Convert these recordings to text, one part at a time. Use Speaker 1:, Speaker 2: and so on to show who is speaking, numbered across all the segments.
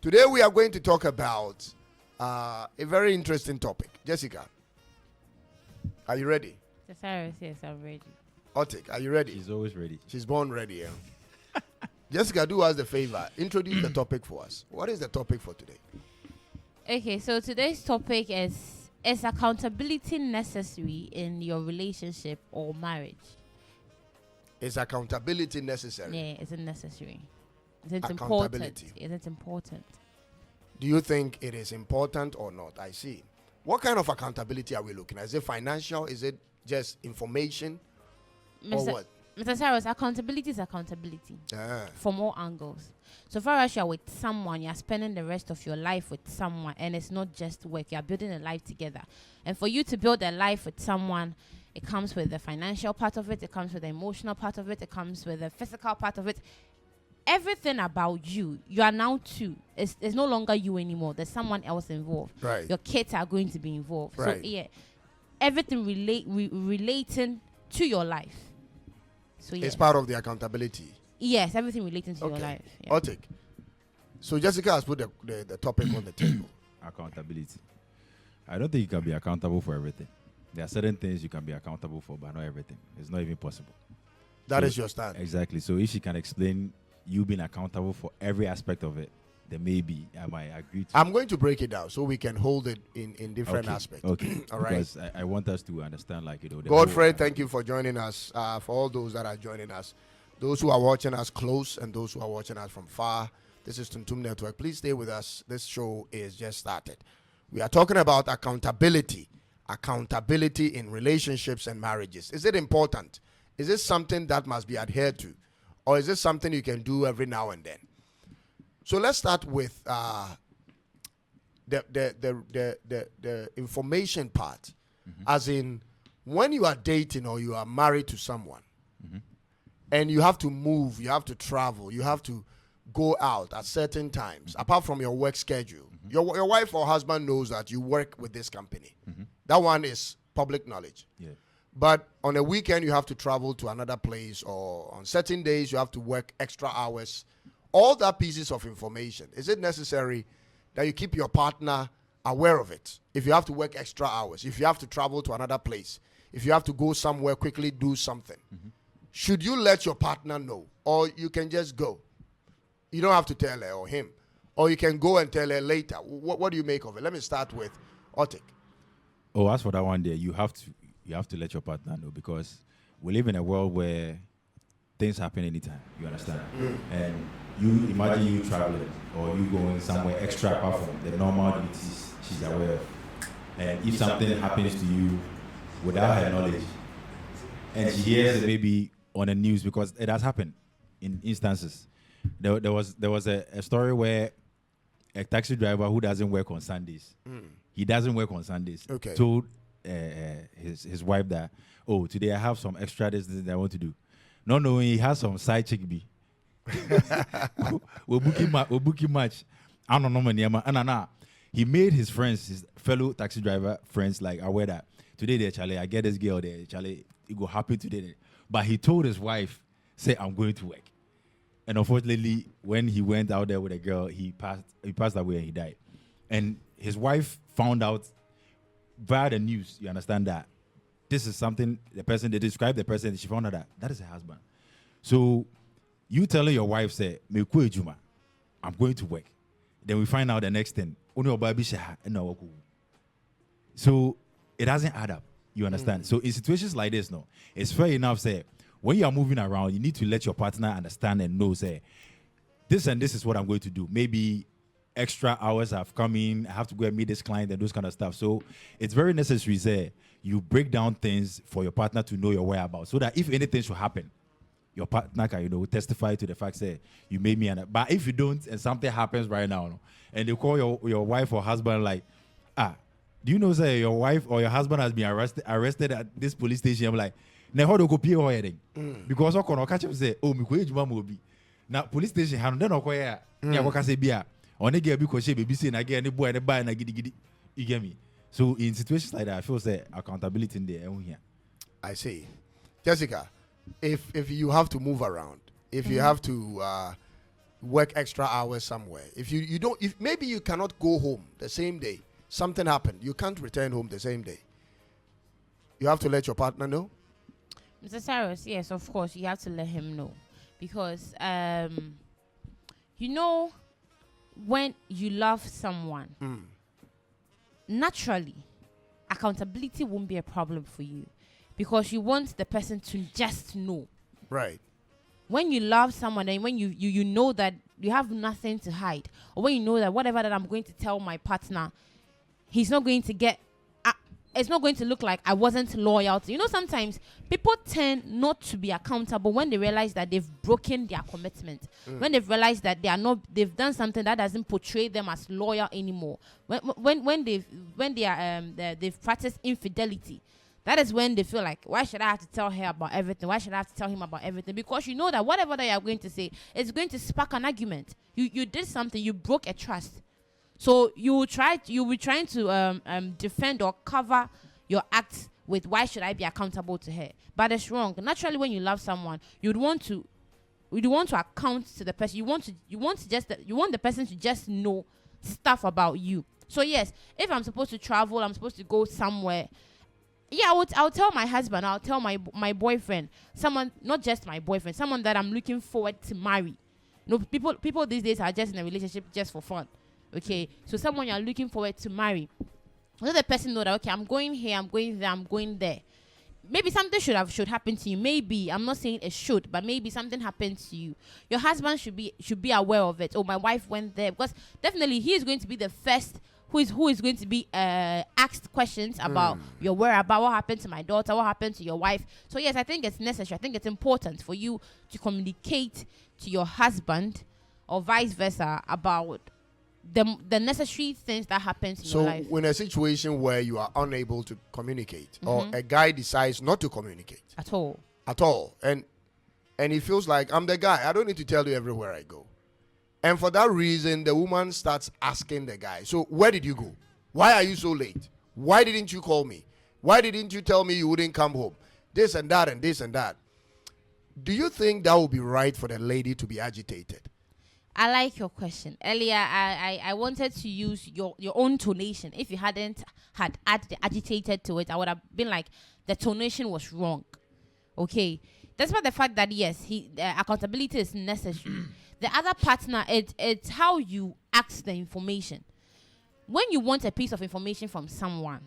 Speaker 1: Today we are going to talk about a very interesting topic. Jessica, are you ready?
Speaker 2: Cyrus, yes, I'm ready.
Speaker 1: Otik, are you ready?
Speaker 3: She's always ready.
Speaker 1: She's born ready. Yeah? Jessica, do us the favor. Introduce the topic for us. What is the topic for today?
Speaker 2: Okay, so today's topic is accountability necessary in your relationship or marriage?
Speaker 1: Is accountability necessary?
Speaker 2: Yeah, is it necessary? Is it important?
Speaker 1: Accountability.
Speaker 2: Is it important?
Speaker 1: Do you think it is important or not? I see. What kind of accountability are we looking at? Is it financial? Is it just information? Or what?
Speaker 2: Mr. Cyrus, accountability is accountability from all angles. So far as you're with someone, you're spending the rest of your life with someone, and it's not just work. You're building a life together. And for you to build a life with someone, it comes with the financial part of it, it comes with the emotional part of it, it comes with the physical part of it. Everything about you are now two. It's no longer you anymore. There's someone else involved.
Speaker 1: Right.
Speaker 2: Your kids are going to be involved.
Speaker 1: Right.
Speaker 2: So yeah, everything relating to your life. So yeah.
Speaker 1: It's part of the accountability.
Speaker 2: Yes, everything relating to your life. Yeah.
Speaker 1: Otik. So Jessica has put the topic on the table.
Speaker 3: Accountability. I don't think you can be accountable for everything. There are certain things you can be accountable for, but not everything. It's not even possible.
Speaker 1: That is your stand.
Speaker 3: Exactly. So if she can explain you being accountable for every aspect of it, then maybe I might agree to.
Speaker 1: I'm going to break it down so we can hold it in different aspects.
Speaker 3: Okay.
Speaker 1: All right.
Speaker 3: Because I want us to understand, like, the
Speaker 1: Godfrey, thank you for joining us. For all those that are joining us, those who are watching us close and those who are watching us from far, this is Tuntum Network. Please stay with us. This show is just started. We are talking about accountability in relationships and marriages. Is it important? Is it something that must be adhered to? Or is it something you can do every now and then? So let's start with the information part. As in, when you are dating or you are married to someone, and you have to move, you have to travel, you have to go out at certain times, apart from your work schedule. Your wife or husband knows that you work with this company. That one is public knowledge.
Speaker 3: Yeah.
Speaker 1: But on a weekend, you have to travel to another place, or on certain days, you have to work extra hours. All that pieces of information, is it necessary that you keep your partner aware of it? If you have to work extra hours, if you have to travel to another place, if you have to go somewhere, quickly do something, should you let your partner know? Or you can just go? You don't have to tell her or him. Or you can go and tell her later. What do you make of it? Let me start with Otik.
Speaker 3: Oh, as for that one there, you have to let your partner know, because we live in a world where things happen anytime. You understand? And you imagine you traveling or you going somewhere extra apart from the normal duties she's aware of. And if something happens to you without her knowledge, and she hears it maybe on the news, because it has happened in instances. There was a story where a taxi driver who doesn't work on Sundays, he doesn't work on Sundays, told his wife that, oh, today I have some extra this that I want to do. Not knowing he has some side chick be. We're booking match. I don't know, and he made his friends, his fellow taxi driver friends, like aware that today there, Charlie, I get this girl there, Charlie, it go happy today. But he told his wife, say, I'm going to work. And unfortunately, when he went out there with a girl, he passed away and he died. And his wife found out via the news, you understand that this is something they described the person, she found out that is her husband. So you telling your wife, say, I'm going to work. Then we find out the next thing. So it doesn't add up. You understand? So in situations like this, no, it's fair enough, say, when you are moving around, you need to let your partner understand and know, say, this and this is what I'm going to do. Maybe extra hours have come in, I have to go and meet this client and those kind of stuff. So it's very necessary, say, you break down things for your partner to know your whereabouts, so that if anything should happen, your partner can, testify to the fact that you made me. But if you don't, and something happens right now, and they call your wife or husband, like, do you know, say, your wife or your husband has been arrested at this police station? I'm like, now how do you go pay her heading? Because I can catch him say, oh, me go ejuma mo bi. Now police station hand then okoya ya go say bia. Oni get because she baby say na get any boy and buy na gidi gidi. You get me? So in situations like that, I feel say accountability in there here.
Speaker 1: I see. Jessica, if you have to move around, if you have to work extra hours somewhere. If you don't, if maybe you cannot go home the same day, something happened, you can't return home the same day. You have to let your partner know.
Speaker 2: Mr. Cyrus, yes, of course, you have to let him know, because you know, when you love someone, naturally, accountability won't be a problem for you, because you want the person to just know.
Speaker 1: Right.
Speaker 2: When you love someone and when you know that you have nothing to hide, or when you know that whatever that I'm going to tell my partner, he's not going to get, it's not going to look like I wasn't loyal to. You know, sometimes people tend not to be accountable when they realize that they've broken their commitment. When they've realized that they've done something that doesn't portray them as loyal anymore. When they've practiced infidelity. That is when they feel like, why should I have to tell her about everything? Why should I have to tell him about everything? Because you know that whatever that you are going to say is going to spark an argument. You did something, you broke a trust. So you will be trying to defend or cover your acts with, why should I be accountable to her? But it's wrong. Naturally, when you love someone, you'd want to account to the person. You want the person to just know stuff about you. So yes, if I'm supposed to travel, I'm supposed to go somewhere. Yeah, I'll tell my husband, I'll tell my boyfriend, someone, not just my boyfriend, someone that I'm looking forward to marry. You know, people these days are just in a relationship just for fun. Okay, so someone you're looking forward to marry. Let the person know that, okay, I'm going here, I'm going there, I'm going there. Maybe something should happen to you. Maybe, I'm not saying it should, but maybe something happens to you. Your husband should be aware of it. Oh, my wife went there, because definitely he is going to be the first who is going to be asked questions about your whereabouts, what happened to my daughter, what happened to your wife. So yes, I think it's necessary. I think it's important for you to communicate to your husband or vice versa about the necessary things that happens in your life.
Speaker 1: So in a situation where you are unable to communicate, or a guy decides not to communicate
Speaker 2: at all,
Speaker 1: and he feels like, I'm the guy, I don't need to tell you everywhere I go. And for that reason, the woman starts asking the guy, so where did you go? Why are you so late? Why didn't you call me? Why didn't you tell me you wouldn't come home? This and that and this and that. Do you think that would be right for the lady to be agitated?
Speaker 2: I like your question. Earlier, I wanted to use your own tonation. If you hadn't had agitated to it, I would have been like, the tonation was wrong. Okay? Despite the fact that, yes, accountability is necessary. The other partner, it's how you ask the information. When you want a piece of information from someone,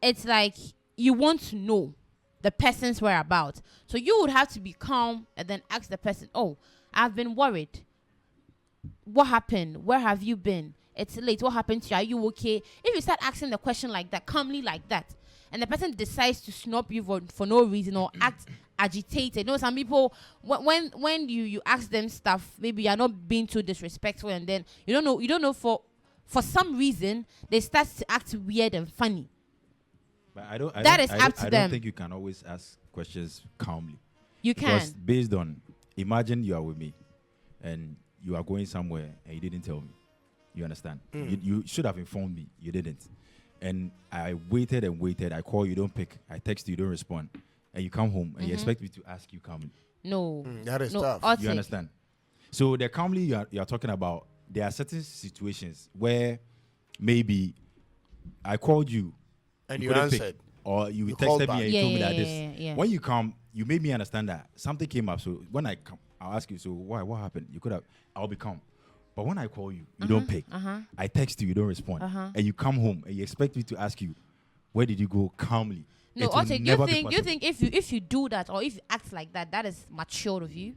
Speaker 2: it's like you want to know the person's whereabouts. So you would have to be calm and then ask the person, oh, I've been worried. What happened? Where have you been? It's late. What happened to you? Are you okay? If you start asking the question like that, calmly like that, and the person decides to snub you for no reason or act agitated. You know, some people, when you ask them stuff, maybe you're not being too disrespectful, and then you don't know for some reason they start to act weird and funny.
Speaker 3: But I don't think you can always ask questions calmly.
Speaker 2: You can.
Speaker 3: Because based on, imagine you are with me and you are going somewhere and you didn't tell me. You understand? You should have informed me. You didn't. And I waited and waited. I call, you don't pick. I text you don't respond. And you come home and you expect me to ask you calmly.
Speaker 2: No.
Speaker 1: That is tough.
Speaker 2: I'll
Speaker 3: You understand? So the calmly you are talking about, there are certain situations where maybe I called you
Speaker 1: and you answered.
Speaker 3: Or you texted me and you told me that this.
Speaker 2: Yeah.
Speaker 3: When you come, you made me understand that something came up. So when I come, I'll ask you, so why? What happened? You could have, I'll be calm. But when I call you, you don't pick. I text you don't respond. And you come home and you expect me to ask you, where did you go, calmly?
Speaker 2: No, also, you think if you do that or if you act like that, that is mature of you?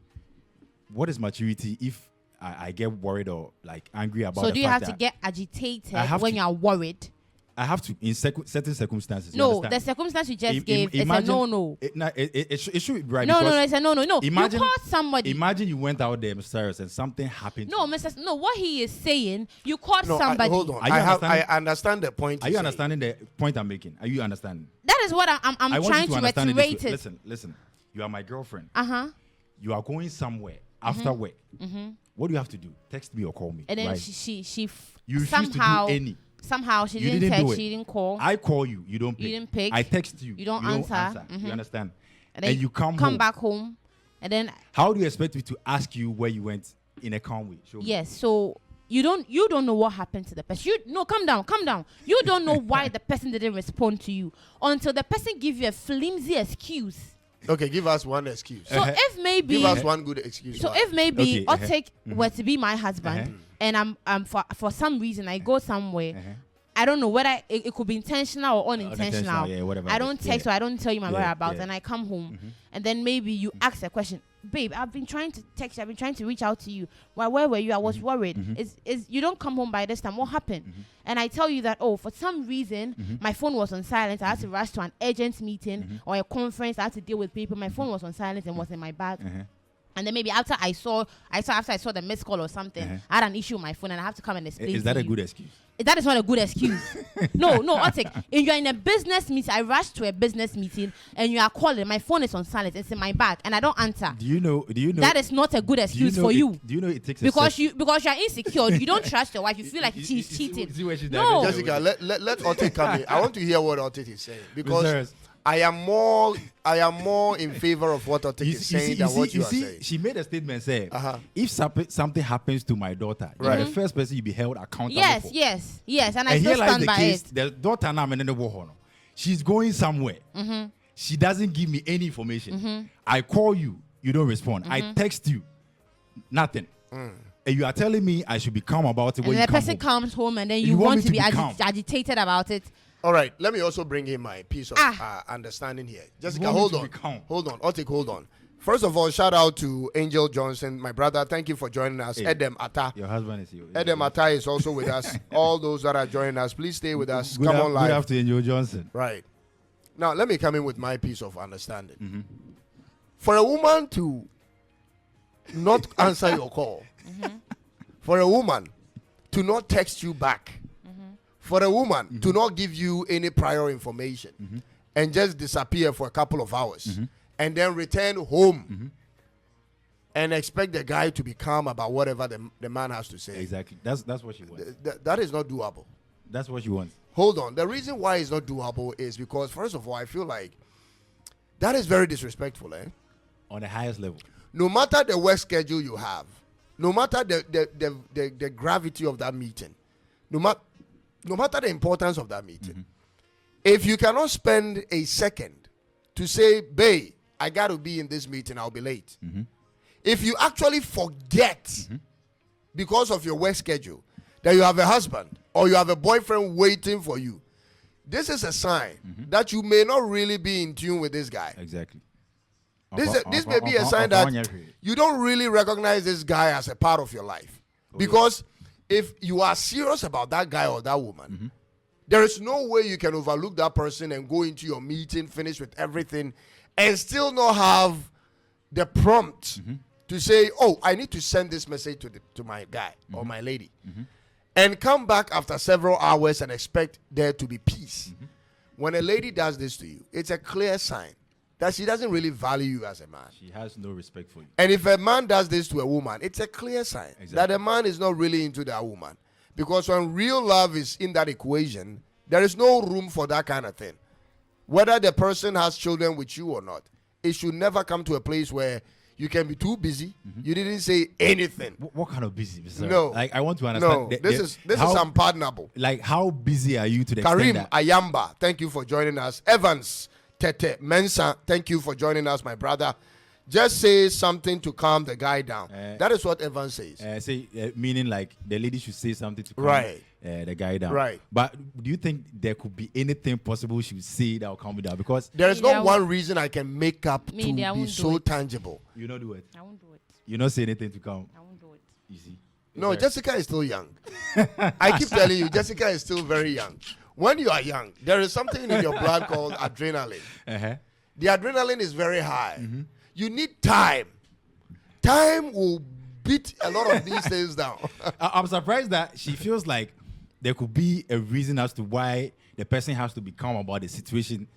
Speaker 3: What is maturity if I get worried or like angry about
Speaker 2: So
Speaker 3: the
Speaker 2: do you
Speaker 3: fact
Speaker 2: have to
Speaker 3: that
Speaker 2: get agitated when you are worried?
Speaker 3: I have to, in certain circumstances.
Speaker 2: No, the circumstance you just gave is a no.
Speaker 3: It should be right.
Speaker 2: No, it's a no. No,
Speaker 3: imagine,
Speaker 2: you called somebody.
Speaker 3: Imagine you went out there, Mr. Cyrus, and something happened.
Speaker 2: No, what he is saying, you called somebody.
Speaker 1: Hold on. I understand the point.
Speaker 3: Are you understanding the point I'm making? Are you understanding?
Speaker 2: That is what I'm trying to reiterate it.
Speaker 3: Listen. You are my girlfriend.
Speaker 2: You
Speaker 3: are going somewhere after work. What do you have to do? Text me or call me.
Speaker 2: And then
Speaker 3: right?
Speaker 2: she
Speaker 3: you
Speaker 2: somehow
Speaker 3: to do any.
Speaker 2: Somehow she didn't text, she didn't call.
Speaker 3: I call you, you don't pick.
Speaker 2: You didn't pick.
Speaker 3: I text you,
Speaker 2: you don't answer.
Speaker 3: You understand?
Speaker 2: And then
Speaker 3: you come
Speaker 2: back home, and then
Speaker 3: how do you expect me to ask you where you went in a calm way. Show me.
Speaker 2: Yes. So you don't know what happened to the person. Calm down. You don't know why the person didn't respond to you until the person give you a flimsy excuse.
Speaker 1: Okay, give us one excuse.
Speaker 2: So if maybe
Speaker 1: give us one good excuse.
Speaker 2: So if maybe
Speaker 3: Okay,
Speaker 2: Otik were to be my husband and I'm for some reason I go somewhere. I don't know whether it could be intentional or unintentional.
Speaker 3: Yeah, whatever.
Speaker 2: I don't text or I don't tell you my whereabouts, and I come home, and then maybe you ask a question, babe. I've been trying to text you. I've been trying to reach out to you. Where were you? I was worried. Is you don't come home by this time? What happened? And I tell you that for some reason my phone was on silent. I had to rush to an urgent meeting or a conference. I had to deal with people. My phone was on silent and was in my bag. And then maybe after I saw the missed call or something, I had an issue with my phone and I have to come and explain.
Speaker 3: Is that a good excuse?
Speaker 2: That is not a good excuse. No, Otik. If you're in a business meeting, I rushed to a business meeting and you are calling, my phone is on silent, it's in my bag, and I don't answer. Do you know that is not a good excuse for you?
Speaker 3: Do you know it takes
Speaker 2: because you're insecure, you don't trust your wife, you feel like she's cheating. No.
Speaker 1: Jessica, let Otik come in. I want to hear what Otik is saying because I am more in favor of what Otik is saying than what you are saying.
Speaker 3: She made a statement saying, if something happens to my daughter, you're the first person you be held accountable for.
Speaker 2: Yes, and I still stand by it.
Speaker 3: The daughter now, she's going somewhere. She doesn't give me any information. I call you, you don't respond. I text you, nothing. And you are telling me I should be calm about it when
Speaker 2: the person comes home and then you want to be agitated about it.
Speaker 1: All right, let me also bring in my piece of understanding here. Jessica, hold on. Otik, hold on. First of all, shout out to Angel Johnson, my brother. Thank you for joining us.
Speaker 3: Hey,
Speaker 1: Edem Atta.
Speaker 3: Your husband is here.
Speaker 1: Edem Atta is also with us. All those that are joining us, please stay with us. Come on live.
Speaker 3: Good afternoon, Angel Johnson.
Speaker 1: Right. Now, let me come in with my piece of understanding. For a woman to not answer your call, for a woman to not text you back, for a woman to not give you any prior information and just disappear for a couple of hours and then return home and expect the guy to be calm about whatever the man has to say.
Speaker 3: Exactly. That's what she wants.
Speaker 1: That is not doable.
Speaker 3: That's what she wants.
Speaker 1: Hold on. The reason why it's not doable is because, first of all, I feel like that is very disrespectful.
Speaker 3: On the highest level.
Speaker 1: No matter the work schedule you have, no matter the gravity of that meeting, no matter the importance of that meeting, if you cannot spend a second to say, babe, I got to be in this meeting, I'll be late. If you actually forget because of your work schedule that you have a husband or you have a boyfriend waiting for you, this is a sign that you may not really be in tune with this guy.
Speaker 3: Exactly.
Speaker 1: This may be a sign that you don't really recognize this guy as a part of your life. Because if you are serious about that guy or that woman, there is no way you can overlook that person and go into your meeting, finish with everything, and still not have the prompt to say, oh, I need to send this message to my guy or my lady. And come back after several hours and expect there to be peace. When a lady does this to you, it's a clear sign that she doesn't really value you as a man.
Speaker 3: She has no respect for you.
Speaker 1: And if a man does this to a woman, it's a clear sign that a man is not really into that woman. Because when real love is in that equation, there is no room for that kind of thing. Whether the person has children with you or not, it should never come to a place where you can be too busy. You didn't say anything.
Speaker 3: What kind of busy, Mr.
Speaker 1: No.
Speaker 3: Like, I want to understand.
Speaker 1: No, this is unpardonable.
Speaker 3: Like, how busy are you to the extent
Speaker 1: Karim
Speaker 3: that...
Speaker 1: Ayamba, thank you for joining us. Evans Tete Mensa, thank you for joining us, my brother. Just say something to calm the guy down. That is what Evans says.
Speaker 3: Meaning like the lady should say something to calm the guy down.
Speaker 1: Right.
Speaker 3: But do you think there could be anything possible she would say that will calm me down? Because
Speaker 1: there is not one reason I can make up to be so tangible.
Speaker 3: You don't do it.
Speaker 2: I won't do it.
Speaker 3: You don't say anything to calm.
Speaker 2: I won't do it.
Speaker 3: You see.
Speaker 1: No, Jessica is still young. I keep telling you, Jessica is still very young. When you are young, there is something in your blood called adrenaline. The adrenaline is very high. You need time. Time will beat a lot of these things down.
Speaker 3: I'm surprised that she feels like there could be a reason as to why the person has to be calm about the situation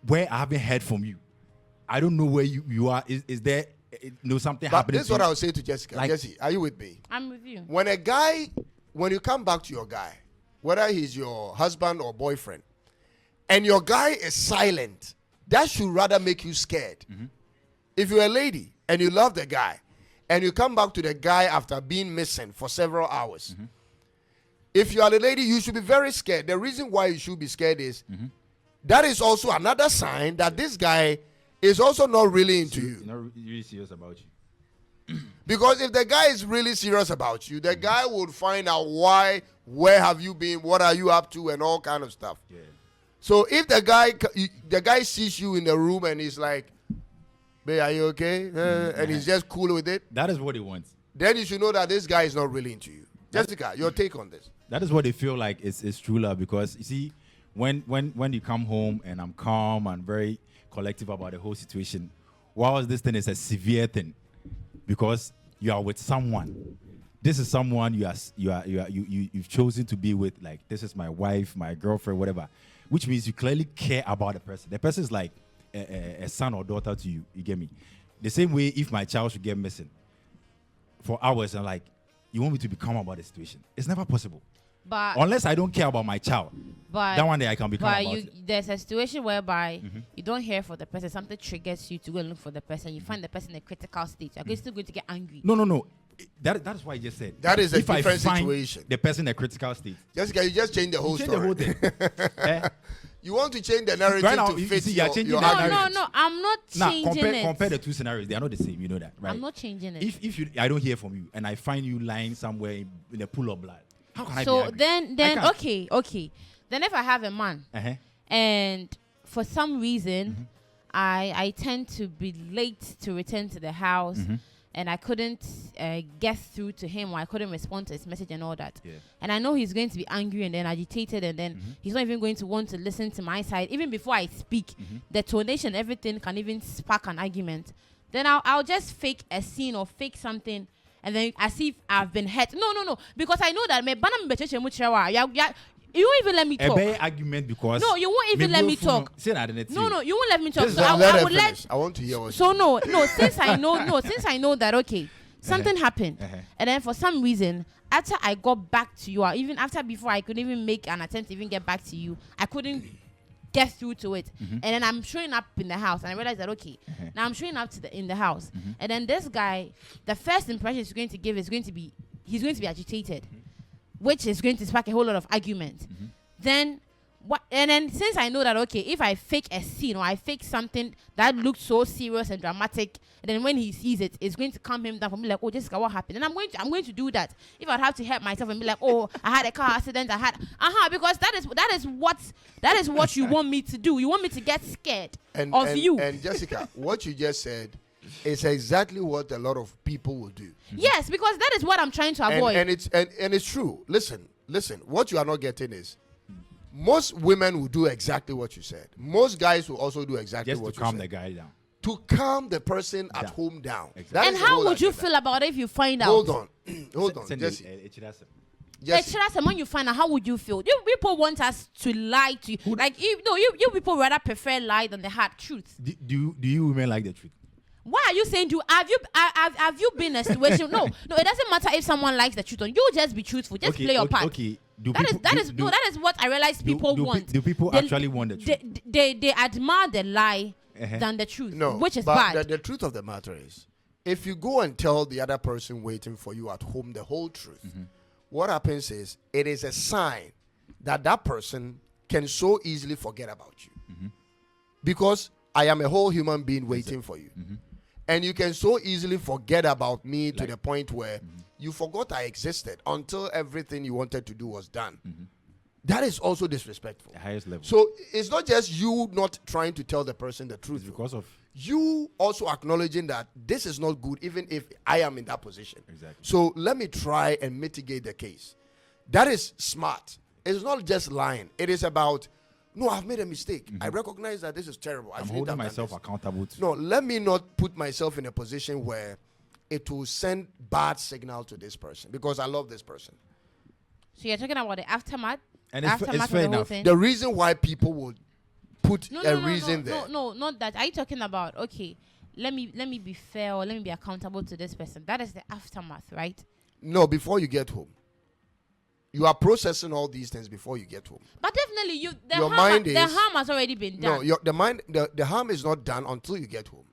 Speaker 3: where I haven't heard from you. I don't know where you are. Is there something happening?
Speaker 1: This is what I would say to Jessica. Like, Jessie, are you with me?
Speaker 2: I'm with you.
Speaker 1: When you come back to your guy, whether he's your husband or boyfriend, and your guy is silent, that should rather make you scared. If you're a lady and you love the guy, and you come back to the guy after being missing for several hours. If you are the lady, you should be very scared. The reason why you should be scared is that is also another sign that this guy is also not really into you.
Speaker 3: Not really serious about you.
Speaker 1: Because if the guy is really serious about you, the guy would find out why, where have you been, what are you up to, and all kind of stuff.
Speaker 3: Yeah.
Speaker 1: So if the guy sees you in the room and he's like, "Babe, are you okay?" And he's just cool with it,
Speaker 3: That is what he wants.
Speaker 1: then you should know that this guy is not really into you. Jessica, your take on this?
Speaker 3: That is what they feel like it's true love, because you see, when you come home and I'm calm and very collective about the whole situation, whilst this thing is a severe thing, because you are with someone. This is someone you've chosen to be with. Like, this is my wife, my girlfriend, whatever. Which means you clearly care about the person. The person is like a son or daughter to you. You get me? The same way, if my child should get missing for hours, and like, you want me to be calm about the situation. It's never possible.
Speaker 2: But
Speaker 3: unless I don't care about my child,
Speaker 2: but
Speaker 3: that one day I can be calm about it.
Speaker 2: There's a situation whereby you don't hear for the person, something triggers you to go and look for the person. You find the person in a critical state. You're still going to get angry.
Speaker 3: No. That's why I just said.
Speaker 1: That is a
Speaker 3: if I
Speaker 1: different
Speaker 3: find
Speaker 1: situation.
Speaker 3: The person in a critical state.
Speaker 1: Jessica, you just changed the whole
Speaker 3: Change
Speaker 1: story.
Speaker 3: the whole thing. Eh?
Speaker 1: You want to change the narrative
Speaker 3: Right now,
Speaker 1: to
Speaker 3: you
Speaker 1: fit
Speaker 3: see, you're
Speaker 1: your,
Speaker 3: changing
Speaker 1: your
Speaker 3: the
Speaker 1: argument.
Speaker 2: No, I'm not
Speaker 3: Now,
Speaker 2: changing it.
Speaker 3: compare the two scenarios. They are not the same. You know that, right?
Speaker 2: I'm not changing it.
Speaker 3: If I don't hear from you and I find you lying somewhere in a pool of blood, how can I be
Speaker 2: So
Speaker 3: angry?
Speaker 2: then
Speaker 3: I can't.
Speaker 2: okay. Then if I have a man
Speaker 3: Uh-huh.
Speaker 2: and for some reason I tend to be late to return to the house and I couldn't get through to him, or I couldn't respond to his message and all that.
Speaker 3: Yeah.
Speaker 2: And I know he's going to be angry and then agitated, and then he's not even going to want to listen to my side. Even before I speak, the tonation, everything can even spark an argument. Then I'll just fake a scene or fake something, and then as if I've been hurt. No. Because I know that you won't even let me
Speaker 3: A
Speaker 2: talk.
Speaker 3: bad argument because
Speaker 2: No, you won't even let me talk.
Speaker 3: Say that in it.
Speaker 2: No, you won't let me talk.
Speaker 3: This
Speaker 2: So
Speaker 3: is-
Speaker 2: I
Speaker 1: Let her
Speaker 2: would
Speaker 1: finish. I want to hear what
Speaker 2: So
Speaker 1: you
Speaker 2: no, since I know that okay, something happened, and then for some reason, after I got back to you, or even before I could even make an attempt to even get back to you, I couldn't get through to it, and then I'm showing up in the house, and I realized that okay, now I'm showing up in the house, and then this guy, the first impression he's going to give is going to be he's going to be agitated, which is going to spark a whole lot of argument. Then what? And then since I know that okay, if I fake a scene or I fake something that looks so serious and dramatic, and then when he sees it, it's going to calm him down for me like, oh, Jessica, what happened? And I'm going to do that. If I'd have to help myself and be like, oh, I had a car accident, because that is what you want me to do. You want me to get scared of you.
Speaker 1: And Jessica, what you just said is exactly what a lot of people will do.
Speaker 2: Yes, because that is what I'm trying to avoid.
Speaker 1: And it's true. Listen. What you are not getting is most women will do exactly what you said. Most guys will also do exactly
Speaker 3: just
Speaker 1: what
Speaker 3: to
Speaker 1: you
Speaker 3: calm
Speaker 1: said.
Speaker 3: the guy down.
Speaker 1: To calm the person at home down.
Speaker 3: Exactly.
Speaker 1: That
Speaker 2: And
Speaker 1: is the
Speaker 2: how
Speaker 1: whole
Speaker 2: would you
Speaker 1: agenda.
Speaker 2: feel about it if you find out?
Speaker 1: Hold on.
Speaker 3: Jesse.
Speaker 1: Jesse.
Speaker 2: When you find out, how would you feel? You people want us to lie to you. You people rather prefer lie than the hard truth.
Speaker 3: Do you women like the truth?
Speaker 2: Why are you saying have you been in a situation? No, it doesn't matter if someone likes the truth or you just be truthful. Just play your part.
Speaker 3: Okay.
Speaker 2: That is what I realize people want.
Speaker 3: Do people actually want the truth?
Speaker 2: They admire the lie than the truth,
Speaker 1: No,
Speaker 2: which is
Speaker 1: but
Speaker 2: bad.
Speaker 1: The truth of the matter is, if you go and tell the other person waiting for you at home the whole truth, what happens is it is a sign that person can so easily forget about you. Because I am a whole human being waiting for you. And you can so easily forget about me to the point where you forgot I existed until everything you wanted to do was done. That is also disrespectful.
Speaker 3: The highest level.
Speaker 1: So it's not just you not trying to tell the person the truth.
Speaker 3: It's because of
Speaker 1: You also acknowledging that this is not good, even if I am in that position.
Speaker 3: Exactly.
Speaker 1: So let me try and mitigate the case. That is smart. It's not just lying. It is about, no, I've made a mistake. I recognize that this is terrible.
Speaker 3: I'm
Speaker 1: shouldn't
Speaker 3: holding
Speaker 1: have done
Speaker 3: myself
Speaker 1: this.
Speaker 3: accountable to.
Speaker 1: No, let me not put myself in a position where it will send bad signal to this person because I love this person.
Speaker 2: So you're talking about the aftermath?
Speaker 3: And it's
Speaker 2: Aftermath
Speaker 3: fair
Speaker 2: of the whole
Speaker 3: enough.
Speaker 2: thing?
Speaker 1: The reason why people would put a reason there.
Speaker 2: No, not that. Are you talking about okay? Let me be fair or let me be accountable to this person. That is the aftermath, right?
Speaker 1: No, before you get home. You are processing all these things before you get home.
Speaker 2: But definitely, the
Speaker 1: Your mind
Speaker 2: harm has already been done.
Speaker 1: No, the harm is not done until you get home.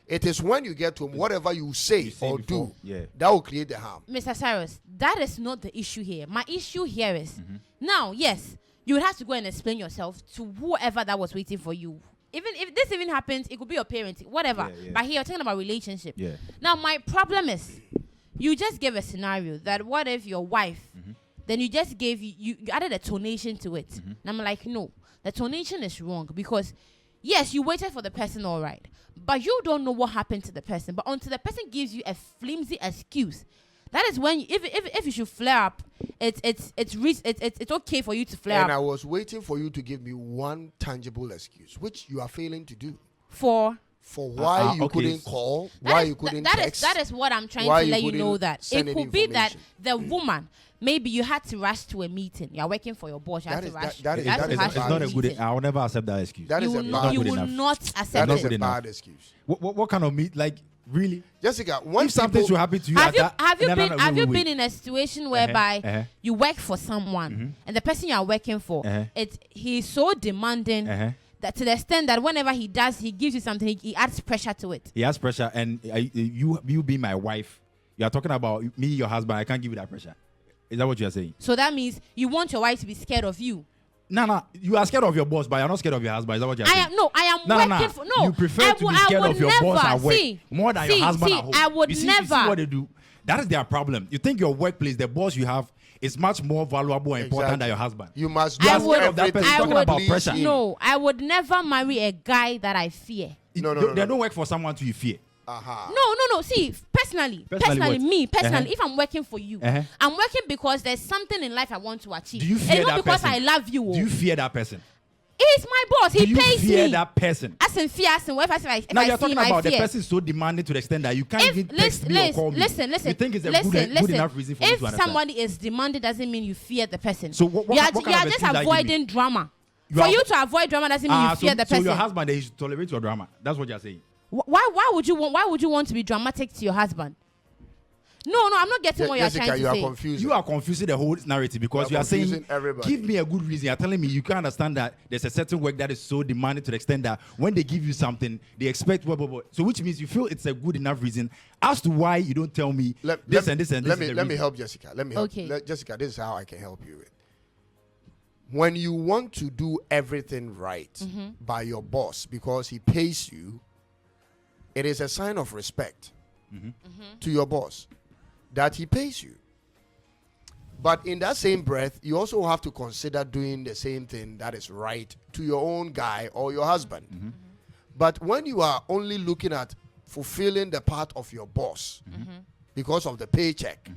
Speaker 1: It is when you get home, whatever you say or
Speaker 3: before,
Speaker 1: do, that will create the harm.
Speaker 2: Mr. Cyrus, that is not the issue here. My issue here is now, yes, you would have to go and explain yourself to whoever that was waiting for you. Even if this even happens, it could be your parents, whatever. But here you're talking about relationship. Now, my problem is, you just gave a scenario that what if your wife, then you just gave you added a tonation to it. And I'm like, no, the tonation is wrong because yes, you waited for the person, all right, but you don't know what happened to the person. But until the person gives you a flimsy excuse, that is when if you should flare up, it's okay for you to flare
Speaker 1: And
Speaker 2: up.
Speaker 1: I was waiting for you to give me one tangible excuse, which you are failing to do.
Speaker 2: For
Speaker 1: Why you
Speaker 3: okay.
Speaker 1: couldn't call, why you couldn't text.
Speaker 2: That is what I'm trying
Speaker 1: why
Speaker 2: to
Speaker 1: you
Speaker 2: let you
Speaker 1: couldn't
Speaker 2: know that
Speaker 1: send
Speaker 2: it
Speaker 1: any
Speaker 2: could be that
Speaker 1: information.
Speaker 2: the woman, maybe you had to rush to a meeting. You're working for your boss. You
Speaker 1: That
Speaker 2: had
Speaker 1: is-
Speaker 2: to rush.
Speaker 1: that is-
Speaker 2: you had
Speaker 1: that
Speaker 2: to
Speaker 1: is
Speaker 2: rush
Speaker 1: a
Speaker 2: to
Speaker 3: It's
Speaker 1: bad
Speaker 3: not a
Speaker 2: meeting.
Speaker 3: good. I will never accept that excuse.
Speaker 1: That
Speaker 2: You
Speaker 1: is
Speaker 2: will
Speaker 1: a
Speaker 2: not,
Speaker 1: bad
Speaker 2: you
Speaker 3: good
Speaker 2: will
Speaker 3: enough.
Speaker 2: not
Speaker 1: That
Speaker 2: accept
Speaker 1: is
Speaker 2: it.
Speaker 3: good
Speaker 1: a
Speaker 3: enough.
Speaker 1: bad excuse.
Speaker 3: What kind of meat? Like really?
Speaker 1: Jessica, when
Speaker 3: If something
Speaker 1: people,
Speaker 3: should happen to you,
Speaker 2: Have
Speaker 3: at
Speaker 2: you
Speaker 3: that-
Speaker 2: have you
Speaker 3: no, no,
Speaker 2: been
Speaker 3: no,
Speaker 2: have
Speaker 3: wait,
Speaker 2: you
Speaker 3: wait,
Speaker 2: been in a situation whereby you work for someone and the person you are working for, he's so demanding that to the extent that whenever he gives you something, he adds pressure to it.
Speaker 3: He has pressure, and you being my wife, you are talking about me, your husband. I can't give you that pressure. Is that what you are saying?
Speaker 2: So that means you want your wife to be scared of you.
Speaker 3: No. You are scared of your boss, but you're not scared of your husband. Is that what you're saying?
Speaker 2: I am working for
Speaker 3: You prefer to be scared of your boss at work more than your husband at home.
Speaker 2: I would
Speaker 3: you see
Speaker 2: never.
Speaker 3: what they do? That is their problem. You think your workplace, the boss you have, is much more valuable and important than your husband.
Speaker 1: you must
Speaker 3: You
Speaker 1: do
Speaker 3: are scared of that
Speaker 1: everything
Speaker 3: person talking
Speaker 1: to
Speaker 3: about
Speaker 1: please
Speaker 3: pressure.
Speaker 1: him.
Speaker 2: No, I would never marry a guy that I fear.
Speaker 1: No.
Speaker 3: They don't work for someone to you fear.
Speaker 2: No. See, personally,
Speaker 3: Personally what?
Speaker 2: personally, if I'm working for you, I'm working because there's something in life I want to achieve.
Speaker 3: Do you fear
Speaker 2: it's not
Speaker 3: that
Speaker 2: because
Speaker 3: person?
Speaker 2: I love you.
Speaker 3: Do you fear that person?
Speaker 2: He's my boss.
Speaker 3: Do
Speaker 2: He
Speaker 3: you
Speaker 2: pays
Speaker 3: fear
Speaker 2: me.
Speaker 3: that person?
Speaker 2: As in fear, as in what if I
Speaker 3: Now
Speaker 2: if
Speaker 3: you're
Speaker 2: I see
Speaker 3: talking
Speaker 2: him, I
Speaker 3: about the
Speaker 2: fear.
Speaker 3: person so demanding to the extent that you can't even text me or call me.
Speaker 2: Listen.
Speaker 3: You think it's a
Speaker 2: listen,
Speaker 3: good enough reason for me
Speaker 2: if
Speaker 3: to understand?
Speaker 2: somebody is demanding, doesn't mean you fear the person.
Speaker 3: So what
Speaker 2: you are,
Speaker 3: kind
Speaker 2: you
Speaker 3: of
Speaker 2: are just
Speaker 3: excuse are you giving
Speaker 2: avoiding drama.
Speaker 3: You
Speaker 2: For
Speaker 3: are-
Speaker 2: you to avoid drama doesn't mean you fear the
Speaker 3: So
Speaker 2: person.
Speaker 3: your husband, they should tolerate your drama. That's what you're saying.
Speaker 2: Why would you want to be dramatic to your husband? No, I'm not getting what you're
Speaker 1: Jessica,
Speaker 2: trying
Speaker 1: you
Speaker 2: to
Speaker 1: are
Speaker 2: say.
Speaker 1: confusing.
Speaker 3: You are confusing the whole narrative because you are saying,
Speaker 1: confusing everybody.
Speaker 3: give me a good reason. You're telling me you can't understand that there's a certain work that is so demanding to the extent that when they give you something, they expect blah, blah, blah. So which means you feel it's a good enough reason as to why you don't tell me this and this and this.
Speaker 1: Let
Speaker 3: is the
Speaker 1: me
Speaker 3: reason.
Speaker 1: help Jessica. Let me help.
Speaker 2: Okay.
Speaker 1: Jessica, this is how I can help you with. When you want to do everything right by your boss because he pays you, it is a sign of respect to your boss that he pays you. But in that same breath, you also have to consider doing the same thing that is right to your own guy or your husband. But when you are only looking at fulfilling the part of your boss because of the paycheck,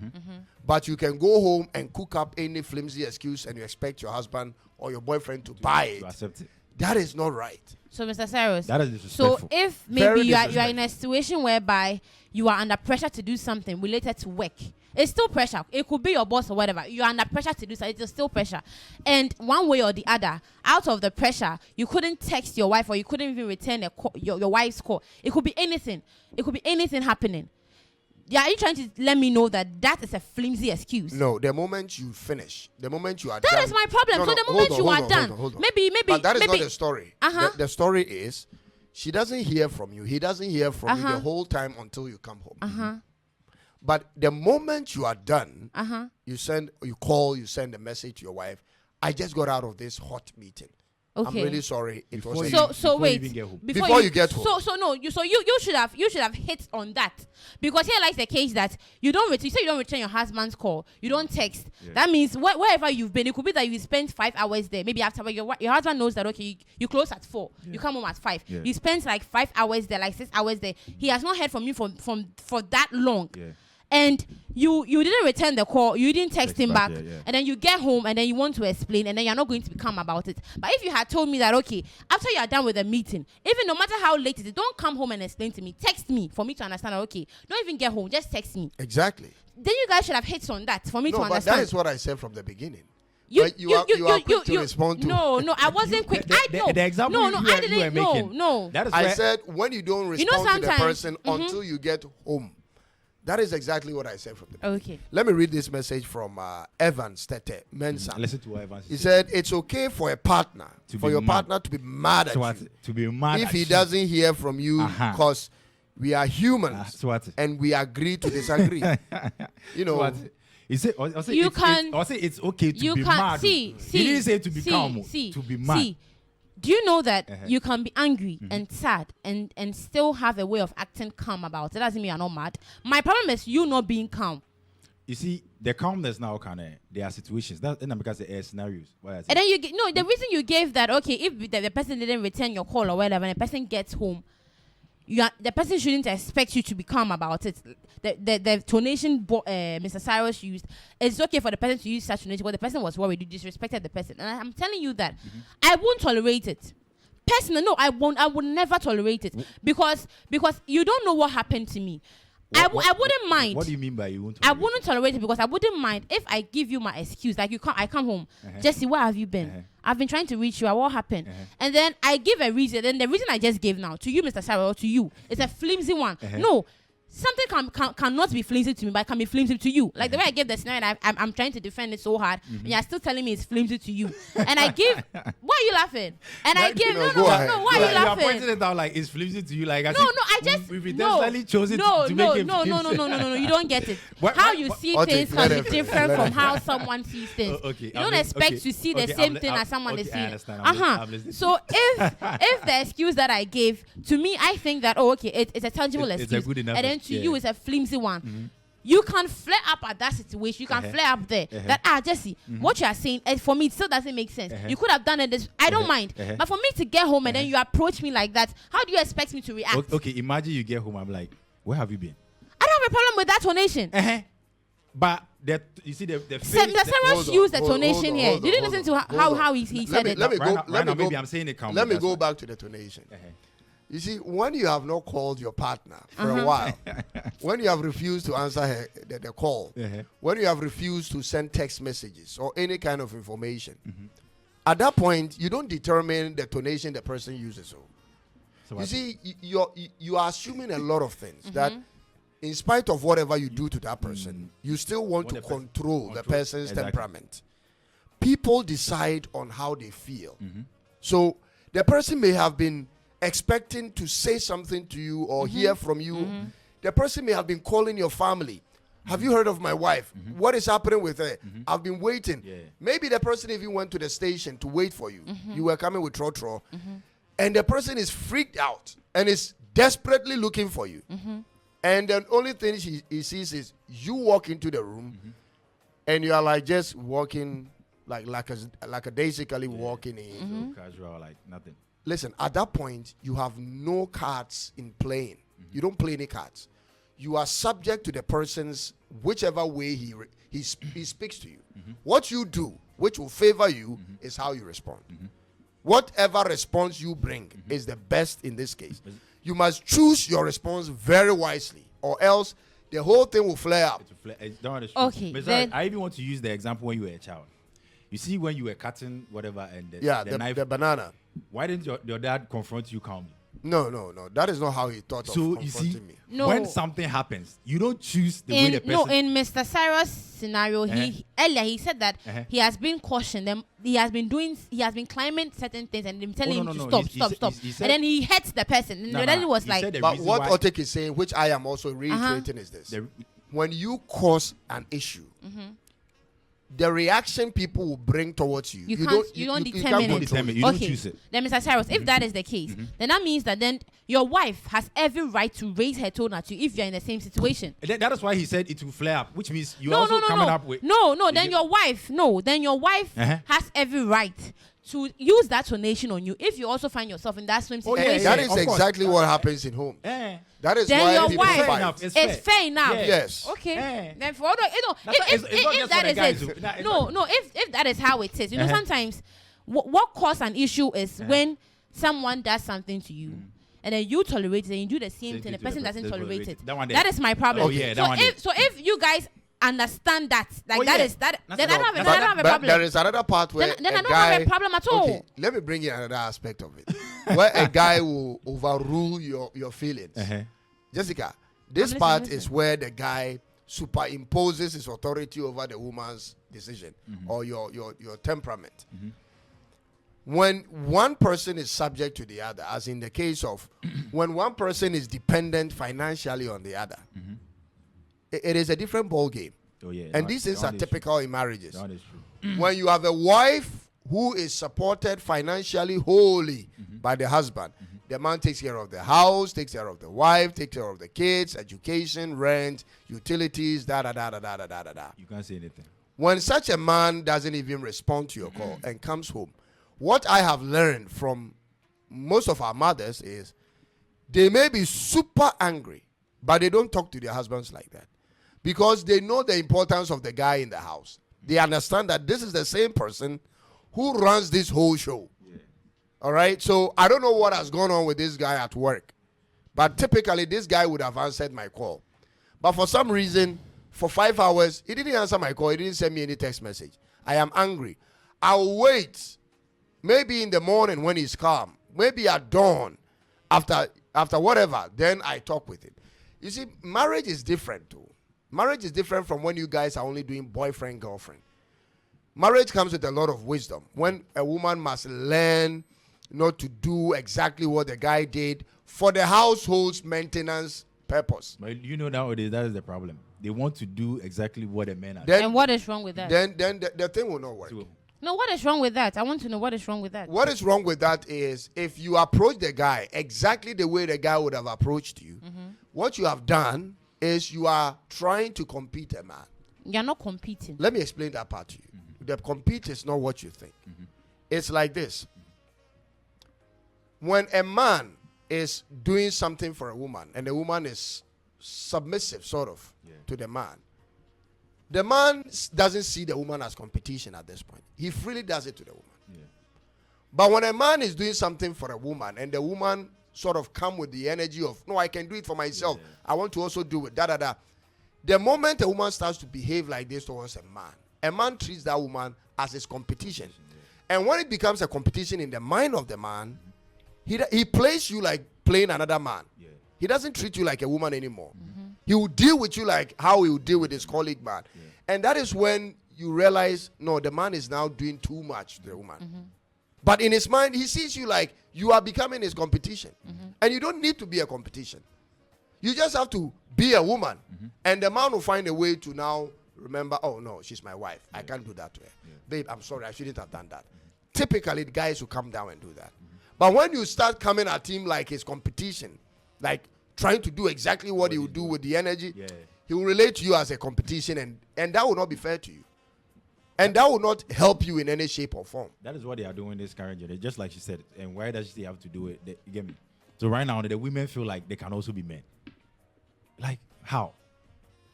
Speaker 1: but you can go home and cook up any flimsy excuse and you expect your husband or your boyfriend to buy it,
Speaker 3: To accept it.
Speaker 1: that is not right.
Speaker 2: So, Mr. Cyrus,
Speaker 3: That is disrespectful.
Speaker 2: so if
Speaker 1: Very
Speaker 2: maybe you are in a situation whereby you are under pressure to do something related to work, it's still pressure. It could be your boss or whatever. You are under pressure to do something. It's still pressure. And one way or the other, out of the pressure, you couldn't text your wife or you couldn't even return a call, your wife's call. It could be anything. It could be anything happening. Yeah, are you trying to let me know that is a flimsy excuse?
Speaker 1: No, the moment you finish, the moment you are done.
Speaker 2: That is my problem.
Speaker 1: No,
Speaker 2: So
Speaker 1: no,
Speaker 2: the
Speaker 1: hold
Speaker 2: moment
Speaker 1: on,
Speaker 2: you
Speaker 1: hold
Speaker 2: are
Speaker 1: on,
Speaker 2: done,
Speaker 1: hold on.
Speaker 2: maybe.
Speaker 1: But that is not the story.
Speaker 2: Uh-huh.
Speaker 1: The story is, she doesn't hear from you. He doesn't hear from you
Speaker 2: Uh-huh.
Speaker 1: the whole time until you come home. But the moment you are done, you call, you send a message to your wife. I just got out of this hot meeting.
Speaker 2: Okay.
Speaker 1: I'm really sorry. It
Speaker 3: Before
Speaker 1: was
Speaker 3: you-
Speaker 1: a-
Speaker 2: So
Speaker 3: Before you
Speaker 2: wait.
Speaker 3: even get home.
Speaker 1: Before you get home.
Speaker 2: You should have hit on that, because here lies the case that you say you don't return your husband's call, you don't text.
Speaker 3: Yeah.
Speaker 2: That means wherever you've been, it could be that you spent 5 hours there. Maybe after your husband knows that okay, you close at 4, you come home at 5.
Speaker 3: Yeah.
Speaker 2: You spend like 5 hours there, like 6 hours there. He has not heard from you for that long.
Speaker 3: Yeah.
Speaker 2: And you didn't return the call, you didn't text him back,
Speaker 3: yeah.
Speaker 2: and then you get home and then you want to explain, and then you're not going to be calm about it. But if you had told me that, okay, after you are done with the meeting, even no matter how late it is, don't come home and explain to me, text me for me to understand that, okay, don't even get home, just text me.
Speaker 1: Exactly.
Speaker 2: Then you guys should have hit on that for me to
Speaker 1: No, but
Speaker 2: understand.
Speaker 1: that is what I said from the beginning. But you are quick to respond to.
Speaker 2: No, I wasn't quick. I know.
Speaker 3: The example
Speaker 2: no,
Speaker 3: you
Speaker 2: I
Speaker 3: were
Speaker 2: didn't.
Speaker 3: making,
Speaker 2: No.
Speaker 3: That is
Speaker 1: I
Speaker 3: where
Speaker 1: said when you don't
Speaker 2: know,
Speaker 1: respond to the
Speaker 2: sometimes-
Speaker 1: person until you get home. That is exactly what I said from the beginning.
Speaker 2: Okay.
Speaker 1: Let me read this message from Evan Stete Mensa.
Speaker 3: listen to what Evans
Speaker 1: He said, it's okay for a partner,
Speaker 3: To
Speaker 1: for
Speaker 3: be
Speaker 1: your
Speaker 3: mad.
Speaker 1: partner to be mad at
Speaker 3: to,
Speaker 1: you
Speaker 3: to be mad
Speaker 1: if
Speaker 3: at
Speaker 1: he
Speaker 3: you.
Speaker 1: doesn't hear from you
Speaker 3: Uh-huh.
Speaker 1: because We are humans, and we agree to disagree. You know.
Speaker 3: He said, it's okay to be mad. He didn't say to be calm, to be mad.
Speaker 2: Do you know that you can be angry and sad and still have a way of acting calm about it? Doesn't mean you're not mad. My problem is you not being calm.
Speaker 3: You see, the calmness now there are situations. That's because there are scenarios.
Speaker 2: And then the reason you gave that, okay, if the person didn't return your call or whatever, and the person gets home, the person shouldn't expect you to be calm about it. The tonation Mr. Cyrus used, it's okay for the person to use such tonation, but the person was worried. You disrespected the person. And I'm telling you that I won't tolerate it. Personally, no, I won't. I would never tolerate it because you don't know what happened to me. I wouldn't mind.
Speaker 3: What do you mean by you won't?
Speaker 2: I wouldn't tolerate it because I wouldn't mind if I give you my excuse. Like I come home, Jesse, where have you been? I've been trying to reach you. What happened? And then I give a reason. Then the reason I just gave now to you, Mr. Sarah, or to you, it's a flimsy one. No. Something cannot be flimsy to me, but it can be flimsy to you. Like the way I gave the scenario, I'm trying to defend it so hard, and you're still telling me it's flimsy to you. And I give. Why are you laughing? And I give. No. Why are you laughing?
Speaker 3: You're pointing it out like it's flimsy to you. Like
Speaker 2: I just
Speaker 3: we've intentionally chosen to make it flimsy.
Speaker 2: No. You don't get it. How you see things can be different from how someone sees things. You don't expect to see the same thing as someone is seeing. So if the excuse that I gave to me, I think that it's a tangible excuse. And then to you, it's a flimsy one. You can flare up at that situation. You can flare up there. That Jesse, what you are saying, for me, it still doesn't make sense. You could have done it this. I don't mind. But for me to get home and then you approach me like that, how do you expect me to react?
Speaker 3: Okay, imagine you get home. I'm like, where have you been?
Speaker 2: I don't have a problem with that tonation.
Speaker 3: But you see the
Speaker 2: face. Mr. Saros used the tonation here. Did you listen to how he said it?
Speaker 1: Let me go.
Speaker 3: Maybe I'm saying it calmly.
Speaker 1: Let me go back to the tonation. You see, when you have not called your partner for a while, when you have refused to answer the call, when you have refused to send text messages or any kind of information, at that point, you don't determine the tonation the person uses. So you see, you are assuming a lot of things that in spite of whatever you do to that person, you still want to control the person's temperament. People decide on how they feel. So the person may have been expecting to say something to you or hear from you. The person may have been calling your family. Have you heard of my wife? What is happening with her? I've been waiting. Maybe the person even went to the station to wait for you. You were coming with trotro. And the person is freaked out and is desperately looking for you. And the only thing he sees is you walk into the room and you are like just walking like a daisically walking in.
Speaker 3: So casual, like nothing.
Speaker 1: Listen, at that point, you have no cards in playing. You don't play any cards. You are subject to the person's whichever way he speaks to you. What you do, which will favor you, is how you respond. Whatever response you bring is the best in this case. You must choose your response very wisely, or else the whole thing will flare up.
Speaker 2: Okay.
Speaker 3: Then I even want to use the example when you were a child. You see, when you were cutting whatever and the knife,
Speaker 1: the banana.
Speaker 3: Why didn't your dad confront you calmly?
Speaker 1: No. That is not how he thought of confronting me.
Speaker 2: No.
Speaker 3: When something happens, you don't choose the way the person...
Speaker 2: No, in Mr. Cyrus' scenario, he said that he has been cautioned. He has been climbing certain things and them telling him to stop. And then he hits the person. And then it was like...
Speaker 1: But what Otek is saying, which I am also reiterating, is this. When you cause an issue, the reaction people will bring towards you. You don't determine it.
Speaker 3: You don't choose it.
Speaker 2: Then, Mr. Cyrus, if that is the case, then that means that then your wife has every right to raise her tone at you if you're in the same situation.
Speaker 3: That is why he said it will flare up, which means you're coming up with...
Speaker 2: Then your wife has every right to use that tonation on you if you also find yourself in that same situation.
Speaker 1: That is exactly what happens in homes. That is
Speaker 2: then
Speaker 1: why
Speaker 2: your
Speaker 1: people
Speaker 2: wife,
Speaker 1: fight.
Speaker 2: It's fair enough.
Speaker 1: Yes.
Speaker 2: Okay. Then for if that is it, if that is how it is, sometimes what causes an issue is when someone does something to you. And then you tolerate it and you do the same thing. The person doesn't tolerate it. That is my problem. So if you guys understand that, then I don't have a problem.
Speaker 1: There is another part where
Speaker 2: then I don't have a problem at all.
Speaker 1: Okay, let me bring in another aspect of it, where a guy will overrule your feelings. Jessica, this part is where the guy superimposes his authority over the woman's decision or your temperament. when one person is subject to the other, as in the case of when one person is dependent financially on the other, it is a different ball game.
Speaker 3: Oh, yeah.
Speaker 1: And these things are typical in marriages.
Speaker 3: That is true.
Speaker 1: When you have a wife who is supported financially wholly by the husband, the man takes care of the house, takes care of the wife, takes care of the kids, education, rent, utilities, da da da da da da da da.
Speaker 3: You can't say anything.
Speaker 1: When such a man doesn't even respond to your call and comes home, what I have learned from most of our mothers is they may be super angry, but they don't talk to their husbands like that because they know the importance of the guy in the house. They understand that this is the same person who runs this whole show. Yeah. All right? So I don't know what has gone on with this guy at work, but typically this guy would have answered my call. But for some reason, for 5 hours, he didn't answer my call. He didn't send me any text message. I am angry. I'll wait. Maybe in the morning when he's calm. Maybe at dawn. After whatever. Then I talk with him. You see, marriage is different too. Marriage is different from when you guys are only doing boyfriend, girlfriend. Marriage comes with a lot of wisdom. When a woman must learn not to do exactly what the guy did for the household's maintenance purpose.
Speaker 3: But you know nowadays that is the problem. They want to do exactly what a man has.
Speaker 2: And what is wrong with that?
Speaker 1: Then the thing will not work.
Speaker 2: No, what is wrong with that? I want to know what is wrong with that.
Speaker 1: What is wrong with that is if you approach the guy exactly the way the guy would have approached you, what you have done is you are trying to compete a man.
Speaker 2: You're not competing.
Speaker 1: Let me explain that part to you. The compete is not what you think. It's like this. When a man is doing something for a woman and the woman is submissive sort of to the man doesn't see the woman as competition at this point. He freely does it to the woman. But when a man is doing something for a woman and the woman sort of come with the energy of, no, I can do it for myself, I want to also do it, the moment a woman starts to behave like this towards a man treats that woman as his competition. And when it becomes a competition in the mind of the man, he plays you like playing another man. He doesn't treat you like a woman anymore. He will deal with you like how he would deal with his colleague man. And that is when you realize, no, the man is now doing too much to the woman. But in his mind, he sees you like you are becoming his competition. And you don't need to be a competition. You just have to be a woman. And the man will find a way to now remember, oh, no, she's my wife. I can't do that to her. Babe, I'm sorry, I shouldn't have done that. Typically, the guys will come down and do that. But when you start coming at him like his competition, like trying to do exactly what he would do with the energy, he will relate to you as a competition, and that will not be fair to you. And that will not help you in any shape or form.
Speaker 3: That is what they are doing this current generation, just like she said. And why does she have to do it? You get me? So right now, the women feel like they can also be men. Like, how?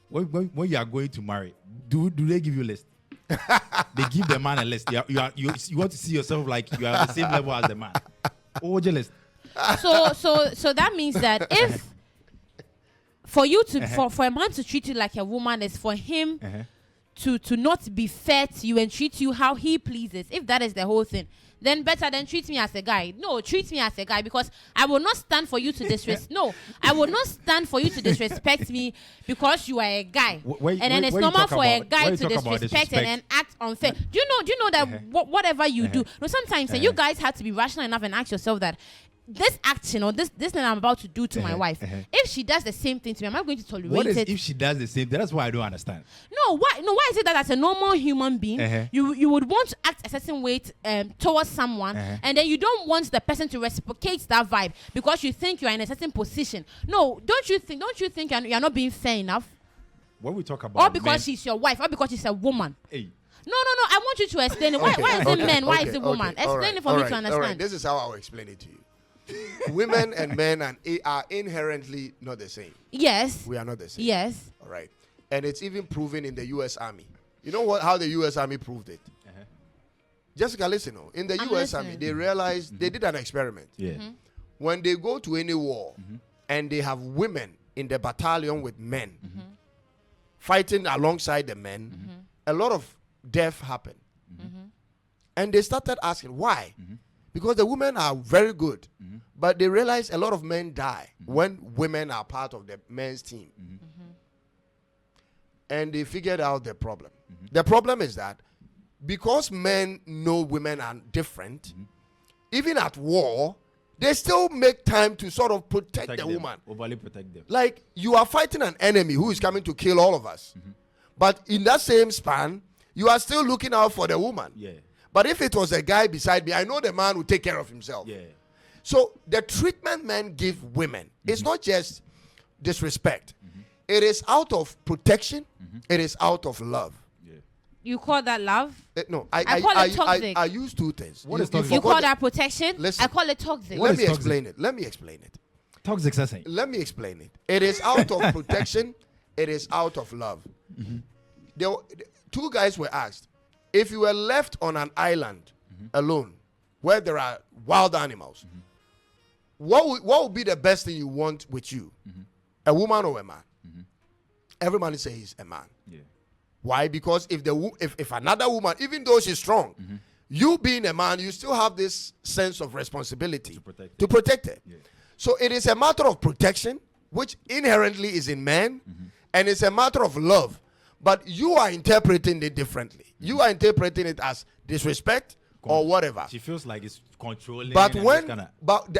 Speaker 3: When you are going to marry, do they give you a list? They give the man a list. You want to see yourself like you are at the same level as the man. What would you list?
Speaker 2: So that means that if for you to for a man to treat you like a woman is for him to not be fair to you and treat you how he pleases. If that is the whole thing, then better than treat me as a guy. No, treat me as a guy because I will not stand for you to disrespect. No, I will not stand for you to disrespect me because you are a guy. And then it's normal for a guy to disrespect and then act unfair. Do you know that whatever you do? No, sometimes you guys have to be rational enough and ask yourself that this action or this thing I'm about to do to my wife, if she does the same thing to me, am I going to tolerate it?
Speaker 3: What is if she does the same thing? That's why I don't understand.
Speaker 2: No, why is it that as a normal human being, you would want to act a certain way towards someone, and then you don't want the person to reciprocate that vibe because you think you are in a certain position? No, don't you think you're not being fair enough?
Speaker 3: When we talk about
Speaker 2: or because she's your wife, or because she's a woman.
Speaker 3: Hey.
Speaker 2: No. I want you to explain it. Why is it men? Why is it woman? Explain it for me to understand.
Speaker 1: All right. This is how I'll explain it to you. Women and men are inherently not the same.
Speaker 2: Yes.
Speaker 1: We are not the same.
Speaker 2: Yes.
Speaker 1: All right. And it's even proven in the U.S. Army. You know how the U.S. Army proved it? Jessica, listen. In the U.S. Army, they realized they did an experiment. When they go to any war and they have women in the battalion with men fighting alongside the men, a lot of death happened. And they started asking why. Because the women are very good, but they realize a lot of men die when women are part of the men's team. And they figured out the problem. The problem is that because men know women are different, even at war, they still make time to sort of protect the
Speaker 3: them.
Speaker 1: woman.
Speaker 3: Overly protect them.
Speaker 1: Like, you are fighting an enemy who is coming to kill all of us. But in that same span, you are still looking out for the woman.
Speaker 3: Yeah.
Speaker 1: But if it was a guy beside me, I know the man will take care of himself.
Speaker 3: Yeah.
Speaker 1: So the treatment men give women is not just disrespect. It is out of protection. It is out of love.
Speaker 3: Yeah.
Speaker 2: You call that love?
Speaker 1: No,
Speaker 2: I call it toxic.
Speaker 1: I use two things.
Speaker 3: What is toxic?
Speaker 2: You
Speaker 1: forgot
Speaker 2: call that protection?
Speaker 1: Listen.
Speaker 2: I call it toxic.
Speaker 3: What
Speaker 1: Let
Speaker 3: is
Speaker 1: me
Speaker 3: toxic?
Speaker 1: explain it. Let me explain it.
Speaker 3: Toxic saying.
Speaker 1: Let me explain it. It is out of protection. It is out of love. Two guys were asked, if you were left on an island alone where there are wild animals, what would be the best thing you want with you? A woman or a man? Everybody says a man.
Speaker 3: Yeah.
Speaker 1: Why? Because if another woman, even though she's strong, you being a man, you still have this sense of responsibility to protect her.
Speaker 3: Yeah.
Speaker 1: So it is a matter of protection, which inherently is in men, and it's a matter of love. But you are interpreting it differently. You are interpreting it as disrespect or whatever.
Speaker 3: She feels like it's controlling.
Speaker 1: But
Speaker 3: and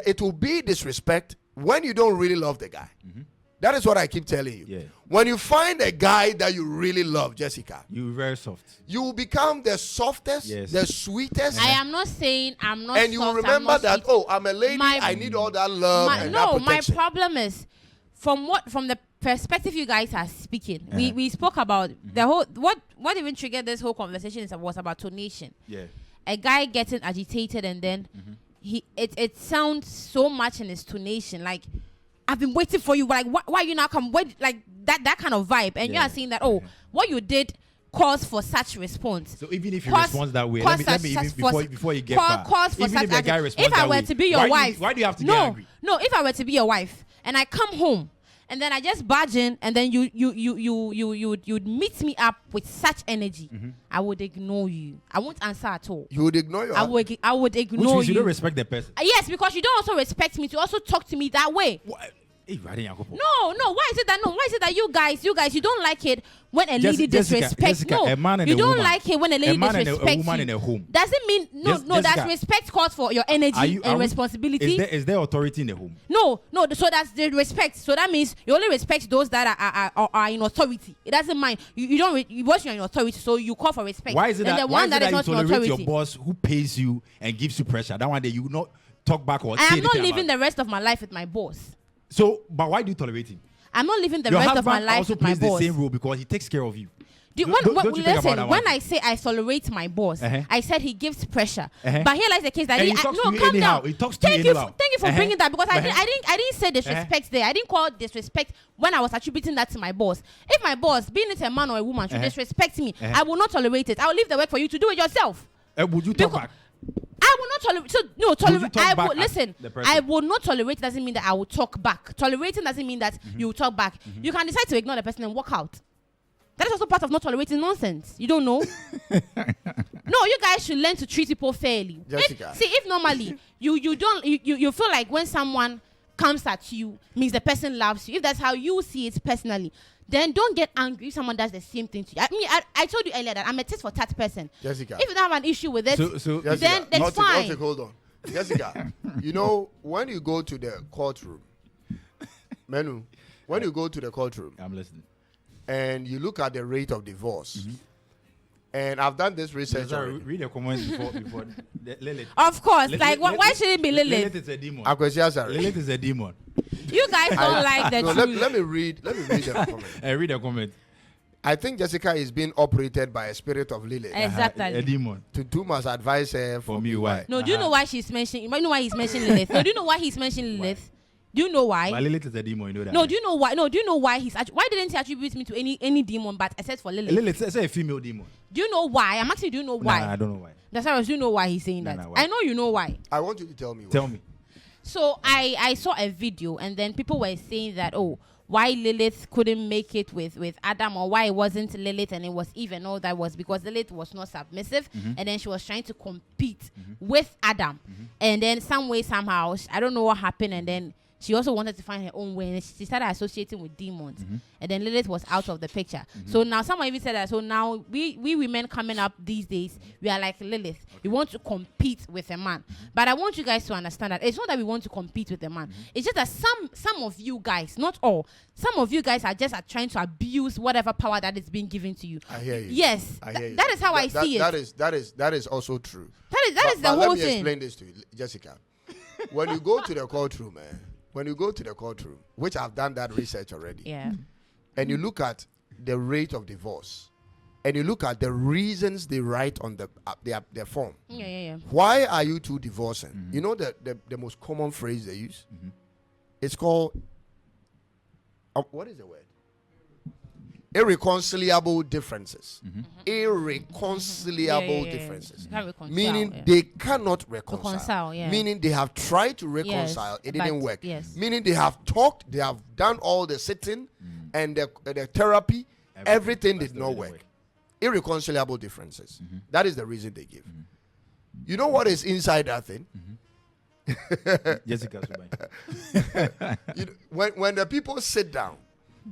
Speaker 1: it will be disrespect when you don't really love the guy. That is what I keep telling you.
Speaker 3: Yeah.
Speaker 1: When you find a guy that you really love, Jessica,
Speaker 3: you're very soft.
Speaker 1: you will become the softest,
Speaker 3: Yes.
Speaker 1: the sweetest.
Speaker 2: I am not saying I'm not
Speaker 1: And you will
Speaker 2: soft, I'm
Speaker 1: remember
Speaker 2: not
Speaker 1: that,
Speaker 2: sweet.
Speaker 1: I'm a lady,
Speaker 2: My-
Speaker 1: I need all that love and that
Speaker 2: my
Speaker 1: protection.
Speaker 2: problem is from the perspective you guys are speaking. We spoke about the whole what even triggered this whole conversation was about tonation.
Speaker 3: Yeah.
Speaker 2: A guy getting agitated and then it sounds so much in his tonation like I've been waiting for you, like why you now come, like that kind of vibe, and you
Speaker 3: Yeah.
Speaker 2: are saying that what you did calls for such response.
Speaker 3: So even if you
Speaker 2: Cause-
Speaker 3: respond that way,
Speaker 2: cause
Speaker 3: let me
Speaker 2: such-
Speaker 3: even
Speaker 2: for-
Speaker 3: before you get
Speaker 2: call-
Speaker 3: back.
Speaker 2: cause for
Speaker 3: Even
Speaker 2: such
Speaker 3: if the guy
Speaker 2: action.
Speaker 3: responds
Speaker 2: If I
Speaker 3: that
Speaker 2: were
Speaker 3: way,
Speaker 2: to be your wife,
Speaker 3: why do you have to
Speaker 2: no,
Speaker 3: get angry?
Speaker 2: No, if I were to be your wife and I come home and then I just barge in and then you'd meet me up with such energy, I would ignore you. I won't answer at all.
Speaker 1: You would ignore your
Speaker 2: I would
Speaker 3: Which
Speaker 2: ignore
Speaker 3: means you
Speaker 2: you.
Speaker 3: don't respect the person.
Speaker 2: Yes, because you don't also respect me to also talk to me that way.
Speaker 3: What? Hey, Radin Yakopo.
Speaker 2: No. Why is it that you guys, you don't like it when a lady
Speaker 3: Jessica,
Speaker 2: disrespects? No,
Speaker 3: a man and
Speaker 2: you
Speaker 3: a
Speaker 2: don't
Speaker 3: woman.
Speaker 2: like it when a lady
Speaker 3: man and
Speaker 2: disrespects
Speaker 3: a woman
Speaker 2: you.
Speaker 3: in a home.
Speaker 2: Doesn't mean
Speaker 3: Jessica,
Speaker 2: that respect calls for your energy and responsibility.
Speaker 3: Is there authority in the home?
Speaker 2: No. So that's the respect. So that means you only respect those that are in authority. It doesn't mind. You don't. Once you're in authority, so you call for respect.
Speaker 3: Why is it
Speaker 2: and
Speaker 3: that,
Speaker 2: the one that is
Speaker 3: you
Speaker 2: not in
Speaker 3: tolerate
Speaker 2: authority?
Speaker 3: your boss who pays you and gives you pressure? That one day you will not talk back or
Speaker 2: I
Speaker 3: say
Speaker 2: am not
Speaker 3: anything
Speaker 2: living
Speaker 3: about
Speaker 2: the rest of my life with my boss.
Speaker 3: it. So, but why do you tolerate him?
Speaker 2: I'm not living the
Speaker 3: Your
Speaker 2: rest of my
Speaker 3: husband
Speaker 2: life
Speaker 3: also
Speaker 2: with my
Speaker 3: plays the
Speaker 2: boss.
Speaker 3: same role because he takes care of you.
Speaker 2: Don't you think about that
Speaker 3: one?
Speaker 2: I say I tolerate my boss, I said he gives pressure.
Speaker 3: Uh-huh.
Speaker 2: But here lies the case that
Speaker 3: And he talks to you
Speaker 2: calm
Speaker 3: anyhow.
Speaker 2: down.
Speaker 3: He talks to you anyhow.
Speaker 2: Thank you for bringing that because
Speaker 3: Uh-huh.
Speaker 2: I didn't say disrespect there. I didn't call disrespect when I was attributing that to my boss. If my boss, being it a man or a woman, should disrespect me, I will not tolerate it. I will leave the work for you to do it yourself.
Speaker 3: Would you talk back?
Speaker 2: I will not tolerate. So no, tolerate.
Speaker 3: talk
Speaker 2: I
Speaker 3: back
Speaker 2: will
Speaker 3: at
Speaker 2: listen.
Speaker 3: the person?
Speaker 2: I will not tolerate. Doesn't mean that I will talk back. Tolerating doesn't mean that you will talk back. You can decide to ignore the person and walk out. That is also part of not tolerating nonsense. You don't know. No, you guys should learn to treat people fairly.
Speaker 1: Jessica.
Speaker 2: If normally you feel like when someone comes at you means the person loves you. If that's how you see it personally, then don't get angry if someone does the same thing to you. I mean, I told you earlier that I'm a tit for tat person.
Speaker 1: Jessica.
Speaker 2: If you don't have an issue with it,
Speaker 3: So
Speaker 1: Jessica,
Speaker 2: then that's fine.
Speaker 1: hold on. Jessica, you know, when you go to the courtroom, Menu, when you go to the courtroom
Speaker 3: I'm listening.
Speaker 1: and you look at the rate of divorce, and I've done this research already.
Speaker 3: Read the comments before Lilith.
Speaker 2: Of course,
Speaker 3: Lilith-
Speaker 2: why should it be Lilith?
Speaker 3: Lilith is a demon.
Speaker 1: Akwesi Asare.
Speaker 3: Lilith is a demon.
Speaker 2: You guys don't like the
Speaker 1: No,
Speaker 2: truth.
Speaker 1: let me read the comment.
Speaker 3: Read the comment.
Speaker 1: I think Jessica is being operated by a spirit of Lilith.
Speaker 2: Exactly.
Speaker 3: A demon.
Speaker 1: Tutu must advise her
Speaker 3: For me, why?
Speaker 2: No, do you know why she's mentioning? You know why he's mentioning Lilith? No, do you know why he's mentioning Lilith? Do you know why?
Speaker 3: But Lilith is a demon, you know that.
Speaker 2: No, do you know why? No, do you know why why didn't he attribute me to any demon but except for Lilith?
Speaker 3: Lilith, say a female demon.
Speaker 2: Do you know why? I'm asking, do you know why?
Speaker 3: Nah, I don't know why.
Speaker 2: That's why do you know why he's saying that?
Speaker 3: why?
Speaker 2: I know you know why.
Speaker 1: I want you to tell me.
Speaker 3: Tell me.
Speaker 2: So I saw a video and then people were saying that why Lilith couldn't make it with Adam or why it wasn't Lilith and it was Eve and all that was because Lilith was not submissive and then she was trying to compete with Adam and then some way somehow I don't know what happened and then she also wanted to find her own way, and she started associating with demons. And then Lilith was out of the picture. So now someone even said that. So now we women coming up these days, we are like Lilith. We want to compete with a man. But I want you guys to understand that it's not that we want to compete with a man. It's just that some of you guys, not all, some of you guys are just trying to abuse whatever power that is being given to you.
Speaker 1: I hear you.
Speaker 2: Yes,
Speaker 1: I hear you.
Speaker 2: that is how I see it.
Speaker 1: That is also true.
Speaker 2: That is the whole
Speaker 1: let me
Speaker 2: thing.
Speaker 1: explain this to you, Jessica. When you go to the courtroom, man, which I've done that research already, and you look at the rate of divorce, and you look at the reasons they write on their form. Why are you two divorcing? You know the most common phrase they use? It's called, what is the word? Irreconcilable differences. Irreconcilable differences. Meaning they cannot reconcile. Meaning they have tried to reconcile. It didn't work. Meaning they have talked, they have done all the sitting and the therapy. Everything did not work. Irreconcilable differences. That is the reason they give. You know what is inside that thing?
Speaker 3: Jessica,
Speaker 1: when the people sit down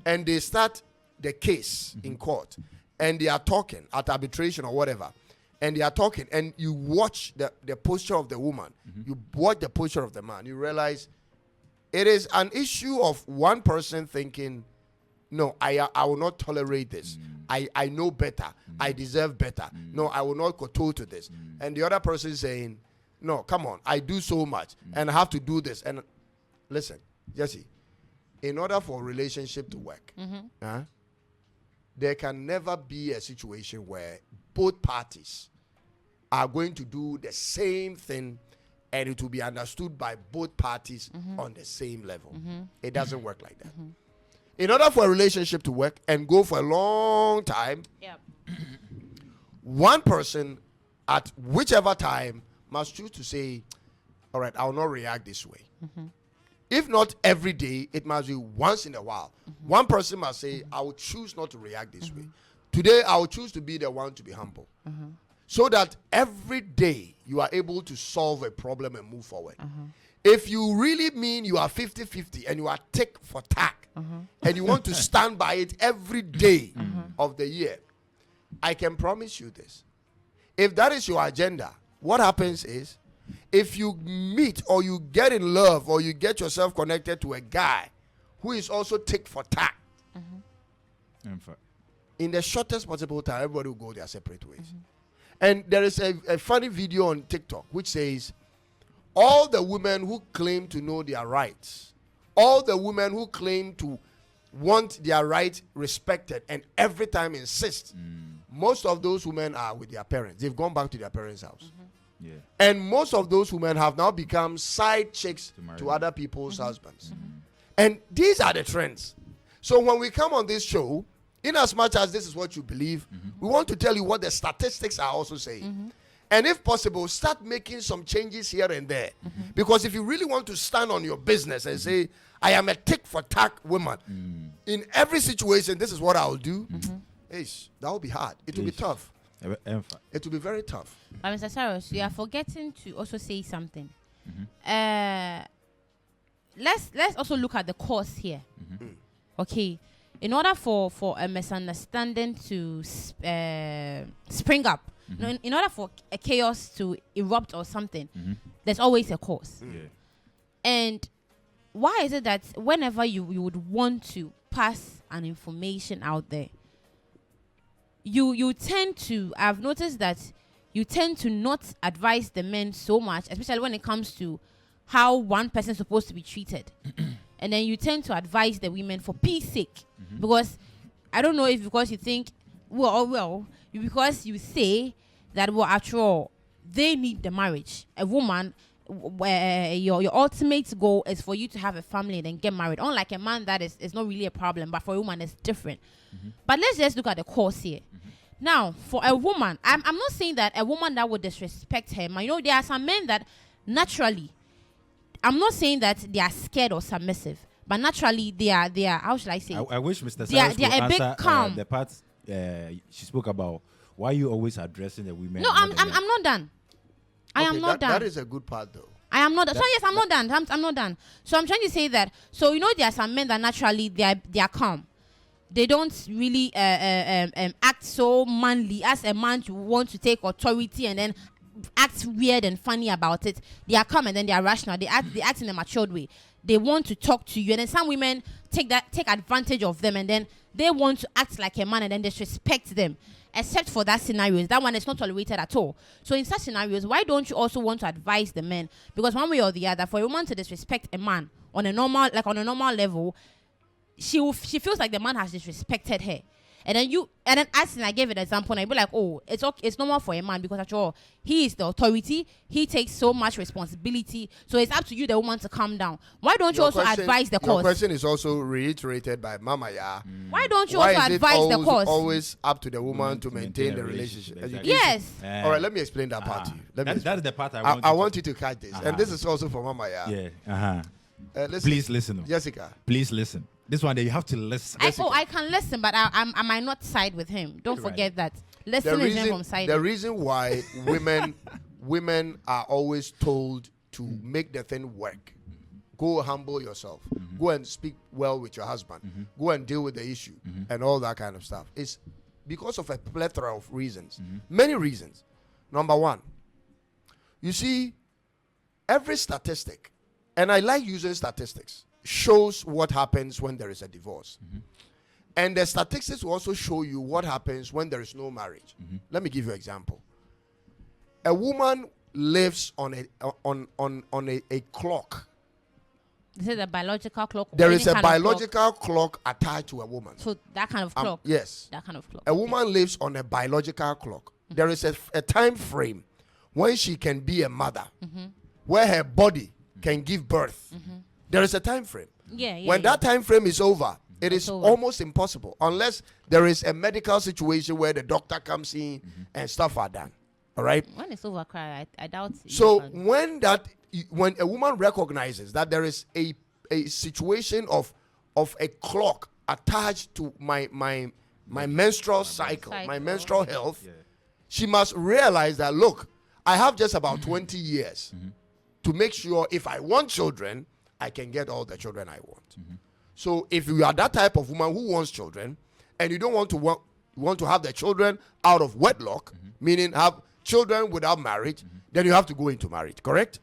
Speaker 1: and they start the case in court, and they are talking at arbitration or whatever, and they are talking, and you watch the posture of the woman, you watch the posture of the man, you realize it is an issue of one person thinking, no, I will not tolerate this. I know better. I deserve better. No, I will not kowtow to this. And the other person saying, no, come on, I do so much, and I have to do this. And listen, Jesse, in order for a relationship to work, there can never be a situation where both parties are going to do the same thing and it will be understood by both parties on the same level. It doesn't work like that. In order for a relationship to work and go for a long time, one person at whichever time must choose to say, all right, I will not react this way. If not every day, it must be once in a while. One person must say, I will choose not to react this way. Today, I will choose to be the one to be humble. So that every day you are able to solve a problem and move forward. If you really mean you are 50-50 and you are tick for tack, and you want to stand by it every day of the year, I can promise you this. If that is your agenda, what happens is, if you meet or you get in love or you get yourself connected to a guy who is also tick for tack, in the shortest possible time, everybody will go their separate ways. And there is a funny video on TikTok which says, all the women who claim to know their rights, all the women who claim to want their rights respected and every time insist, most of those women are with their parents. They've gone back to their parents' house. And most of those women have now become side chicks to other people's husbands. And these are the trends. So when we come on this show, in as much as this is what you believe, we want to tell you what the statistics are also saying. And if possible, start making some changes here and there. Because if you really want to stand on your business and say, I am a tick for tack woman, in every situation, this is what I'll do, that will be hard. It will be tough. It will be very tough.
Speaker 2: But Mr. Saros, you are forgetting to also say something. Let's also look at the cause here. Okay, in order for a misunderstanding to spring up, in order for a chaos to erupt or something, there's always a cause. And why is it that whenever you would want to pass an information out there, you tend to, I've noticed that you tend to not advise the men so much, especially when it comes to how one person is supposed to be treated. And then you tend to advise the women for peace sake. Because I don't know if because you think, because you say that, well, after all, they need the marriage. A woman, your ultimate goal is for you to have a family and then get married. Unlike a man, that is not really a problem, but for a woman, it's different. But let's just look at the cause here. Now, for a woman, I'm not saying that a woman that would disrespect her, you know, there are some men that naturally, I'm not saying that they are scared or submissive, but naturally they are. How should I say?
Speaker 3: I wish Mr. Cyrus would
Speaker 2: a bit
Speaker 3: answer
Speaker 2: calm.
Speaker 3: The part she spoke about. Why are you always addressing the women?
Speaker 2: No, I'm not done. I am not done.
Speaker 1: That is a good part, though.
Speaker 2: I am not. So yes, I'm not done. I'm not done. So I'm trying to say that. So there are some men that naturally they are calm. They don't really act so manly as a man to want to take authority and then act weird and funny about it. They are calm and then they are rational. They act in a matured way. They want to talk to you, and then some women take advantage of them, and then they want to act like a man and then disrespect them. Except for that scenario, that one is not tolerated at all. So in such scenarios, why don't you also want to advise the men? Because one way or the other, for a woman to disrespect a man on a normal level, she feels like the man has disrespected her. And then as I gave an example, and I'd be like, oh, it's normal for a man because after all, he is the authority. He takes so much responsibility. So it's up to you, the woman, to calm down. Why don't you also advise the cause?
Speaker 1: Your question is also reiterated by Mama Ya.
Speaker 2: Why don't you also advise the cause?
Speaker 1: Always up to the woman to maintain the relationship.
Speaker 3: Exactly.
Speaker 2: Yes.
Speaker 1: All right, let me explain that part to you.
Speaker 3: That's the part
Speaker 1: I want you to catch this. And this is also for Mama Ya.
Speaker 3: Yeah. Please listen.
Speaker 1: Jessica.
Speaker 3: Please listen. This one day you have to listen.
Speaker 2: I can listen, but I might not side with him. Don't forget that. Listen is then from side.
Speaker 1: The reason why women are always told to make the thing work. Go humble yourself. Go and speak well with your husband. Go and deal with the issue and all that kind of stuff. It's because of a plethora of reasons. Many reasons. Number one, you see, every statistic, and I like using statistics, shows what happens when there is a divorce. And the statistics will also show you what happens when there is no marriage. Let me give you an example. A woman lives on a clock.
Speaker 2: This is a biological clock.
Speaker 1: There is a biological clock attached to a woman.
Speaker 2: So that kind of clock.
Speaker 1: Yes.
Speaker 2: That kind of clock.
Speaker 1: A woman lives on a biological clock. There is a time frame when she can be a mother, where her body can give birth. There is a time frame. When that time frame is over, it is almost impossible unless there is a medical situation where the doctor comes in and stuff are done. All right.
Speaker 2: When it's over, I doubt.
Speaker 1: So when a woman recognizes that there is a situation of a clock attached to my menstrual cycle, my menstrual health, she must realize that, look, I have just about 20 years to make sure if I want children, I can get all the children I want. So if you are that type of woman who wants children and you don't want to have the children out of wedlock, meaning have children without marriage, then you have to go into marriage, correct?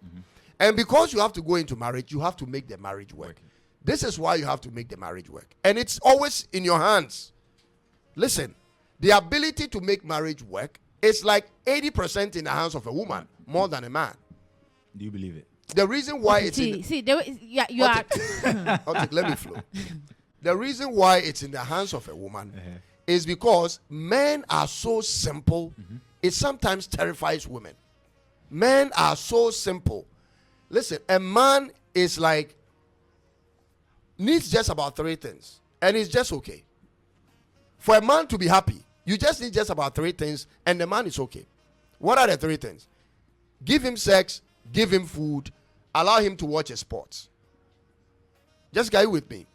Speaker 1: And because you have to go into marriage, you have to make the marriage work. This is why you have to make the marriage work. And it's always in your hands. Listen, the ability to make marriage work is like 80% in the hands of a woman, more than a man.
Speaker 3: Do you believe it?
Speaker 1: The reason why it's
Speaker 2: you are.
Speaker 1: Okay, let me flow. The reason why it's in the hands of a woman is because men are so simple. It sometimes terrifies women. Men are so simple. Listen, a man is like needs just about 3 things, and it's just okay. For a man to be happy, you just need just about 3 things, and the man is okay. What are the 3 things? Give him sex, give him food, allow him to watch his sports. Just get with me.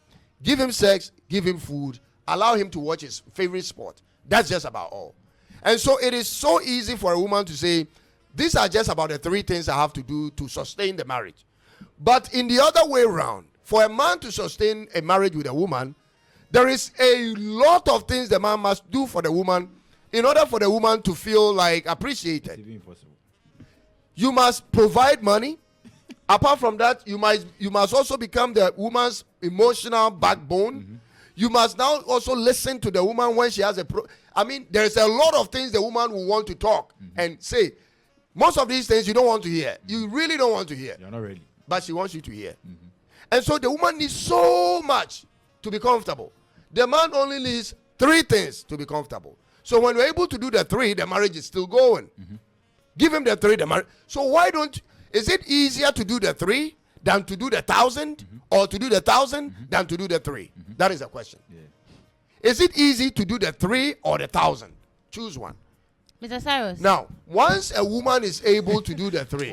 Speaker 1: Give him sex, give him food, allow him to watch his favorite sport. That's just about all. And so it is so easy for a woman to say, these are just about the 3 things I have to do to sustain the marriage. But in the other way around, for a man to sustain a marriage with a woman, there is a lot of things the man must do for the woman in order for the woman to feel like appreciated.
Speaker 3: It's impossible.
Speaker 1: You must provide money. Apart from that, you must also become the woman's emotional backbone. You must now also listen to the woman when she has there's a lot of things the woman will want to talk and say. Most of these things you don't want to hear. You really don't want to hear.
Speaker 3: You're not ready.
Speaker 1: But she wants you to hear. And so the woman needs so much to be comfortable. The man only needs 3 things to be comfortable. So when you're able to do the 3, the marriage is still going. Give him the 3, the marriage. So why don't, is it easier to do the 3 than to do the 1,000? Or to do the 1,000 than to do the 3? That is the question. Is it easy to do the 3 or the 1,000? Choose one.
Speaker 2: Mr. Cyrus.
Speaker 1: Now, once a woman is able to do the 3.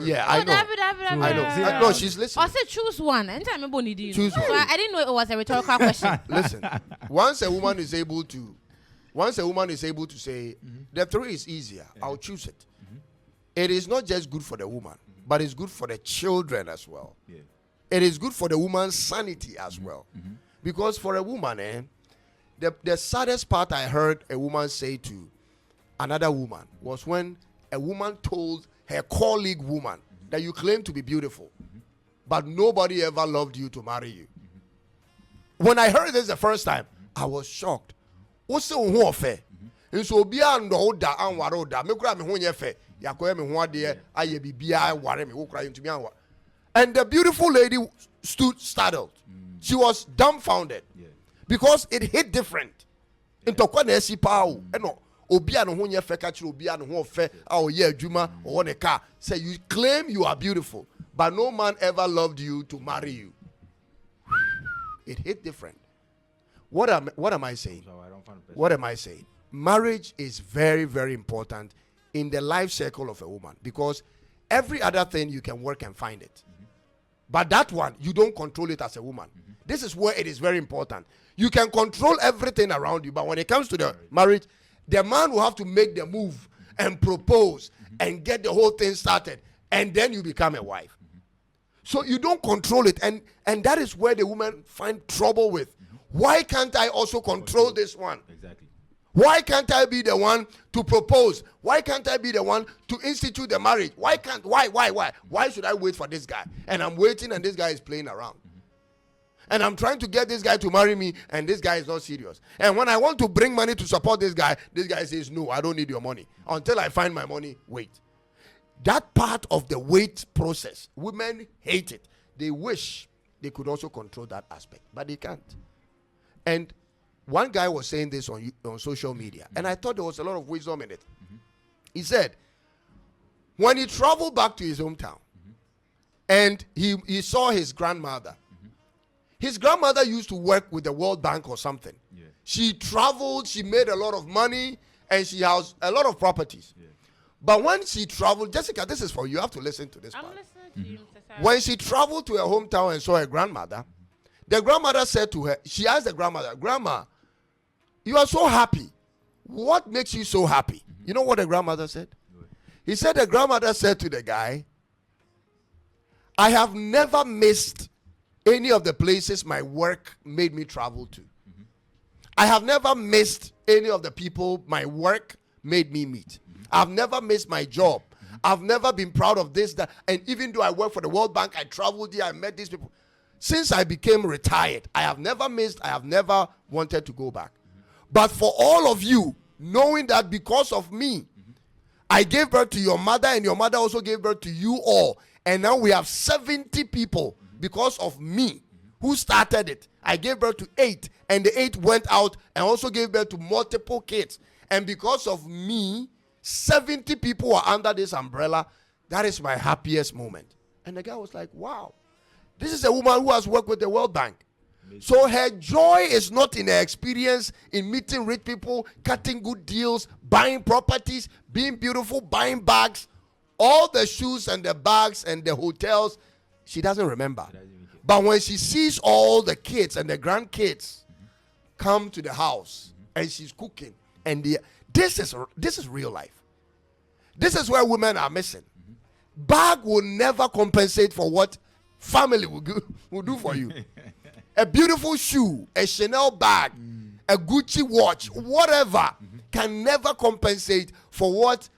Speaker 1: Yeah, I know. I know. No, she's listening.
Speaker 2: I said choose one. Anytime I
Speaker 1: choose one.
Speaker 2: I didn't know it was a rhetorical question.
Speaker 1: Listen, once a woman is able to say, the 3 is easier, I'll choose it. It is not just good for the woman, but it's good for the children as well.
Speaker 3: Yeah.
Speaker 1: It is good for the woman's sanity as well. Because for a woman, the saddest part I heard a woman say to another woman was when a woman told her colleague woman that you claim to be beautiful, but nobody ever loved you to marry you. When I heard this the first time, I was shocked. What's so unfair? And so beyond no da and waroda, me kura me ho nye fe. Yakoye me ho ade aye bibia ware me wo kura into me anwa. And the beautiful lady stood startled. She was dumbfounded because it hit different. Into kwa na esi pa o. Eno obia no ho nye fe ka kire obia no ho fe a o ye adwuma o ne car. Say you claim you are beautiful, but no man ever loved you to marry you. It hit different. What am I saying? What am I saying? Marriage is very, very important in the life cycle of a woman because every other thing you can work and find it. But that one, you don't control it as a woman. This is where it is very important. You can control everything around you, but when it comes to the marriage, the man will have to make the move and propose and get the whole thing started, and then you become a wife. So you don't control it, and that is where the women find trouble with. Why can't I also control this one?
Speaker 3: Exactly.
Speaker 1: Why can't I be the one to propose? Why can't I be the one to institute the marriage? Why should I wait for this guy? And I'm waiting and this guy is playing around. And I'm trying to get this guy to marry me and this guy is not serious. And when I want to bring money to support this guy says, no, I don't need your money. Until I find my money, wait. That part of the wait process, women hate it. They wish they could also control that aspect, but they can't. And one guy was saying this on social media, and I thought there was a lot of wisdom in it. He said, when he traveled back to his hometown, and he saw his grandmother, his grandmother used to work with the World Bank or something. Yeah. She traveled, she made a lot of money, and she has a lot of properties. Yeah. But when she traveled, Jessica, this is for you. You have to listen to this part.
Speaker 2: I'm listening to you, Mr. Sarah.
Speaker 1: When she traveled to her hometown and saw her grandmother, the grandmother said to her, she asked the grandmother, Grandma, you are so happy. What makes you so happy? You know what the grandmother said? He said the grandmother said to the guy, I have never missed any of the places my work made me travel to. I have never missed any of the people my work made me meet. I've never missed my job. I've never been proud of this, that. And even though I work for the World Bank, I traveled here, I met these people. Since I became retired, I have never missed, I have never wanted to go back. But for all of you, knowing that because of me, I gave birth to your mother and your mother also gave birth to you all. And now we have 70 people because of me who started it. I gave birth to 8 and the 8 went out and also gave birth to multiple kids. And because of me, 70 people are under this umbrella. That is my happiest moment. And the guy was like, wow, this is a woman who has worked with the World Bank. So her joy is not in her experience in meeting rich people, cutting good deals, buying properties, being beautiful, buying bags, all the shoes and the bags and the hotels. She doesn't remember. But when she sees all the kids and the grandkids come to the house and she's cooking, and this is real life. This is where women are missing. Bag will never compensate for what family will do for you. A beautiful shoe, a Chanel bag, a Gucci watch, whatever can never compensate for what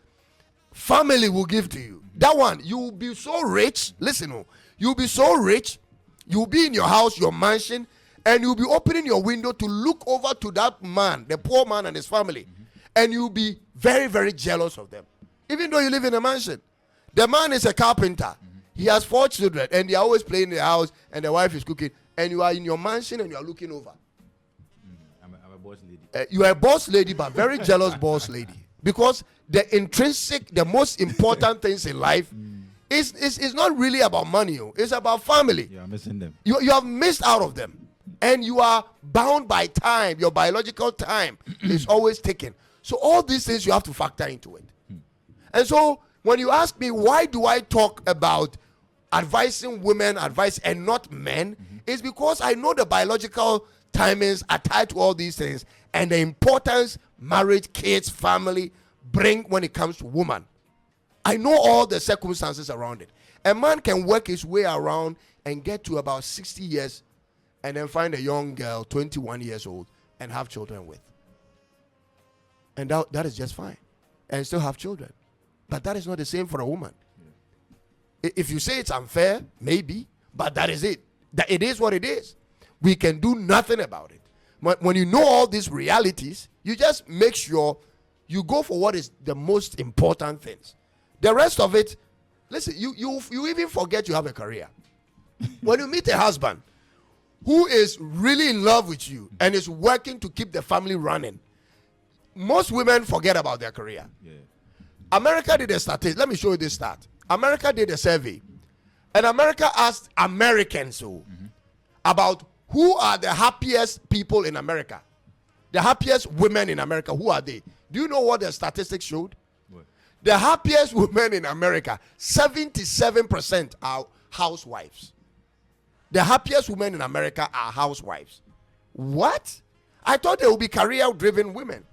Speaker 1: family will give to you. That one, you will be so rich. Listen, you'll be so rich. You'll be in your house, your mansion, and you'll be opening your window to look over to that man, the poor man and his family. And you'll be very, very jealous of them. Even though you live in a mansion. The man is a carpenter. He has 4 children, and they are always playing in the house, and the wife is cooking. And you are in your mansion, and you are looking over.
Speaker 3: I'm a boss lady.
Speaker 1: You are a boss lady, but very jealous boss lady. Because the most important things in life is not really about money. It's about family.
Speaker 3: You are missing them.
Speaker 1: You have missed out of them. And you are bound by time. Your biological time is always ticking. So all these things you have to factor into it. And so when you ask me, why do I talk about advising women, and not men, it's because I know the biological timings are tied to all these things and the importance marriage, kids, family bring when it comes to woman. I know all the circumstances around it. A man can work his way around and get to about 60 years and then find a young girl, 21 years old, and have children with. And that is just fine. And still have children. But that is not the same for a woman. If you say it's unfair, maybe, but that is it. That it is what it is. We can do nothing about it. But when you know all these realities, you just make sure you go for what is the most important things. The rest of it, listen, you even forget you have a career. When you meet a husband who is really in love with you and is working to keep the family running, most women forget about their career.
Speaker 3: Yeah.
Speaker 1: America did a statistic. Let me show you this stat. America did a survey, and America asked Americans about who are the happiest people in America, the happiest women in America. Who are they? Do you know what the statistics showed?
Speaker 3: What?
Speaker 1: The happiest women in America, 77% are housewives. The happiest women in America are housewives. What? I thought they would be career-driven women.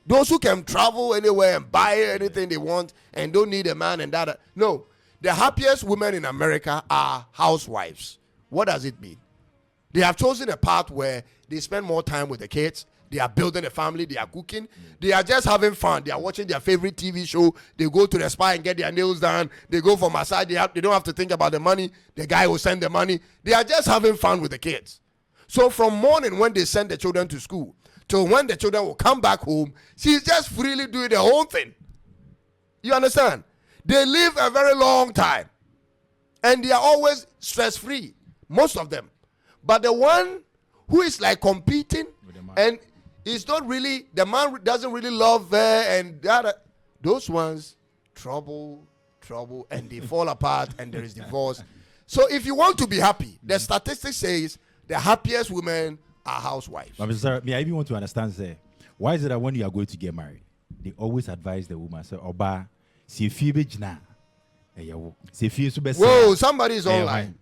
Speaker 1: Those who can travel anywhere and buy anything they want and don't need a man and that. No. The happiest women in America are housewives. What does it mean? They have chosen a path where they spend more time with the kids. They are building a family. They are cooking. They are just having fun. They are watching their favorite TV show. They go to the spa and get their nails done. They go for massage. They don't have to think about the money. The guy will send the money. They are just having fun with the kids. So from morning when they send the children to school till when the children will come back home, she's just freely doing the whole thing. You understand? They live a very long time. And they are always stress-free. Most of them. But the one who is like competing and is not really, the man doesn't really love her and that, those ones, trouble, and they fall apart and there is divorce. So if you want to be happy, the statistics says the happiest women are housewives.
Speaker 3: But Mr. Sarah, I even want to understand, say, why is it that when you are going to get married, they always advise the woman, say, Oba, si fi be jina.
Speaker 1: Whoa, somebody is online.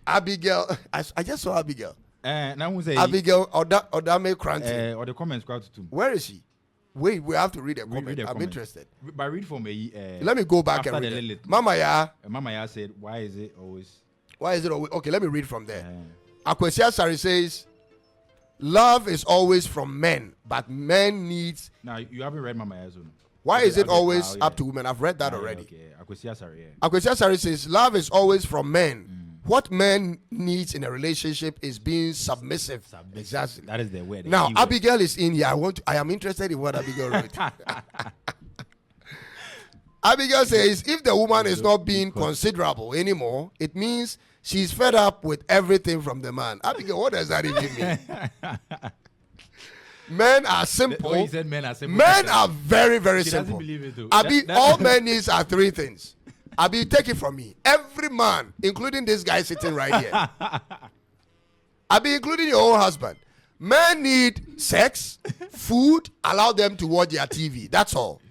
Speaker 1: Abigail, I just saw Abigail. Abigail Odame Kranti.
Speaker 3: Or the comments quite too.
Speaker 1: Where is she? Wait, we have to read a comment. I'm interested.
Speaker 3: But read for me.
Speaker 1: Let me go back and read it. Mama
Speaker 3: Ya said, why is it always?
Speaker 1: Okay, let me read from there. Akwesia Sari says, love is always from men, but men needs.
Speaker 3: Now, you haven't read Mama Ya's own.
Speaker 1: Why is it always up to women? I've read that already.
Speaker 3: Okay. Akwesia Sari,
Speaker 1: Akwesia Sari says, love is always from men. What men needs in a relationship is being submissive. Exactly.
Speaker 3: That is the word.
Speaker 1: Now, Abigail is in here. I am interested in what Abigail wrote. Abigail says, if the woman is not being considerable anymore, it means she's fed up with everything from the man. Abigail, what does that even mean? Men are simple.
Speaker 3: Oh, he said men are simple.
Speaker 1: Men are very, very
Speaker 3: She
Speaker 1: simple.
Speaker 3: doesn't believe it too.
Speaker 1: All men needs are three things. Abi, take it from me. Every man, including this guy sitting right here. Abi, including your own husband. Men need sex, food, allow them to watch their TV. That's all.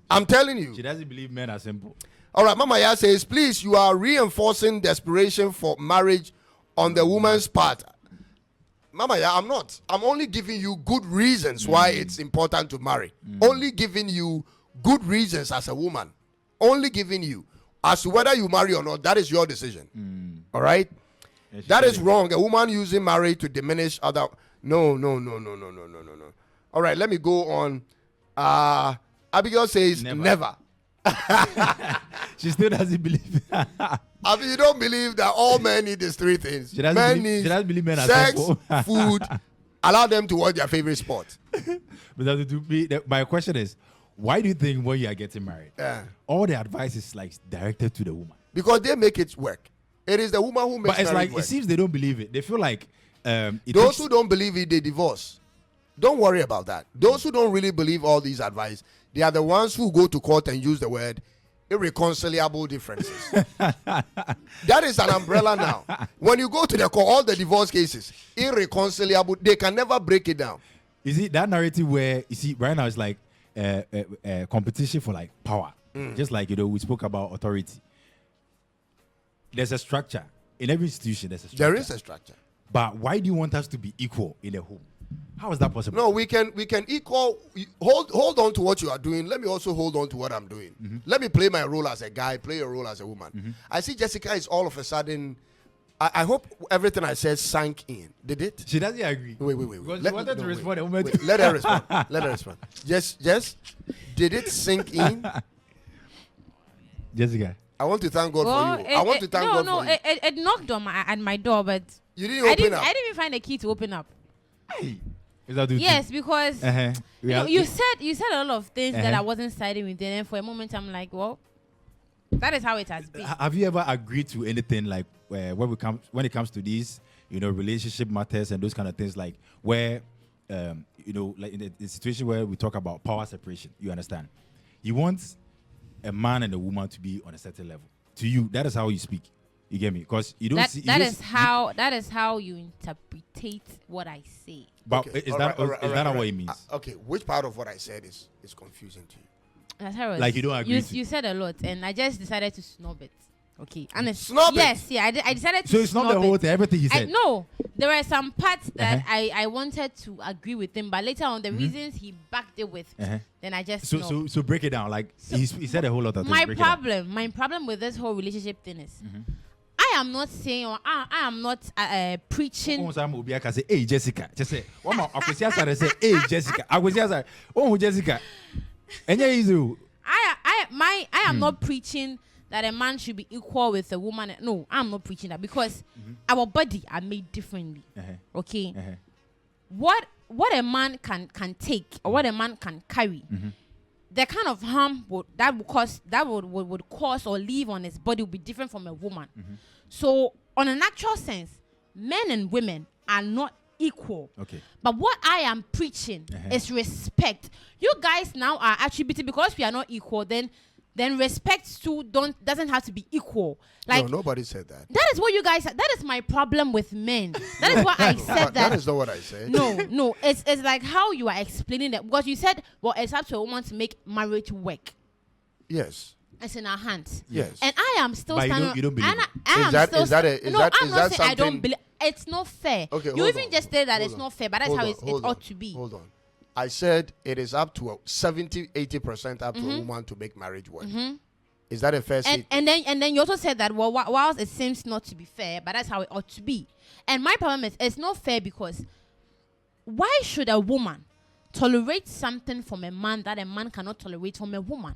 Speaker 1: I'm telling you.
Speaker 3: She doesn't believe men are simple.
Speaker 1: All right, Mama Ya says, please, you are reinforcing desperation for marriage on the woman's part. Mama Ya, I'm not. I'm only giving you good reasons why it's important to marry. Only giving you good reasons as a woman. Only giving you. As to whether you marry or not, that is your decision. All right?
Speaker 3: Yeah,
Speaker 1: that is wrong. A woman using marriage to diminish other. No. All right, let me go on. Abigail says never.
Speaker 3: She still doesn't believe.
Speaker 1: You don't believe that all men need these three things.
Speaker 3: She doesn't believe men
Speaker 1: sex,
Speaker 3: are
Speaker 1: food, allow them to watch their favorite sport.
Speaker 3: But my question is, why do you think when you are getting married, all the advice is like directed to the woman?
Speaker 1: Because they make it work. It is the woman who makes it work. But it's like,
Speaker 3: it seems they don't believe it. They feel like
Speaker 1: those who don't believe it, they divorce. Don't worry about that. Those who don't really believe all these advice, they are the ones who go to court and use the word irreconcilable differences. That is an umbrella now. When you go to the court, all the divorce cases, irreconcilable, they can never break it down.
Speaker 3: You see, that narrative where, you see, right now it's like competition for like power. Just like, we spoke about authority. There's a structure. In every institution, there's a structure.
Speaker 1: There is a structure.
Speaker 3: But why do you want us to be equal in a home? How is that possible?
Speaker 1: No, we can equal. Hold on to what you are doing. Let me also hold on to what I'm doing. Let me play my role as a guy, play your role as a woman. I see Jessica is all of a sudden. I hope everything I said sank in. Did it?
Speaker 3: She doesn't agree.
Speaker 1: Wait.
Speaker 3: Because she wanted to respond.
Speaker 1: Let her respond. Let her respond. Yes. Did it sink in?
Speaker 3: Jessica.
Speaker 1: I want to thank God for you. I want to thank God for you.
Speaker 2: It knocked on at my door, but
Speaker 1: you didn't open up.
Speaker 2: I didn't even find a key to open up.
Speaker 3: Hey. Is that
Speaker 2: yes, because you said a lot of things that I wasn't siding with, and for a moment I'm like, well, that is how it has been.
Speaker 3: Have you ever agreed to anything like when it comes to these, relationship matters and those kind of things, like where, like in a situation where we talk about power separation, you understand? You want a man and a woman to be on a certain level. To you, that is how you speak. You get me? Because you don't see. That is
Speaker 2: how you interpret what I say.
Speaker 3: But is that not what it means?
Speaker 1: Okay, which part of what I said is confusing to you?
Speaker 2: That's how
Speaker 3: like you don't agree.
Speaker 2: You said a lot, and I just decided to snub it. Okay, and
Speaker 1: snub it.
Speaker 2: Yes, yeah, I decided to.
Speaker 3: So it's not the whole thing. Everything he said.
Speaker 2: No, there were some parts that I wanted to agree with him, but later on the reasons he backed it with, then I just.
Speaker 3: So break it down. Like he said a whole lot of things.
Speaker 2: My problem with this whole relationship thing is. I am not saying, or I am not preaching.
Speaker 3: Hey Jessica, just say, hey Jessica, I was just Jessica.
Speaker 2: I am not preaching that a man should be equal with a woman. No, I'm not preaching that because our body are made differently. Okay, what a man can take or what a man can carry. The kind of harm that would cause or leave on his body will be different from a woman. So, on an actual sense, men and women are not equal.
Speaker 3: Okay.
Speaker 2: But what I am preaching is respect. You guys now are attributing because we are not equal. Then respect too doesn't have to be equal. Like
Speaker 1: no, nobody said that.
Speaker 2: That is what you guys said. That is my problem with men. That is what I said.
Speaker 1: That is not what I said.
Speaker 2: No. It's like how you are explaining that because you said, well, it's up to a woman to make marriage work.
Speaker 1: Yes.
Speaker 2: It's in our hands.
Speaker 1: Yes.
Speaker 2: And I am still standing.
Speaker 3: You don't believe it.
Speaker 1: I'm not saying
Speaker 2: I don't believe. It's not fair.
Speaker 1: Okay,
Speaker 2: you even just said that it's not fair, but that's how it ought to be.
Speaker 1: Hold on. I said it is up to 70-80% up to a woman to make marriage work. Is that a fair statement?
Speaker 2: And then you also said that whilst it seems not to be fair, but that's how it ought to be. And my problem is it's not fair because why should a woman tolerate something from a man that a man cannot tolerate from a woman?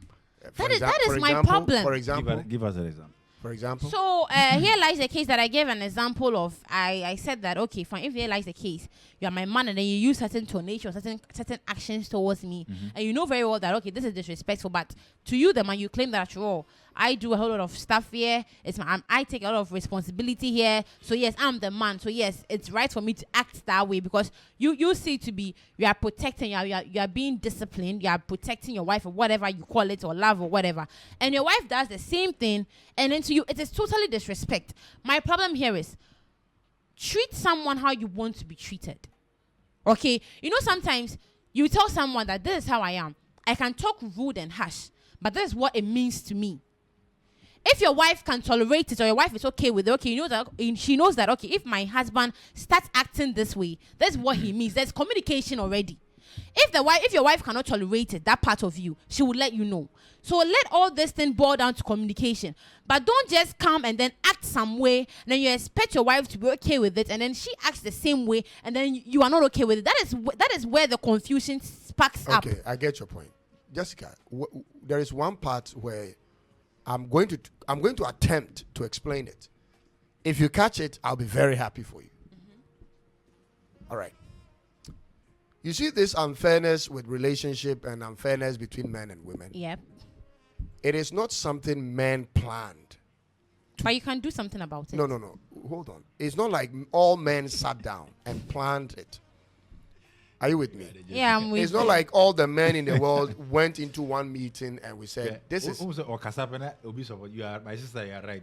Speaker 2: That is my problem.
Speaker 1: For example,
Speaker 3: give us an example.
Speaker 1: For example.
Speaker 2: So here lies the case that I gave an example of. I said that okay, fine. If here lies the case, you are my man, and then you use certain tonation, certain actions towards me, and you know very well that okay, this is disrespectful. But to you, the man, you claim that after all, I do a whole lot of stuff here. I take a lot of responsibility here. So yes, I'm the man. So yes, it's right for me to act that way because you see to be you are protecting, you are being disciplined, you are protecting your wife or whatever you call it or love or whatever, and your wife does the same thing, and then to you it is totally disrespect. My problem here is treat someone how you want to be treated. Okay, you know sometimes you tell someone that this is how I am. I can talk rude and harsh, but this is what it means to me. If your wife can tolerate it or your wife is okay with it, okay, she knows that, okay, if my husband starts acting this way, that's what he means. There's communication already. If your wife cannot tolerate it, that part of you, she will let you know. So let all this thing boil down to communication. But don't just come and then act some way, and then you expect your wife to be okay with it, and then she acts the same way, and then you are not okay with it. That is where the confusion sparks up.
Speaker 1: Okay, I get your point. Jessica, there is one part where I'm going to attempt to explain it. If you catch it, I'll be very happy for you. All right. You see this unfairness with relationship and unfairness between men and women.
Speaker 2: Yep.
Speaker 1: It is not something men planned.
Speaker 2: But you can do something about it.
Speaker 1: No. Hold on. It's not like all men sat down and planned it. Are you with me?
Speaker 2: Yeah, I'm with you.
Speaker 1: It's not like all the men in the world went into one meeting and we said, this is...
Speaker 3: You are my sister, you are right.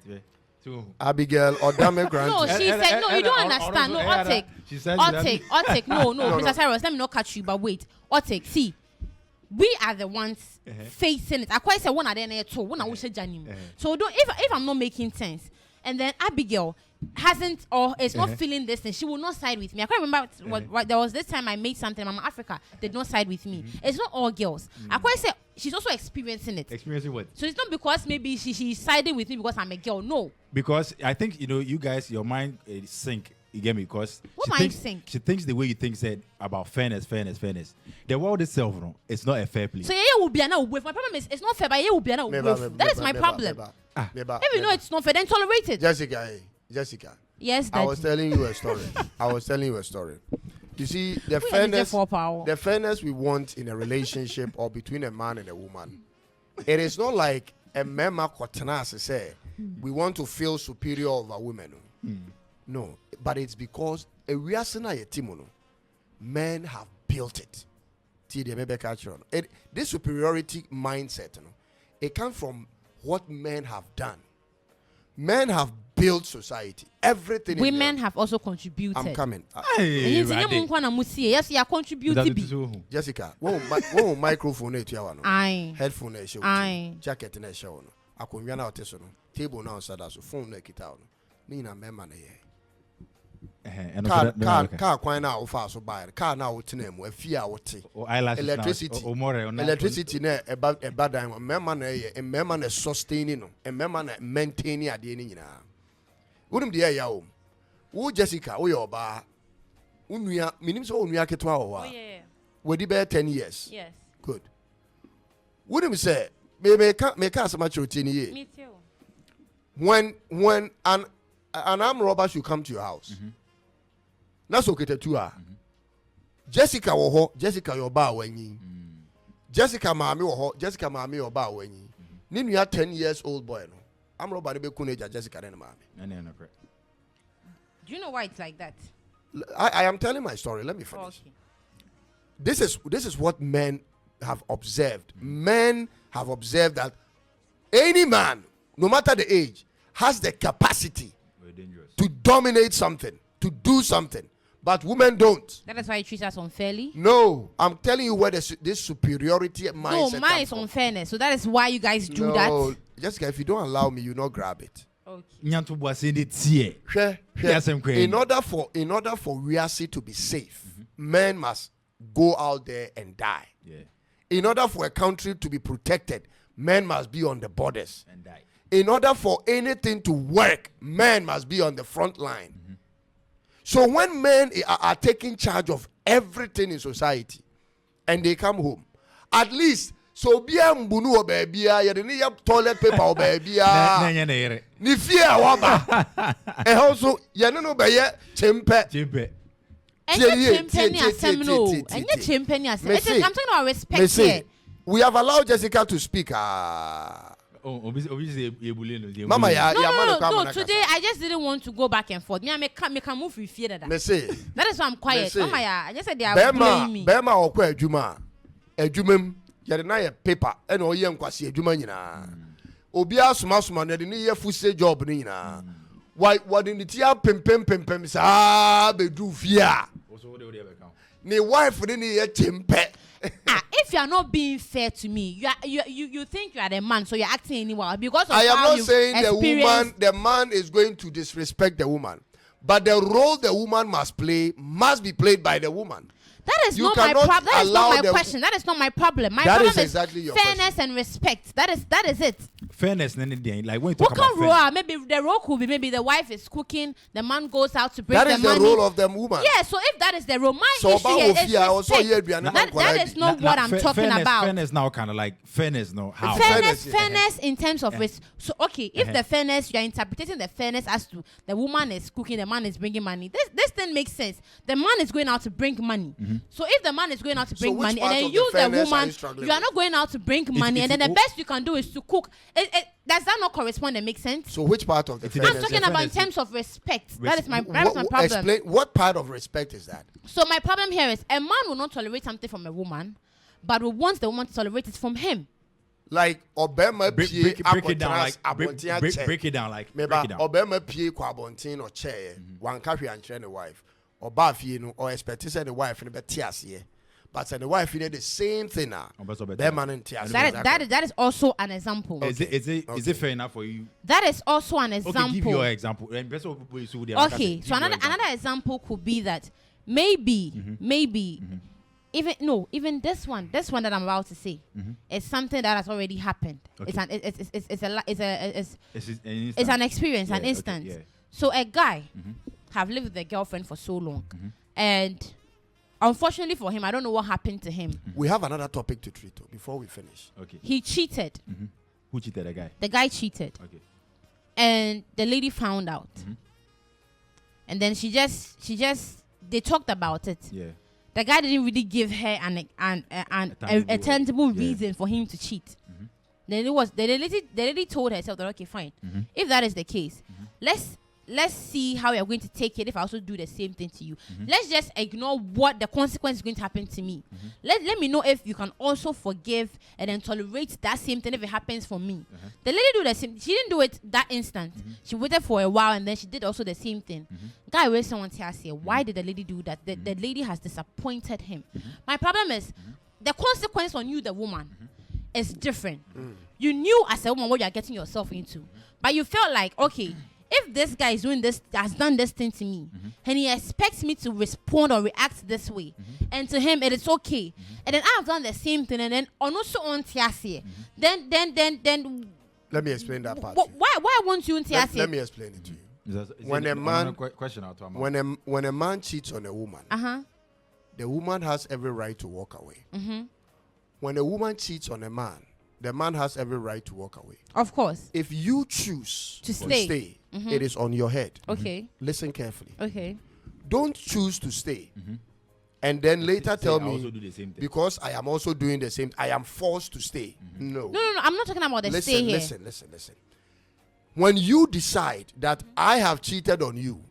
Speaker 1: Abigail or Dame Grant.
Speaker 2: No, she said, no, you don't understand. No, Otik. Otik. No, Mr. Cyrus, let me not catch you, but wait. Otik, see, we are the ones facing it. I quite say one of them too. One of them. So if I'm not making sense, and then Abigail hasn't or is not feeling this thing, she will not side with me. I can't remember what there was this time I made something. Mama Africa did not side with me. It's not all girls. I quite say she's also experiencing it.
Speaker 3: Experiencing what?
Speaker 2: So it's not because maybe she's siding with me because I'm a girl. No.
Speaker 3: Because I think you guys, your mind sync. You get me? Because
Speaker 2: think?
Speaker 3: She thinks the way you think said about fairness. The world itself, no, it's not a fair place.
Speaker 2: So yeah, will be an with. My problem is it's not fair, but yeah, will be an with. That is my problem. If you know it's not fair, then tolerate it.
Speaker 1: Jessica.
Speaker 2: Yes, Daddy.
Speaker 1: I was telling you a story. You see, the fairness we want in a relationship or between a man and a woman, it is not like a mema kotenas say we want to feel superior over women. No, but it's because men have built it. This superiority mindset, it comes from what men have done. Men have built society. Everything.
Speaker 2: Women have also contributed.
Speaker 1: I'm coming.
Speaker 2: Yes, you are contributing.
Speaker 1: Jessica, what microphone is your one? Headphone is your jacket in a show. I can run out this table now, so that's a phone like it out. Nina Memman. Car quite now fast so buy car now with name a fear what electricity ne about a bad time memman a sustaining and memman maintaining at the end. Wouldn't be a yaw. Who Jessica, oh your bar Unia meaning so Uniaketwa. Would it be 10 years?
Speaker 2: Yes.
Speaker 1: Good. Wouldn't say maybe can't make us much routine here.
Speaker 2: Me too.
Speaker 1: When an armed robber should come to your house. That's okay to 2 hours. Jessica wo Jessica your bar when Jessica mami wo Jessica mami your bar when you. You are 10 years old boy no. I'm robber be kuneja Jessica then mami.
Speaker 2: Do you know why it's like that?
Speaker 1: I am telling my story. Let me finish. Okay. This is what men have observed. Men have observed that any man, no matter the age, has the capacity to dominate something, to do something. But women don't.
Speaker 2: That is why you treat us unfairly?
Speaker 1: No. I'm telling you where this superiority mindset.
Speaker 2: No, mine is unfairness. So that is why you guys do that.
Speaker 1: Jessica, if you don't allow me, you not grab it.
Speaker 2: Okay.
Speaker 1: In order for Riasi to be safe, men must go out there and die.
Speaker 3: Yeah.
Speaker 1: In order for a country to be protected, men must be on the borders.
Speaker 3: And die.
Speaker 1: In order for anything to work, men must be on the front line. So when men are taking charge of everything in society and they come home, at least so be mbunu o baby ya de ni toilet paper o baby ya ni fear waba e also ye no be ye chempe
Speaker 2: I'm talking about respect here.
Speaker 1: We have allowed Jessica to speak.
Speaker 2: No, today I just didn't want to go back and forth. Me, I can move with fear that. That is why I'm quiet. Mama, I just said they are blaming me.
Speaker 1: Bema okwa adwuma yede na ye paper e na oye nkwase adwuma nyina. Obi asoma na de ne ye fuse job ni nyina. Why the tia pempem sa be do fear. Ni wife ni ye chimpe.
Speaker 2: If you are not being fair to me, you think you are the man, so you're acting anywhere because of
Speaker 1: I am
Speaker 2: how
Speaker 1: not saying the man is going to disrespect the woman, but the role the woman must be played by the woman.
Speaker 2: That is not my problem. That is not my question. That is not my problem. My problem is exactly fairness and respect. That is it.
Speaker 3: Fairness, like when you talk about
Speaker 2: fairness. Maybe the role could be maybe the wife is cooking, the man goes out to bring the money.
Speaker 1: That is the role of the woman.
Speaker 2: Yeah, so if that is the role, my issue is respect. That is not what I'm talking about.
Speaker 3: Fairness now kind of like fairness now. How?
Speaker 2: Fairness in terms of so okay, if the fairness, you are interpreting the fairness as to the woman is cooking, the man is bringing money. This thing makes sense. The man is going out to bring money. So if the man is going out to bring money and then you, the woman, you are not going out to bring money, and then the best you can do is to cook. Does that not correspond and make sense?
Speaker 1: So which part of the fairness?
Speaker 2: I'm talking about in terms of respect. That is my problem.
Speaker 1: Explain what part of respect is that?
Speaker 2: So my problem here is a man will not tolerate something from a woman, but will want the woman to tolerate it from him.
Speaker 1: Like Obama
Speaker 3: break it down like
Speaker 1: Obama pie kwa bontin or chair one carry and train a wife or baffy no or expect to say the wife in the tias here. But the wife did the same thing now.
Speaker 2: That is also an example.
Speaker 3: Okay. Is it fair enough for you?
Speaker 2: That is also an example.
Speaker 3: Okay, give your example.
Speaker 2: Okay, so another example could be that maybe even this one that I'm about to say is something that has already happened.
Speaker 3: Okay.
Speaker 2: It's an experience, an instance.
Speaker 3: Okay, yeah.
Speaker 2: So a guy have lived with a girlfriend for so long, and unfortunately for him, I don't know what happened to him.
Speaker 1: We have another topic to treat before we finish.
Speaker 3: Okay.
Speaker 2: He cheated.
Speaker 3: Who cheated? The guy.
Speaker 2: The guy cheated.
Speaker 3: Okay.
Speaker 2: And the lady found out. And then they talked about it.
Speaker 3: Yeah.
Speaker 2: The guy didn't really give her a tangible reason for him to cheat. Then the lady told herself that, okay, fine. If that is the case, let's see how you're going to take it if I also do the same thing to you. Let's just ignore what the consequence is going to happen to me. Let me know if you can also forgive and then tolerate that same thing if it happens for me. The lady do the same. She didn't do it that instant. She waited for a while and then she did also the same thing. Guy raised someone to ask, why did the lady do that? The lady has disappointed him. My problem is the consequence on you, the woman, is different. You knew as a woman what you are getting yourself into, but you felt like, okay, if this guy is doing this, has done this thing to me, and he expects me to respond or react this way, and to him it is okay, and then I've done the same thing, and then also on Tiasie, then
Speaker 1: let me explain that part.
Speaker 2: Why won't you on Tiasie?
Speaker 1: Let me explain it to you. When a man cheats on a woman, the woman has every right to walk away. When a woman cheats on a man, the man has every right to walk away.
Speaker 2: Of course.
Speaker 1: If you choose
Speaker 2: to stay,
Speaker 1: it is on your head.
Speaker 2: Okay.
Speaker 1: Listen carefully.
Speaker 2: Okay.
Speaker 1: Don't choose to stay. And then later tell me,
Speaker 3: also do the same thing.
Speaker 1: because I am also doing the same, I am forced to stay. No.
Speaker 2: No. I'm not talking about the stay here.
Speaker 1: Listen. When you decide that I have cheated on you,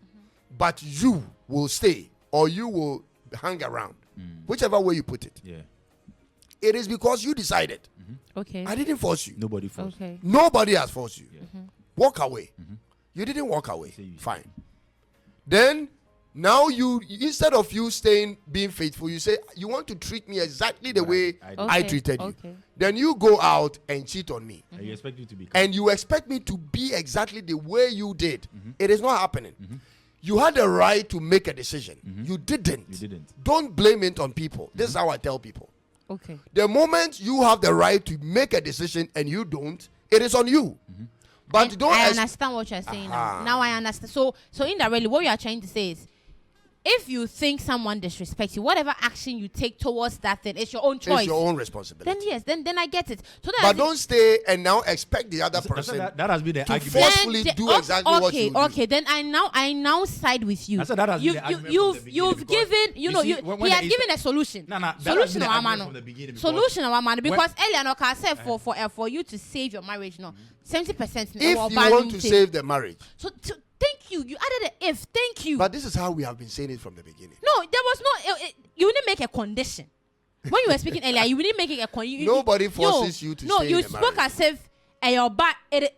Speaker 1: but you will stay or you will hang around, whichever way you put it, it is because you decided.
Speaker 2: Okay.
Speaker 1: I didn't force you.
Speaker 3: Nobody forced.
Speaker 2: Okay.
Speaker 1: Nobody has forced you. Walk away. You didn't walk away. Fine. Then now you, instead of you being faithful, you say you want to treat me exactly the way I treated you. Then you go out and cheat on me.
Speaker 3: And you expect me to be.
Speaker 1: And you expect me to be exactly the way you did. It is not happening. You had the right to make a decision. You didn't. Don't blame it on people. This is how I tell people.
Speaker 2: Okay.
Speaker 1: The moment you have the right to make a decision and you don't, it is on you. But don't.
Speaker 2: I understand what you're saying now. Now I understand. So indirectly, what you are trying to say is, if you think someone disrespects you, whatever action you take towards that thing, it's your own choice.
Speaker 1: It's your own responsibility.
Speaker 2: Then yes, then I get it. So
Speaker 1: but don't stay and now expect the other person
Speaker 3: that has been the
Speaker 1: to
Speaker 3: argument.
Speaker 1: forcefully do exactly what you do.
Speaker 2: Okay, then I now side with you.
Speaker 3: I said that has been the argument
Speaker 2: you've given he had given a solution. Solution or man. Solution or man, because earlier no can say for you to save your marriage, no 70%.
Speaker 1: If you want to save the marriage.
Speaker 2: So thank you. You added an if. Thank you.
Speaker 1: But this is how we have been saying it from the beginning.
Speaker 2: No, there was no. You didn't make a condition. When you were speaking earlier, you didn't make it a condition.
Speaker 1: Nobody forces you to stay in the marriage. No, you spoke
Speaker 2: as if your back. It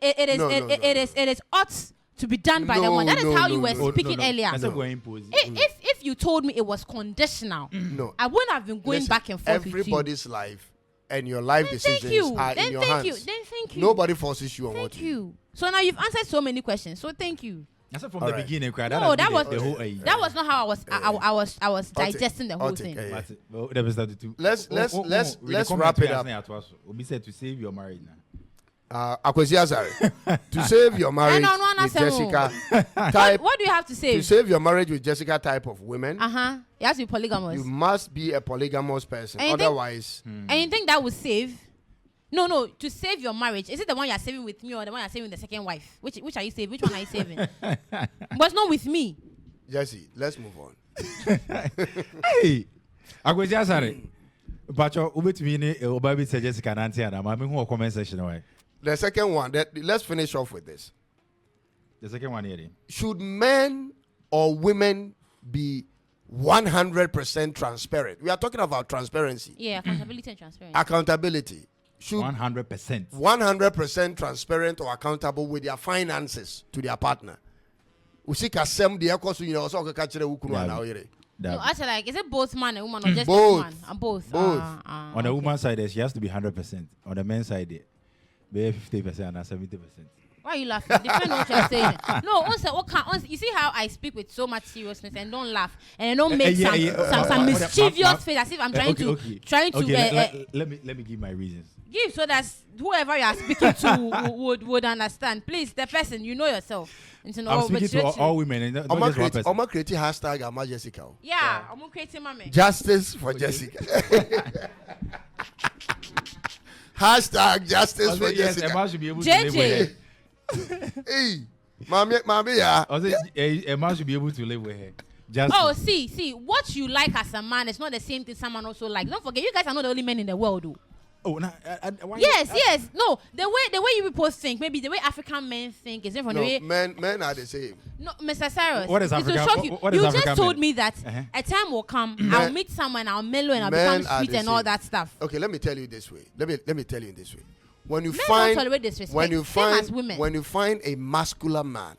Speaker 2: is ought to be done by the one. That is how you were speaking earlier. If you told me it was conditional, I wouldn't have been going back and forth with you.
Speaker 1: Everybody's life and your life decisions are in your hands.
Speaker 2: Thank you.
Speaker 1: Nobody forces you on what
Speaker 2: to do. So now you've answered so many questions. So thank you.
Speaker 3: I said from the beginning,
Speaker 2: no, that was not how I was digesting the whole thing.
Speaker 1: Let's wrap it up.
Speaker 3: We said to save your marriage now.
Speaker 1: Akwesi Asare, to save your marriage with Jessica type.
Speaker 2: What do you have to say?
Speaker 1: To save your marriage with Jessica type of women.
Speaker 2: You have to be polygamous.
Speaker 1: You must be a polygamous person. Otherwise.
Speaker 2: And you think that would save? No. To save your marriage, is it the one you are saving with me or the one you are saving with the second wife? Which are you saving? Which one are you saving? But it's not with me.
Speaker 1: Jesse, let's move on.
Speaker 3: Hey, Akwesi Asare. Bacho, ubetumi obabi say Jessica Nanti and I'm in comment section. Why?
Speaker 1: The second one, let's finish off with this.
Speaker 3: The second one here.
Speaker 1: Should men or women be 100% transparent? We are talking about transparency.
Speaker 2: Yeah, accountability and transparency.
Speaker 1: Accountability. Should
Speaker 3: 100%.
Speaker 1: 100% transparent or accountable with their finances to their partner.
Speaker 3: That
Speaker 2: No, actually, like, is it both man and woman or just
Speaker 1: Both.
Speaker 2: woman? Both.
Speaker 1: Both.
Speaker 3: on the woman's side, she has to be 100%. On the men's side, be 50% and 70%.
Speaker 2: Why are you laughing? Depend on what you're saying. No, you see how I speak with so much seriousness and don't laugh and don't make some mischievous face as if I'm trying to.
Speaker 3: Let me give my reasons.
Speaker 2: Give so that whoever you are speaking to would understand. Please, the person, you know yourself.
Speaker 3: I'm speaking to all women and not just one person.
Speaker 1: I'm creating hashtag Ama Jessica.
Speaker 2: Yeah, I'm creating my man.
Speaker 1: Justice for Jessica. Hashtag justice for
Speaker 3: Yes,
Speaker 1: Jessica.
Speaker 3: Emma should be able to live with her.
Speaker 1: Hey, mommy, yeah.
Speaker 3: A man should be able to live with her. Just
Speaker 2: Oh, see, what you like as a man is not the same thing someone also like. Don't forget, you guys are not the only men in the world, though.
Speaker 3: Oh, nah, why
Speaker 2: Yes. No, the way you people think, maybe the way African men think is different.
Speaker 1: No,
Speaker 2: The way
Speaker 1: men are the same.
Speaker 2: No, Mr. Cyrus.
Speaker 3: What is African?
Speaker 2: It will shock you.
Speaker 3: What is
Speaker 2: You
Speaker 3: African
Speaker 2: just told
Speaker 3: men?
Speaker 2: me that a time will come. I'll meet someone. I'll mellow and I'll
Speaker 1: Men
Speaker 2: become
Speaker 1: are
Speaker 2: sweet
Speaker 1: the
Speaker 2: and all
Speaker 1: same.
Speaker 2: that stuff.
Speaker 1: Okay, let me tell you this way. Let me tell you in this way. When you
Speaker 2: Men don't
Speaker 1: find
Speaker 2: tolerate disrespect.
Speaker 1: when you
Speaker 2: Same
Speaker 1: find
Speaker 2: as women.
Speaker 1: when you find a masculine man,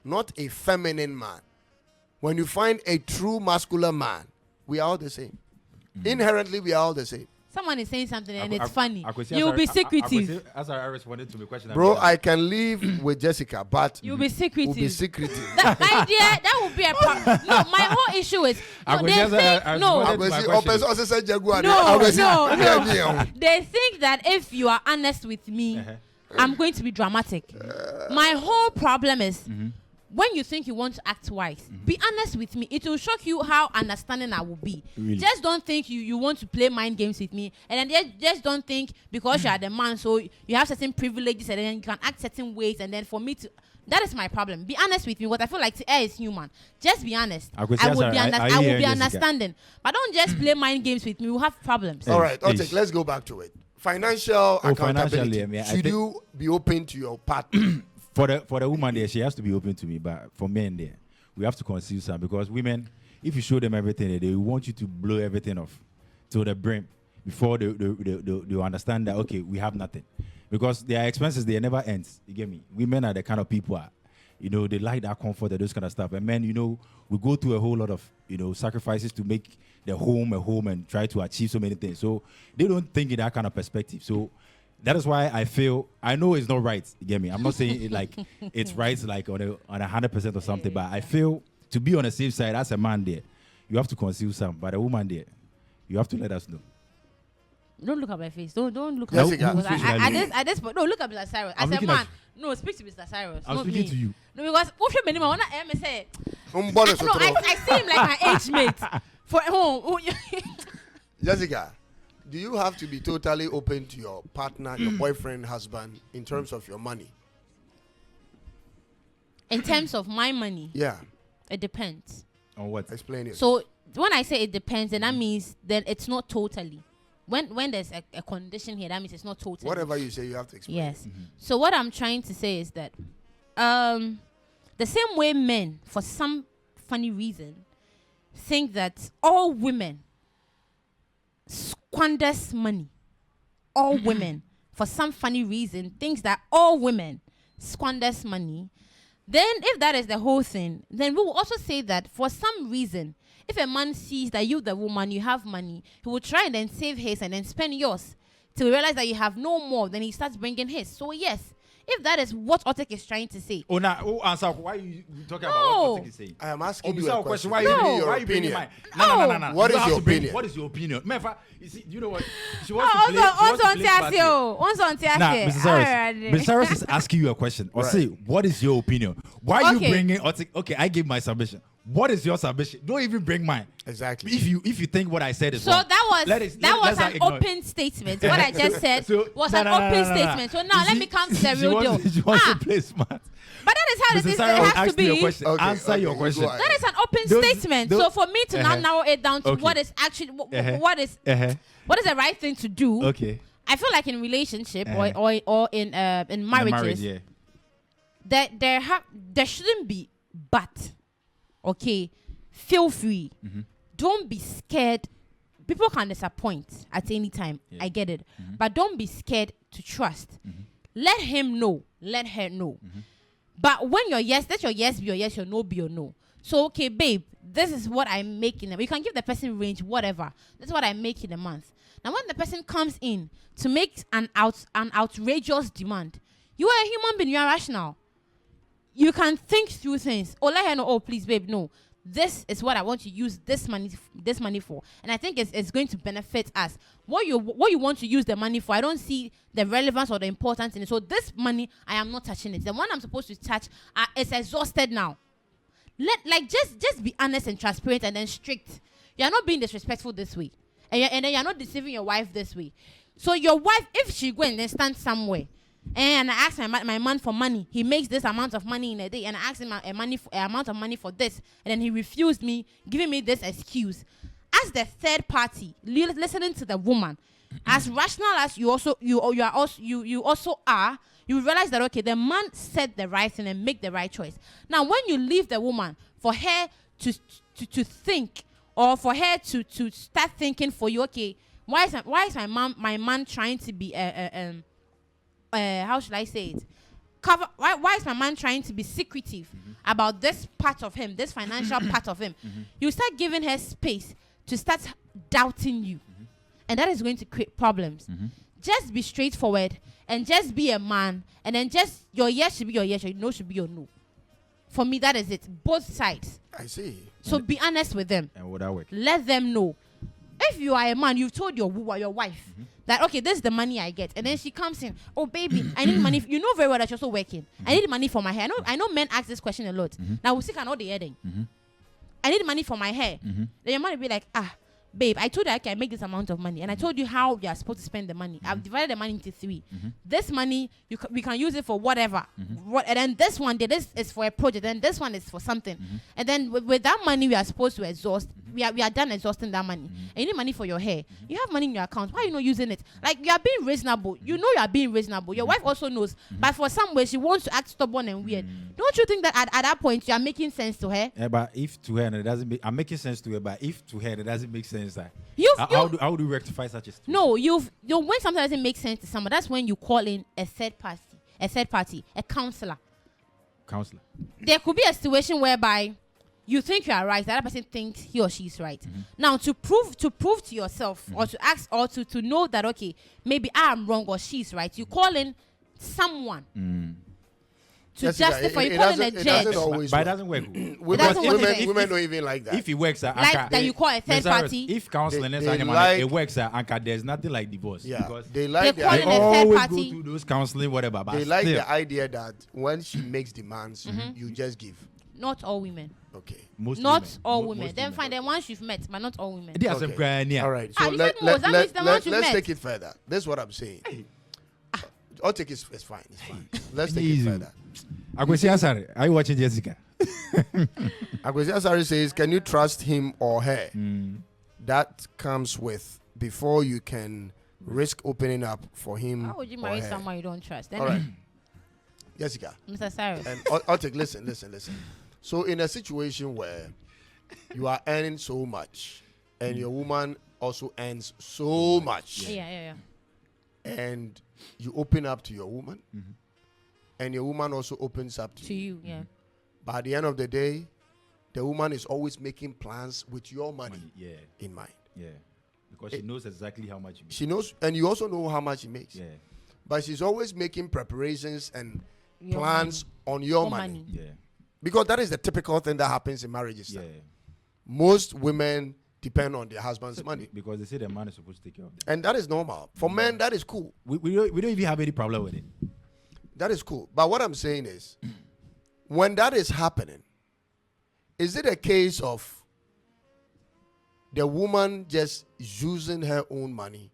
Speaker 1: not a feminine man, when you find a true masculine man, we are all the same. Inherently, we are all the same.
Speaker 2: Someone is saying something and it's
Speaker 3: I
Speaker 2: funny.
Speaker 3: could say
Speaker 2: You'll be secretive.
Speaker 3: As I responded to my question,
Speaker 1: Bro, I can live with Jessica, but
Speaker 2: You'll be secretive.
Speaker 1: we'll be secretive.
Speaker 2: My dear, that would be a problem. No, my whole issue is they think that if you are honest with me, I'm going to be dramatic. My whole problem is when you think you want to act wise, be honest with me. It will shock you how understanding I will be.
Speaker 3: Really?
Speaker 2: Just don't think you want to play mind games with me, and then just don't think because you are the man, so you have certain privileges, and then you can act certain ways, and then for me to. That is my problem. Be honest with me. What I feel like air is human. Just be honest. I will be understanding. But don't just play mind games with me. We'll have problems.
Speaker 1: All right, let's go back to it. Financial accountability. Should you be open to your partner?
Speaker 3: For the woman there, she has to be open to me. But for men there, we have to conceal some, because women, if you show them everything, they want you to blow everything off to the brim before they understand that, okay, we have nothing. Because their expenses, they never ends. You get me? Women are the kind of people, they like that comfort and those kind of stuff. And men, we go through a whole lot of, sacrifices to make the home a home and try to achieve so many things. So they don't think in that kind of perspective. So that is why I know it's not right. You get me? I'm not saying it like it's right like on 100% or something, but I feel to be on the safe side as a man there, you have to conceal some. But a woman there, you have to let us know.
Speaker 2: Don't look at my face. Don't look
Speaker 1: Yes,
Speaker 2: at me. At this point, no, look at Mr. Cyrus. As a man, no, speak to Mr. Cyrus.
Speaker 3: I'm
Speaker 2: not
Speaker 3: speaking
Speaker 2: me.
Speaker 3: to you.
Speaker 2: No, because what you mean? I say, I see him like my age mate. For
Speaker 1: Jessica, do you have to be totally open to your partner, your boyfriend, husband, in terms of your money?
Speaker 2: In terms of my money?
Speaker 1: Yeah.
Speaker 2: It depends.
Speaker 3: On what?
Speaker 1: Explain it.
Speaker 2: So when I say it depends, then that means that it's not totally. When there's a condition here, that means it's not totally.
Speaker 1: Whatever you say, you have to explain.
Speaker 2: Yes. So what I'm trying to say is that the same way men, for some funny reason, think that all women squanders money. All women, for some funny reason, thinks that all women squanders money. Then if that is the whole thing, then we will also say that for some reason, if a man sees that you, the woman, you have money, he will try and then save his and then spend yours till he realize that you have no more, then he starts bringing his. So yes, if that is what Otek is trying to say.
Speaker 3: Answer. Why are you talking about what Otek is saying?
Speaker 1: I am asking you a question.
Speaker 3: Why are you bringing mine? No.
Speaker 1: What is your opinion?
Speaker 3: What is your opinion? You see, you know what? She
Speaker 2: wants to play.
Speaker 3: Mr. Cyrus is asking you a question. Or say, what is your opinion? Why are you bringing Otek? Okay, I give my submission. What is your submission? Don't even bring mine.
Speaker 1: Exactly.
Speaker 3: If you think what I said is
Speaker 2: so
Speaker 3: wrong,
Speaker 2: that was an open statement. What I just said was an open statement. So now let me come to the real deal.
Speaker 3: She wants to play smart.
Speaker 2: But that is how it is. It has to be.
Speaker 3: Answer your question.
Speaker 2: That is an open statement. So for me to now narrow it down to what is actually what is the right thing to do.
Speaker 3: Okay.
Speaker 2: I feel like in relationship or in marriages, there shouldn't be but. Okay, feel free. Don't be scared. People can disappoint at any time. I get it. But don't be scared to trust. Let him know. Let her know. But when your yes, let your yes be your yes, your no be your no. So, okay, babe, this is what I make in a. You can give the person range, whatever. This is what I make in a month. Now, when the person comes in to make an outrageous demand, you are a human being. You are rational. You can think through things. Oh, let her know. Oh, please, babe, no. This is what I want to use this money for, and I think it's going to benefit us. What you want to use the money for, I don't see the relevance or the importance in it. So this money, I am not touching it. The one I'm supposed to touch is exhausted now. Just be honest and transparent, and then strict. You are not being disrespectful this way, and then you're not deceiving your wife this way. So your wife, if she go and then stand somewhere, and I ask my man for money, he makes this amount of money in a day, and I ask him a amount of money for this, and then he refused me, giving me this excuse. As the third party, listening to the woman, as rational as you also are, you realize that, okay, the man said the right thing and make the right choice. Now, when you leave the woman for her to think, or for her to start thinking for you, okay, why is my man trying to be how should I say it? Why is my man trying to be secretive about this part of him, this financial part of him? You start giving her space to start doubting you, and that is going to create problems. Just be straightforward and just be a man, and then just your yes should be your yes, your no should be your no. For me, that is it. Both sides.
Speaker 1: I see.
Speaker 2: So be honest with them.
Speaker 3: And would that work?
Speaker 2: Let them know. If you are a man, you've told your wife that, okay, this is the money I get, and then she comes in, oh baby, I need money. You know very well that you're also working. I need money for my hair. I know men ask this question a lot. Now we see can all the heading. I need money for my hair. Then your man will be like, babe, I told you I can make this amount of money, and I told you how you are supposed to spend the money. I've divided the money into 3. This money we can use it for whatever. And then this one, this is for a project, and this one is for something. And then with that money, we are supposed to exhaust. We are done exhausting that money. And you need money for your hair. You have money in your account. Why are you not using it? Like, you are being reasonable. You know you are being reasonable. Your wife also knows. But for some way, she wants to act stubborn and weird. Don't you think that at that point you are making sense to her?
Speaker 3: Yeah, but if to her it doesn't make, I'm making sense to her. But if to her it doesn't make sense, how do you rectify such a situation?
Speaker 2: No, when something doesn't make sense to someone, that's when you call in a third party, a counselor. There could be a situation whereby you think you are right, the other person thinks he or she is right. Now, to prove to yourself, or to ask, or to know that, okay, maybe I am wrong or she's right, you call in someone to justify. You call in a judge.
Speaker 3: But it doesn't work.
Speaker 1: Women don't even like that.
Speaker 3: If it works,
Speaker 2: that you call a third party.
Speaker 3: If counseling it works, there's nothing like divorce.
Speaker 1: Yeah,
Speaker 3: because
Speaker 1: they like
Speaker 2: they call in a
Speaker 3: always
Speaker 2: third
Speaker 3: go
Speaker 2: party.
Speaker 3: through those counseling, whatever. But
Speaker 1: they like
Speaker 3: still,
Speaker 1: the idea that when she makes demands, you just give.
Speaker 2: Not all women.
Speaker 1: Okay.
Speaker 2: Not all women. Then find the ones you've met, but not all women.
Speaker 3: Okay.
Speaker 1: All right. So
Speaker 2: you said most. That means the ones you've
Speaker 1: let's
Speaker 2: met.
Speaker 1: take it further. This is what I'm saying. I'll take it. It's fine. It's fine. Let's take it further.
Speaker 3: Akwesi Asare, are you watching Jessica?
Speaker 1: Akwesi Asare says, can you trust him or her? That comes with before you can risk opening up for him.
Speaker 2: How would you marry someone you don't trust?
Speaker 1: All right. Jessica.
Speaker 2: Mr. Cyrus.
Speaker 1: And I'll take, listen. So in a situation where you are earning so much and your woman also earns so much.
Speaker 2: Yeah.
Speaker 1: And you open up to your woman, and your woman also opens up to you.
Speaker 2: Yeah.
Speaker 1: But at the end of the day, the woman is always making plans with your money in mind.
Speaker 3: Yeah. Because she knows exactly how much you make.
Speaker 1: She knows, and you also know how much she makes.
Speaker 3: Yeah.
Speaker 1: But she's always making preparations and
Speaker 2: Your
Speaker 1: plans on your money.
Speaker 3: Yeah.
Speaker 1: Because that is the typical thing that happens in marriages.
Speaker 3: Yeah.
Speaker 1: Most women depend on their husband's money.
Speaker 3: Because they say the man is supposed to take care of them.
Speaker 1: And that is normal. For men, that is cool.
Speaker 3: We don't even have any problem with it.
Speaker 1: That is cool. But what I'm saying is, when that is happening, is it a case of the woman just using her own money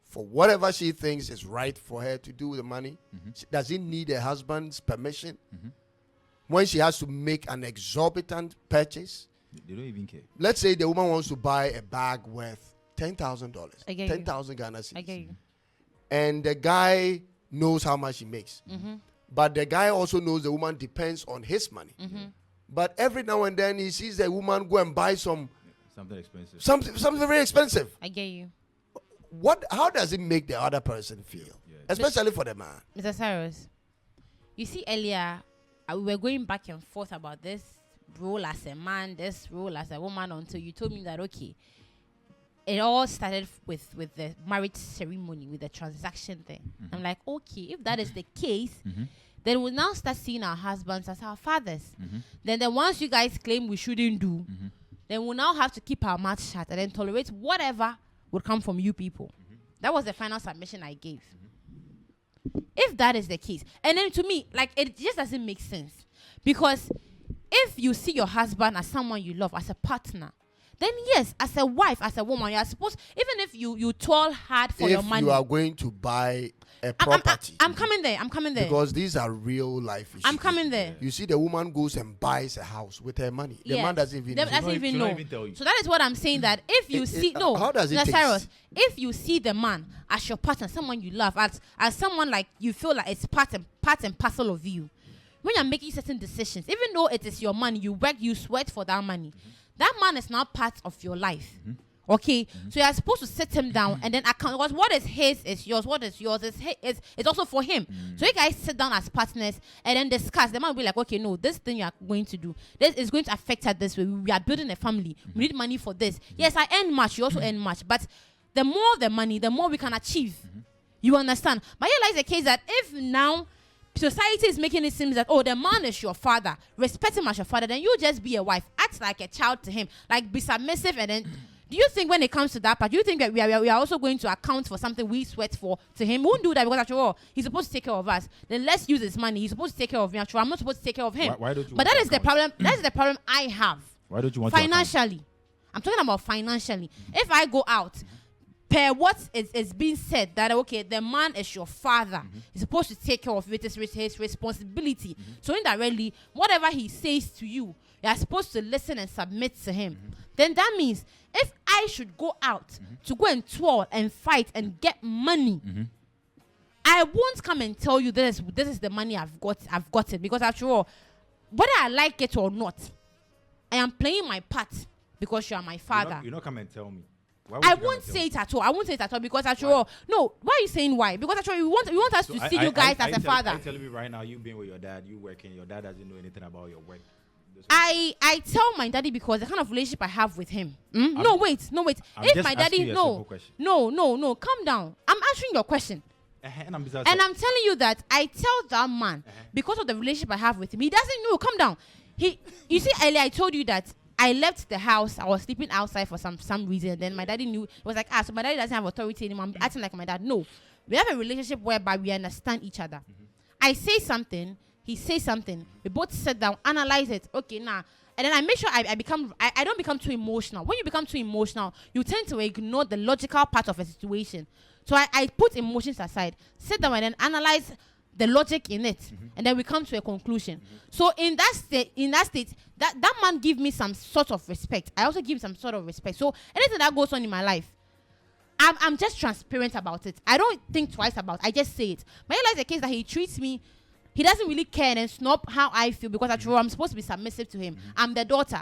Speaker 1: for whatever she thinks is right for her to do with the money? Does she need a husband's permission? When she has to make an exorbitant purchase?
Speaker 3: They don't even care.
Speaker 1: Let's say the woman wants to buy a bag worth $10,000.
Speaker 2: 10,000
Speaker 1: Ghana cedis.
Speaker 2: I get you.
Speaker 1: And the guy knows how much he makes. But the guy also knows the woman depends on his money. But every now and then he sees the woman go and buy something expensive. Something very expensive.
Speaker 2: I get you.
Speaker 1: How does it make the other person feel? Especially for the man.
Speaker 2: Mr. Cyrus, you see earlier, we were going back and forth about this role as a man, this role as a woman, until you told me that, okay, it all started with the marriage ceremony, with the transaction thing. I'm like, okay, if that is the case, then we'll now start seeing our husbands as our fathers. Then once you guys claim we shouldn't do, then we'll now have to keep our mouth shut and then tolerate whatever would come from you people. That was the final submission I gave. If that is the case, and then to me, like, it just doesn't make sense. Because if you see your husband as someone you love, as a partner, then yes, as a wife, as a woman, you are supposed, even if you toil hard for your money.
Speaker 1: If you are going to buy a property.
Speaker 2: I'm coming there.
Speaker 1: Because these are real life issues.
Speaker 2: I'm coming there.
Speaker 1: You see, the woman goes and buys a house with her money. The man doesn't even
Speaker 2: know. So that is what I'm saying, that if you see,
Speaker 1: how does it taste?
Speaker 2: If you see the man as your partner, someone you love, as someone like you feel like it's part and parcel of you, when you're making certain decisions, even though it is your money, you work, you sweat for that money, that man is now part of your life. Okay, so you're supposed to sit him down and then account, because what is his is yours, what is yours is it's also for him. So you guys sit down as partners and then discuss. The man will be like, okay, no, this thing you are going to do, this is going to affect us this way. We are building a family. We need money for this. Yes, I earn much. You also earn much, but the more the money, the more we can achieve. You understand? But here lies the case that if now society is making it seem that, oh, the man is your father, respect him as your father, then you just be a wife, act like a child to him, like be submissive. And then do you think when it comes to that part, do you think that we are also going to account for something we sweat for to him? We won't do that, because after all, he's supposed to take care of us. Then let's use his money. He's supposed to take care of me. After all, I'm not supposed to take care of him.
Speaker 3: Why don't you?
Speaker 2: But that is the problem. That is the problem I have.
Speaker 3: Why don't you want
Speaker 2: financially? I'm talking about financially. If I go out, per what is being said, that okay, the man is your father, he's supposed to take care of you, it is his responsibility. So indirectly, whatever he says to you, you are supposed to listen and submit to him. Then that means if I should go out to go and toil and fight and get money, I won't come and tell you this is the money I've got it, because after all, whether I like it or not, I am playing my part because you are my father.
Speaker 3: You not come and tell me.
Speaker 2: I won't say it at all. I won't say it at all, because after all, no. Why are you saying why? Because after all, we want us to see you guys as a father.
Speaker 3: You telling me right now, you being with your dad, you working, your dad doesn't know anything about your work.
Speaker 2: I tell my daddy because the kind of relationship I have with him. No, wait. If my daddy, no, calm down. I'm answering your question. And I'm telling you that I tell that man because of the relationship I have with him. He doesn't know. Calm down. You see, earlier I told you that I left the house. I was sleeping outside for some reason. Then my daddy knew. It was like, so my daddy doesn't have authority anymore. I'm acting like my dad. No, we have a relationship whereby we understand each other. I say something, he says something. We both sit down, analyze it. Okay, now. And then I make sure I don't become too emotional. When you become too emotional, you tend to ignore the logical part of a situation. So I put emotions aside, sit down and then analyze the logic in it, and then we come to a conclusion. So in that state, that man give me some sort of respect. I also give him some sort of respect. So anything that goes on in my life, I'm just transparent about it. I don't think twice about it. I just say it. But I realize the case that he treats me, he doesn't really care and snub how I feel, because after all, I'm supposed to be submissive to him. I'm the daughter.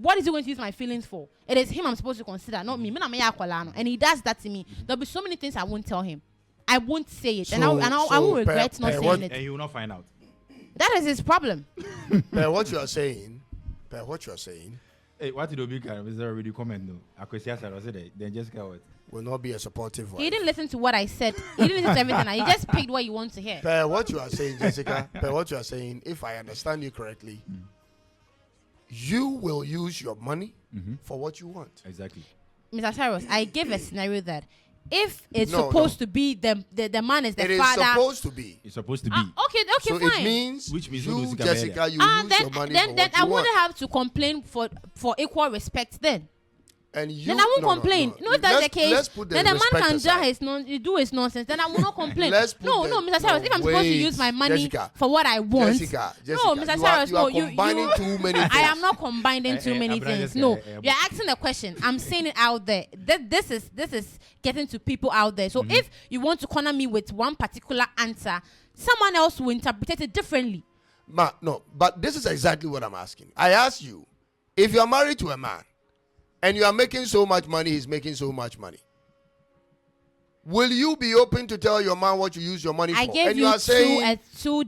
Speaker 2: What is he going to use my feelings for? It is him I'm supposed to consider, not me. And he does that to me. There'll be so many things I won't tell him. I won't say it, and I will regret not saying it.
Speaker 3: And he will not find out.
Speaker 2: That is his problem.
Speaker 1: What you are saying.
Speaker 3: Hey, what did Obi can? Is there already comment? No, I said then just go.
Speaker 1: Will not be a supportive wife.
Speaker 2: He didn't listen to what I said. He didn't listen to everything. He just picked what you want to hear.
Speaker 1: What you are saying, Jessica. What you are saying, if I understand you correctly, you will use your money for what you want.
Speaker 3: Exactly.
Speaker 2: Mr. Cyrus, I gave a scenario that if it's supposed to be the man is the father.
Speaker 1: It is supposed to be.
Speaker 3: It's supposed to be.
Speaker 2: Okay,
Speaker 1: so
Speaker 2: fine.
Speaker 1: It means,
Speaker 3: which means
Speaker 1: you, Jessica, you use your money
Speaker 2: then
Speaker 1: for what
Speaker 2: I
Speaker 1: you
Speaker 2: wouldn't
Speaker 1: want.
Speaker 2: have to complain for equal respect then.
Speaker 1: And you,
Speaker 2: then I won't complain. No, if that's the case, then the man can do his nonsense. Then I will not complain. No, Mr. Cyrus, if I'm supposed to use my money for what I want.
Speaker 1: Jessica,
Speaker 2: no, Mr. Cyrus,
Speaker 1: you are combining too many things.
Speaker 2: I am not combining too many things. No, you're asking a question. I'm saying it out there. This is getting to people out there. So if you want to corner me with one particular answer, someone else will interpret it differently.
Speaker 1: No, but this is exactly what I'm asking. I ask you, if you are married to a man, and you are making so much money, he's making so much money, will you be open to tell your man what you use your money for?
Speaker 2: I gave
Speaker 1: and you are saying,
Speaker 2: two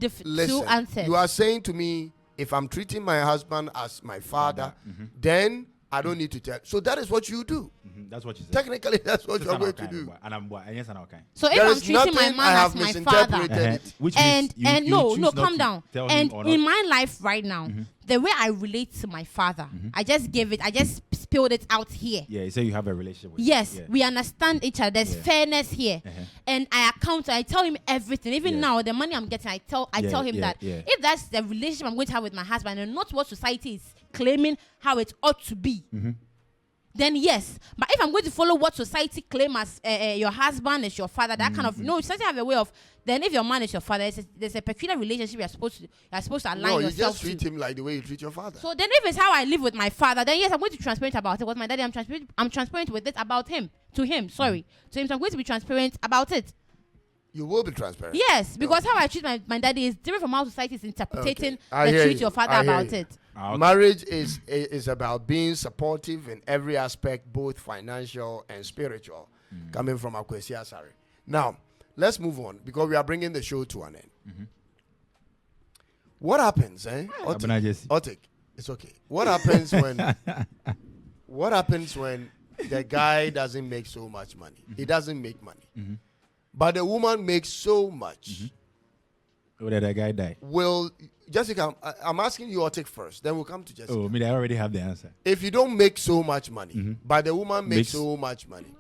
Speaker 2: answers.
Speaker 1: You are saying to me, if I'm treating my husband as my father, then I don't need to tell. So that is what you do.
Speaker 3: That's what you said.
Speaker 1: Technically, that's what you're going to do.
Speaker 2: So if I'm treating my man as my father,
Speaker 3: which
Speaker 2: and no, calm down. And
Speaker 3: in
Speaker 2: in my life right now, the way I relate to my father, I just spilled it out here.
Speaker 3: Yeah, you say you have a relationship with
Speaker 2: Yes,
Speaker 3: him.
Speaker 2: we understand each other. There's fairness here, and I tell him everything. Even now, the money I'm getting, I tell him that if that's the relationship I'm going to have with my husband, and not what society is claiming how it ought to be, then yes. But if I'm going to follow what society claim as your husband is your father, that kind of society have a way of. Then if your man is your father, there's a peculiar relationship you're supposed to align yourself to.
Speaker 1: No, you just treat him like the way you treat your father.
Speaker 2: So then if it's how I live with my father, then yes, I'm going to be transparent about it. With my daddy, I'm transparent with it about him. To him. So I'm going to be transparent about it.
Speaker 1: You will be transparent.
Speaker 2: Yes, because how I treat my daddy is different from how society is interpreting treat your father about it.
Speaker 1: Okay. Marriage is about being supportive in every aspect, both financial and spiritual, coming from Akwesi Asare. Now, let's move on because we are bringing the show to an end. What happens, Otik, it's okay. What happens when the guy doesn't make so much money? He doesn't make money. But the woman makes so much.
Speaker 3: Or did that guy die?
Speaker 1: Will Jessica, I'm asking you Otik first, then we'll come to Jessica.
Speaker 3: Oh, I already have the answer.
Speaker 1: If you don't make so much money, but the woman makes so much money,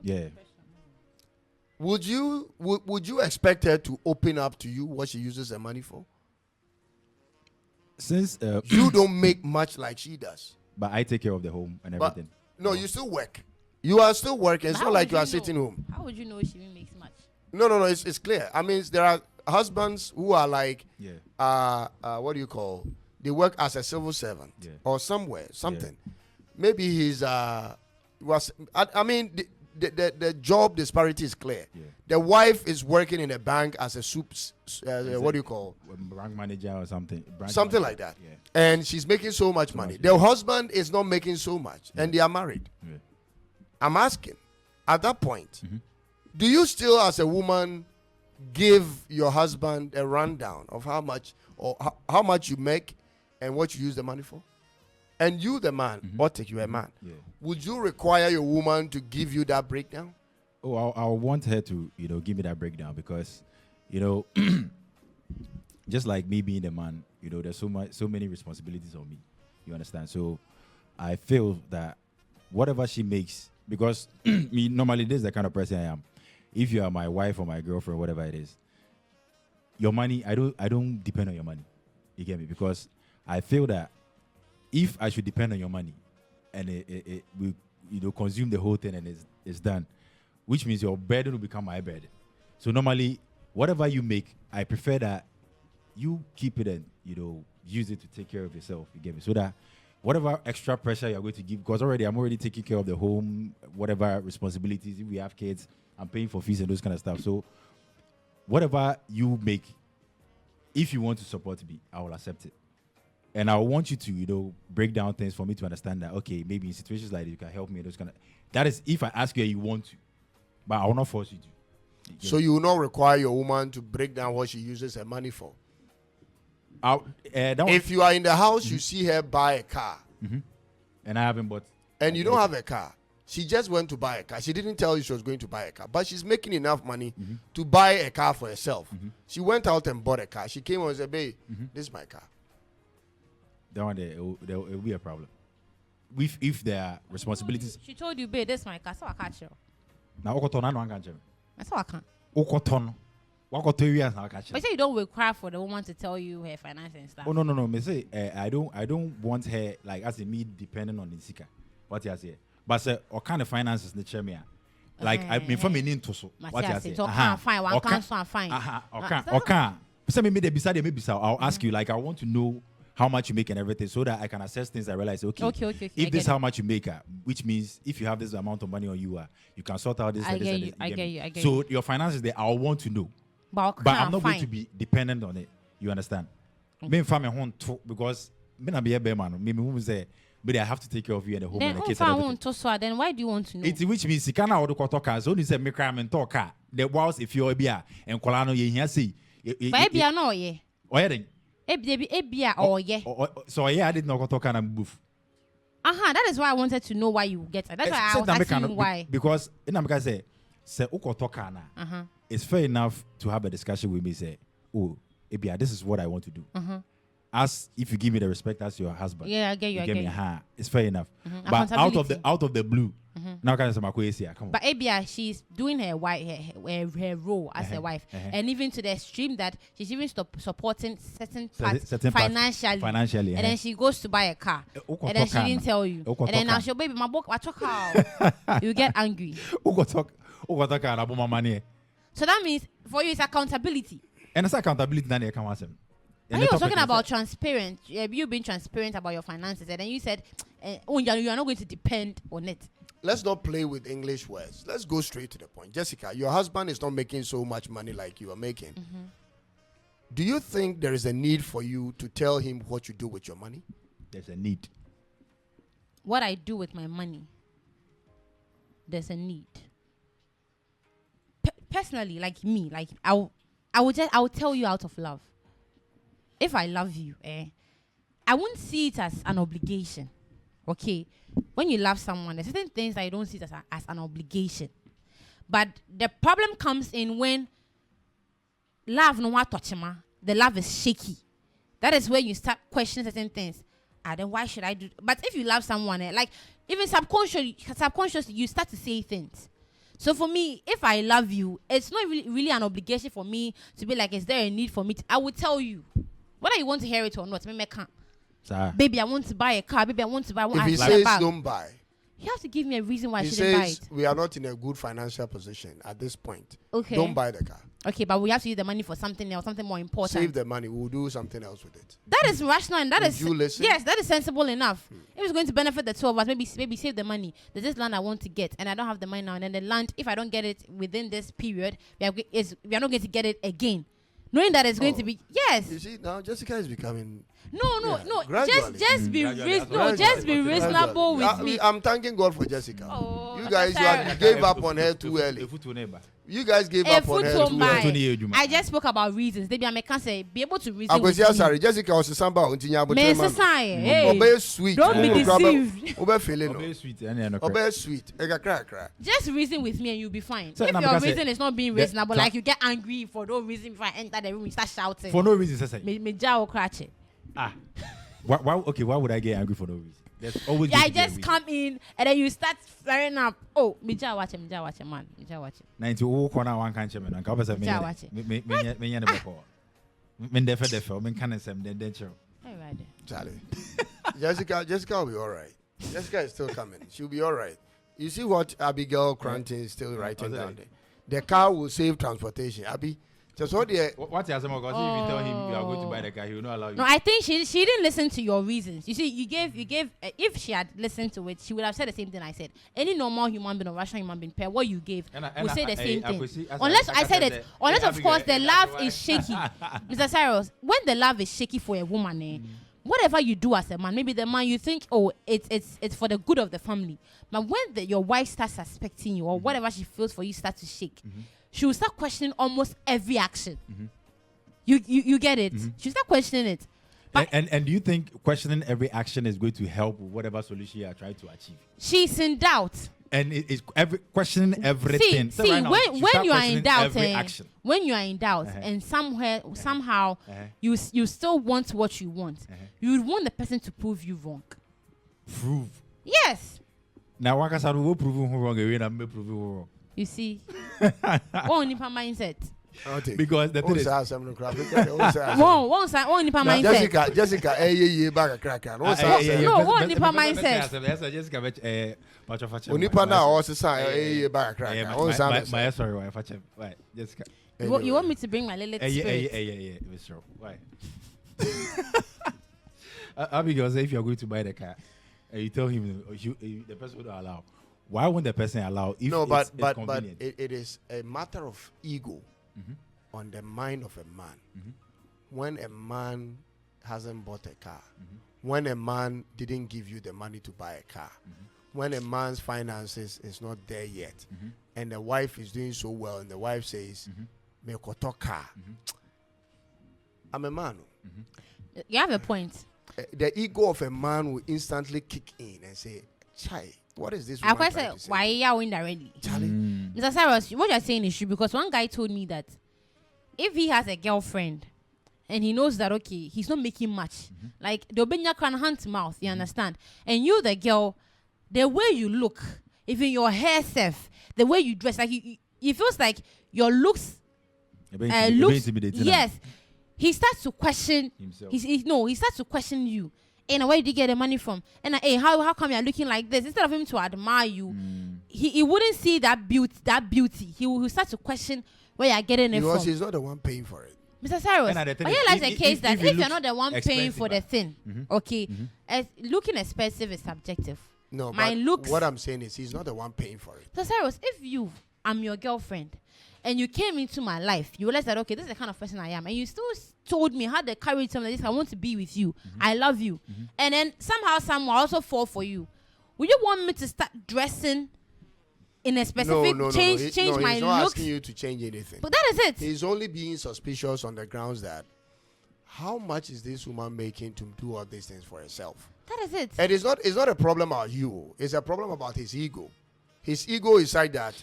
Speaker 1: would you expect her to open up to you what she uses her money for?
Speaker 3: Since
Speaker 1: you don't make much like she does,
Speaker 3: but I take care of the home and everything.
Speaker 1: No, you still work. You are still working. It's not like you are sitting home.
Speaker 2: How would you know she makes much?
Speaker 1: No. It's clear. I mean, there are husbands who are like, what do you call? They work as a civil servant or somewhere, something. Maybe he's the job disparity is clear. The wife is working in a bank as a what do you call?
Speaker 3: Bank manager or something.
Speaker 1: Something like that. And she's making so much money. The husband is not making so much, and they are married. I'm asking, at that point, do you still, as a woman, give your husband a rundown of how much you make and what you use the money for? And you, the man, Otik, you're a man. Would you require your woman to give you that breakdown?
Speaker 3: Oh, I want her to, give me that breakdown because, just like me being the man, there's so many responsibilities on me. You understand? So I feel that whatever she makes, because me normally this is the kind of person I am. If you are my wife or my girlfriend, whatever it is, your money, I don't depend on your money. You get me? Because I feel that if I should depend on your money and it will consume the whole thing and it's done, which means your burden will become my burden. So normally, whatever you make, I prefer that you keep it and use it to take care of yourself. You get me? So that whatever extra pressure you're going to give, because I'm already taking care of the home, whatever responsibilities. If we have kids, I'm paying for fees and those kind of stuff. So whatever you make, if you want to support me, I will accept it. And I want you to, break down things for me to understand that, okay, maybe in situations like this, you can help me. Those kind of. That is if I ask you and you want to. But I will not force you to.
Speaker 1: So you will not require your woman to break down what she uses her money for? If you are in the house, you see her buy a car.
Speaker 3: And I haven't bought.
Speaker 1: And you don't have a car. She just went to buy a car. She didn't tell you she was going to buy a car. But she's making enough money to buy a car for herself. She went out and bought a car. She came and said, babe, this is my car.
Speaker 3: That one there, it will be a problem. If there are responsibilities.
Speaker 2: She told you, babe, this is my car. So I can't show.
Speaker 3: Now, I can't.
Speaker 2: That's how I can't.
Speaker 3: But
Speaker 2: you say you don't require for the woman to tell you her finances and stuff.
Speaker 3: Oh no. Me say I don't want her like as in me depending on the seeker. What you say? But say what kind of finances the chair me? Like I mean for me into so. What you say?
Speaker 2: So can't find one can't find.
Speaker 3: Okay. Say me the beside maybe so I'll ask you like I want to know how much you make and everything so that I can assess things. I realize okay. If this is how much you make, which means if you have this amount of money on you, you can sort out this.
Speaker 2: I get you.
Speaker 3: So your finances there, I want to know. But I'm not going to be dependent on it. You understand? Me and family home too because me na be a bear man. Me who say, but I have to take care of you and the home and the kids.
Speaker 2: Then why do you want to know?
Speaker 3: It's which means you cannot order talk. So you say me cry and talk. The whilst if you're a beer and Colano ye here see.
Speaker 2: But be no ye.
Speaker 3: Why then?
Speaker 2: Oh yeah.
Speaker 3: So yeah, I did not talk and boof.
Speaker 2: That is why I wanted to know why you get it. That's why I was asking you why.
Speaker 3: Because in America say it's fair enough to have a discussion with me. Say, oh, Ebia, this is what I want to do. As if you give me the respect as your husband.
Speaker 2: Yeah, I get you.
Speaker 3: It's fair enough. But out of the blue, now can come on.
Speaker 2: But Ebia, she's doing her role as a wife, and even to the extreme that she's even supporting certain parts financially, and then she goes to buy a car, and then she didn't tell you, and then now she'll baby my book, I talk how you get angry.
Speaker 3: So
Speaker 2: that means for you it's accountability.
Speaker 3: And it's accountability that you can answer.
Speaker 2: And you were talking about transparent. You being transparent about your finances, and then you said, "Oh, you are not going to depend on it."
Speaker 1: Let's not play with English words. Let's go straight to the point. Jessica, your husband is not making so much money like you are making. Do you think there is a need for you to tell him what you do with your money?
Speaker 3: There's a need.
Speaker 2: What I do with my money, there's a need. Personally, like me, like I will tell you out of love. If I love you, I won't see it as an obligation. Okay? When you love someone, there's certain things that you don't see it as an obligation. But the problem comes in when love no one touch the love is shaky. That is where you start questioning certain things. Then why should I do? But if you love someone, like even subconsciously, you start to say things. So for me, if I love you, it's not really an obligation for me to be like, is there a need for me? I will tell you. Whether you want to hear it or not, I can't. Baby, I want to buy a car. Baby, I want to buy one.
Speaker 1: If he says don't buy,
Speaker 2: you have to give me a reason why I shouldn't buy it.
Speaker 1: He says we are not in a good financial position at this point.
Speaker 2: Okay.
Speaker 1: Don't buy the car.
Speaker 2: Okay, but we have to use the money for something else, something more important.
Speaker 1: Save the money. We'll do something else with it.
Speaker 2: That is rational and that
Speaker 1: Would
Speaker 2: is
Speaker 1: you listen?
Speaker 2: Yes, that is sensible enough. If it's going to benefit the two of us, maybe save the money. There's this land I want to get, and I don't have the money now. And then the land, if I don't get it within this period, we are not going to get it again. Knowing that it's going to be yes.
Speaker 1: You see now, Jessica is becoming.
Speaker 2: No.
Speaker 1: Gradually.
Speaker 2: Just be reasonable with me.
Speaker 1: I'm thanking God for Jessica.
Speaker 2: Oh,
Speaker 1: you guys, you gave up on her too early. You guys gave up on her too early.
Speaker 2: I just spoke about reasons. Maybe I can't say be able to reason.
Speaker 1: Sorry, Jessica was samba untinya
Speaker 2: but
Speaker 1: sweet.
Speaker 2: Don't be deceived.
Speaker 1: Obe sweet.
Speaker 2: Just reason with me and you'll be fine. So if your reason is not being reasonable, like you get angry for no reason before I enter the room, you start shouting.
Speaker 3: For no reason, say.
Speaker 2: Me jaw crash it.
Speaker 3: Why would I get angry for no reason? There's always
Speaker 2: I just come in and then you start flaring up. Oh, me jaw watch him, man. Me jaw watch him.
Speaker 3: 90 corner one can't chairman. And cover me. Me
Speaker 1: Charlie. Jessica will be all right. Jessica is still coming. She'll be all right. You see what Abigail Cranton is still writing down there? The car will save transportation. Abby, just what the.
Speaker 3: What you because if you tell him you are going to buy the car, he will not allow you.
Speaker 2: No, I think she didn't listen to your reasons. You see, you gave. If she had listened to it, she would have said the same thing I said. Any normal human being or rational human being, pair what you gave, will say the same thing. Unless I said it. Unless of course the love is shaky, Mr. Cyrus. When the love is shaky for a woman, whatever you do as a man, maybe the man you think, oh, it's for the good of the family. But when your wife starts suspecting you or whatever she feels for you starts to shake, she will start questioning almost every action. You get it? She'll start questioning it.
Speaker 3: But and do you think questioning every action is going to help with whatever solution you are trying to achieve?
Speaker 2: She's in doubt.
Speaker 3: And it's questioning everything.
Speaker 2: See, right when you are in doubt, when you are in doubt, and somehow you still want what you want, you would want the person to prove you wrong.
Speaker 3: Prove?
Speaker 2: Yes.
Speaker 3: Now, why can't I prove you wrong? I'm prove you wrong.
Speaker 2: You see, only per mindset.
Speaker 3: Because the thing is,
Speaker 2: one nipa mindset.
Speaker 1: Jessica, back crack.
Speaker 2: No, one nipa mindset.
Speaker 3: Jessica,
Speaker 1: Onipa na also say back crack.
Speaker 3: My sorry, why? Why, Jessica?
Speaker 2: You want me to bring my little spirit?
Speaker 3: Yeah, Mr. Why? Abigail say if you are going to buy the car, you tell him the person would allow. Why won't the person allow? If
Speaker 1: but it is a matter of ego on the mind of a man. When a man hasn't bought a car, when a man didn't give you the money to buy a car, when a man's finances is not there yet, and the wife is doing so well, and the wife says, "Me koto car." I'm a man.
Speaker 2: You have a point.
Speaker 1: The ego of a man will instantly kick in and say, "Chai, what is this?"
Speaker 2: I quite say, why are you indirectly?
Speaker 1: Charlie?
Speaker 2: Mr. Cyrus, what you're saying is true because one guy told me that if he has a girlfriend and he knows that okay, he's not making much, like the Obenya can hunt mouth, you understand? And you, the girl, the way you look, even your hair self, the way you dress, like it feels like your looks yes. He starts to question himself. He starts to question you. And where did you get the money from? And hey, how come you're looking like this? Instead of him to admire you, he wouldn't see that beauty. He will start to question where you're getting it from.
Speaker 1: Because he's not the one paying for it.
Speaker 2: Mr. Cyrus, but here lies the case that if you're not the one paying for the thing, okay, as looking expensive is subjective.
Speaker 1: No,
Speaker 2: my
Speaker 1: but
Speaker 2: looks.
Speaker 1: What I'm saying is he's not the one paying for it.
Speaker 2: Mr. Cyrus, if I'm your girlfriend, and you came into my life, you realized that, okay, this is the kind of person I am. And you still told me, had the courage to tell me this, I want to be with you. I love you. And then someone also fall for you. Would you want me to start dressing in a specific change my
Speaker 1: he's not
Speaker 2: looks?
Speaker 1: asking you to change anything.
Speaker 2: But that is it.
Speaker 1: He's only being suspicious on the grounds that how much is this woman making to do all these things for herself?
Speaker 2: That is it.
Speaker 1: And it's not a problem about you. It's a problem about his ego. His ego is like that.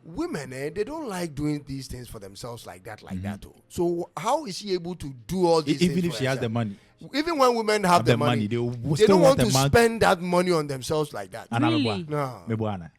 Speaker 1: Women, they don't like doing these things for themselves like that. Too. So how is she able to do all these things?
Speaker 3: Even if she has the money.
Speaker 1: Even when women have the money, they don't want to spend that money on themselves like that.
Speaker 2: Really?
Speaker 1: No.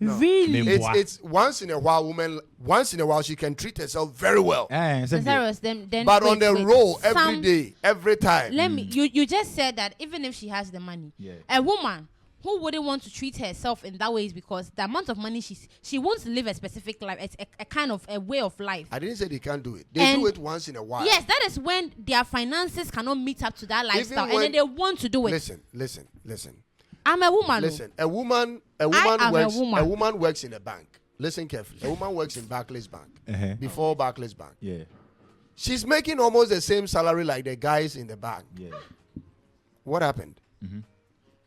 Speaker 2: Really?
Speaker 1: It's once in a while, she can treat herself very well.
Speaker 2: Then
Speaker 1: but on the roll, every day, every time.
Speaker 2: Let me. You just said that even if she has the money, a woman who wouldn't want to treat herself in that way is because the amount of money she wants to live a specific life. It's a kind of a way of life.
Speaker 1: I didn't say they can't do it. They do it once in a while.
Speaker 2: Yes, that is when their finances cannot meet up to that lifestyle, and then they want to do it.
Speaker 1: Listen.
Speaker 2: I'm a woman.
Speaker 1: Listen, a woman works in a bank. Listen carefully. A woman works in Barclays Bank before Barclays Bank.
Speaker 3: Yeah.
Speaker 1: She's making almost the same salary like the guys in the bank.
Speaker 3: Yeah.
Speaker 1: What happened?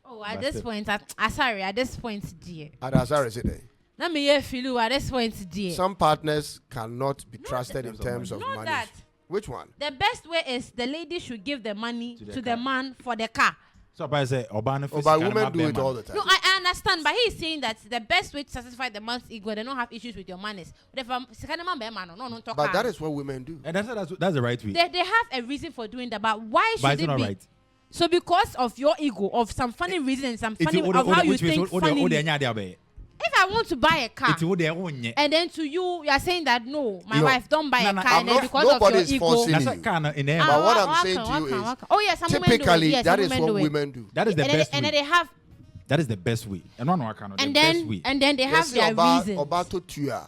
Speaker 2: Oh, at this point, dear.
Speaker 1: Sorry, say that.
Speaker 2: Let me hear Philu. At this point, dear.
Speaker 1: Some partners cannot be trusted in terms of money.
Speaker 2: That.
Speaker 1: Which one?
Speaker 2: The best way is the lady should give the money to the man for the car.
Speaker 3: So, but I say,
Speaker 1: but women do it all the time.
Speaker 2: No, I understand, but he's saying that the best way to satisfy the man's ego, they don't have issues with your manners. But
Speaker 1: that is what women do.
Speaker 3: And that's the right way.
Speaker 2: They have a reason for doing that, but why should it be?
Speaker 3: Right.
Speaker 2: So because of your ego, of some funny reason, some funny of how you think funny. If I want to buy a car, and then to you are saying that no, my wife don't buy a car, and then because of your ego.
Speaker 1: But what I'm saying to you is,
Speaker 2: oh yes, some
Speaker 1: typically
Speaker 2: women do it. Yes,
Speaker 1: that is what women do.
Speaker 3: That is the best way.
Speaker 2: And then they have.
Speaker 3: That is the best way. And
Speaker 2: then they have their reasons.
Speaker 1: Obato tuya.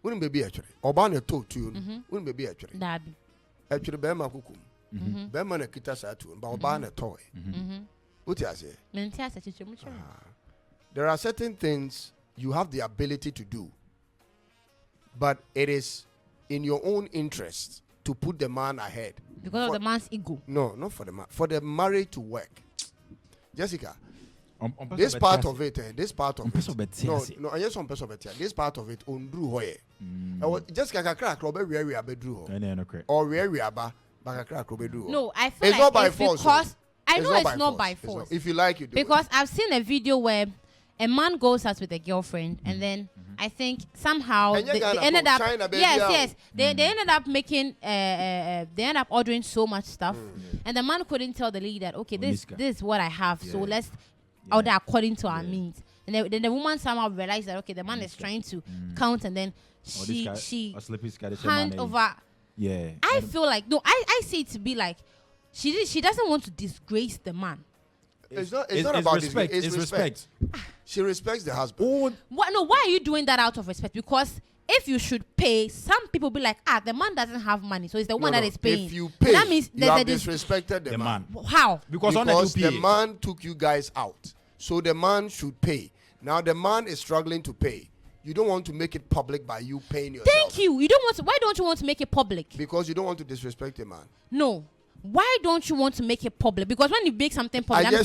Speaker 1: Wouldn't be actually. Obana to tu. Wouldn't be actually.
Speaker 2: Dabi.
Speaker 1: Actually, bema kukum. Bema na kita sa tu. Ba obana toy. What you say? There are certain things you have the ability to do, but it is in your own interest to put the man ahead.
Speaker 2: Because of the man's ego.
Speaker 1: No, not for the man. For the marriage to work. Jessica, this part of it, this part of it. No, I just want person better. This part of it, undru hoye. Jessica kakra krobe we abedru ho. Or we aba bakakra krobe dru ho.
Speaker 2: No, I feel
Speaker 1: it's
Speaker 2: like
Speaker 1: not by
Speaker 2: it's
Speaker 1: force.
Speaker 2: Because I know it's not by force.
Speaker 1: If you like, you do.
Speaker 2: Because I've seen a video where a man goes out with a girlfriend, and then I think somehow they ended up. They ended up making. They ended up ordering so much stuff, and the man couldn't tell the lady that okay, this is what I have, so let's order according to our means. And then the woman somehow realized that okay, the man is trying to count, and then she hand over.
Speaker 3: Yeah,
Speaker 2: I feel like no, I see it to be like she doesn't want to disgrace the man.
Speaker 1: It's not about
Speaker 3: respect.
Speaker 1: It's respect. She respects the husband.
Speaker 2: Why are you doing that out of respect? Because if you should pay, some people be like, the man doesn't have money, so it's the one that is paying.
Speaker 1: If you pay,
Speaker 2: that means
Speaker 1: you have disrespected the man.
Speaker 2: How?
Speaker 1: Because the man took you guys out, so the man should pay. Now the man is struggling to pay. You don't want to make it public by you paying yourself.
Speaker 2: Thank you. You don't want to. Why don't you want to make it public?
Speaker 1: Because you don't want to disrespect the man.
Speaker 2: No. Why don't you want to make it public? Because when you make something public, other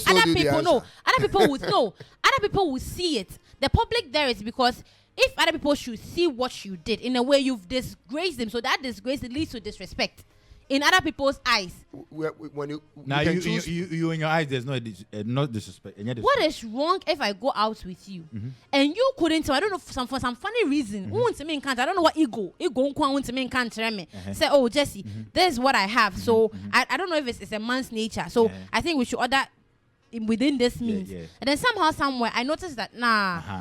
Speaker 2: people will see it. The public there is because if other people should see what you did, in a way you've disgraced them, so that disgrace leads to disrespect. in other people's eyes.
Speaker 1: When you
Speaker 3: now
Speaker 1: can
Speaker 3: you
Speaker 1: choose,
Speaker 3: you in your eyes, there's no disrespect.
Speaker 2: What is wrong if I go out with you and you couldn't tell? I don't know for some funny reason. I don't know what ego say, oh Jesse, this is what I have. So I don't know if it's a man's nature. So I think we should order within this means. And then somehow somewhere I noticed that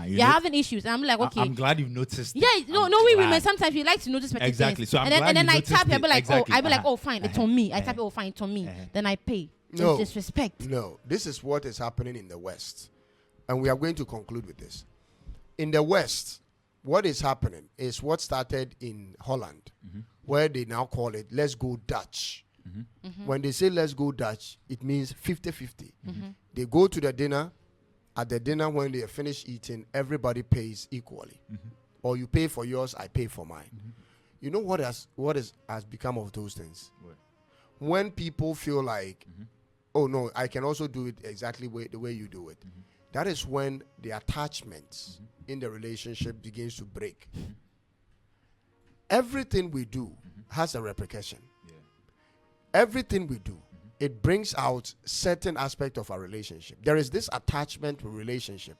Speaker 2: you're having issues, and I'm like, okay,
Speaker 3: I'm glad you've noticed.
Speaker 2: Yeah, we women sometimes we like to notice petty
Speaker 3: exactly.
Speaker 2: things.
Speaker 3: So I'm
Speaker 2: and then I tap, I'll be like,
Speaker 3: exactly.
Speaker 2: oh, I'll be like, oh fine, it's on me. I tap it, oh fine, it's on me. Then I pay.
Speaker 1: No.
Speaker 2: It's disrespect.
Speaker 1: No, this is what is happening in the West, and we are going to conclude with this. In the West, what is happening is what started in Holland, where they now call it "Let's go Dutch." When they say "Let's go Dutch," it means 50-50. They go to the dinner. At the dinner, when they are finished eating, everybody pays equally. Or you pay for yours, I pay for mine. You know what has become of those things?
Speaker 3: What?
Speaker 1: When people feel like, oh no, I can also do it exactly the way you do it. That is when the attachments in the relationship begins to break. Everything we do has a repercussion. Everything we do, it brings out certain aspect of our relationship. There is this attachment to relationship.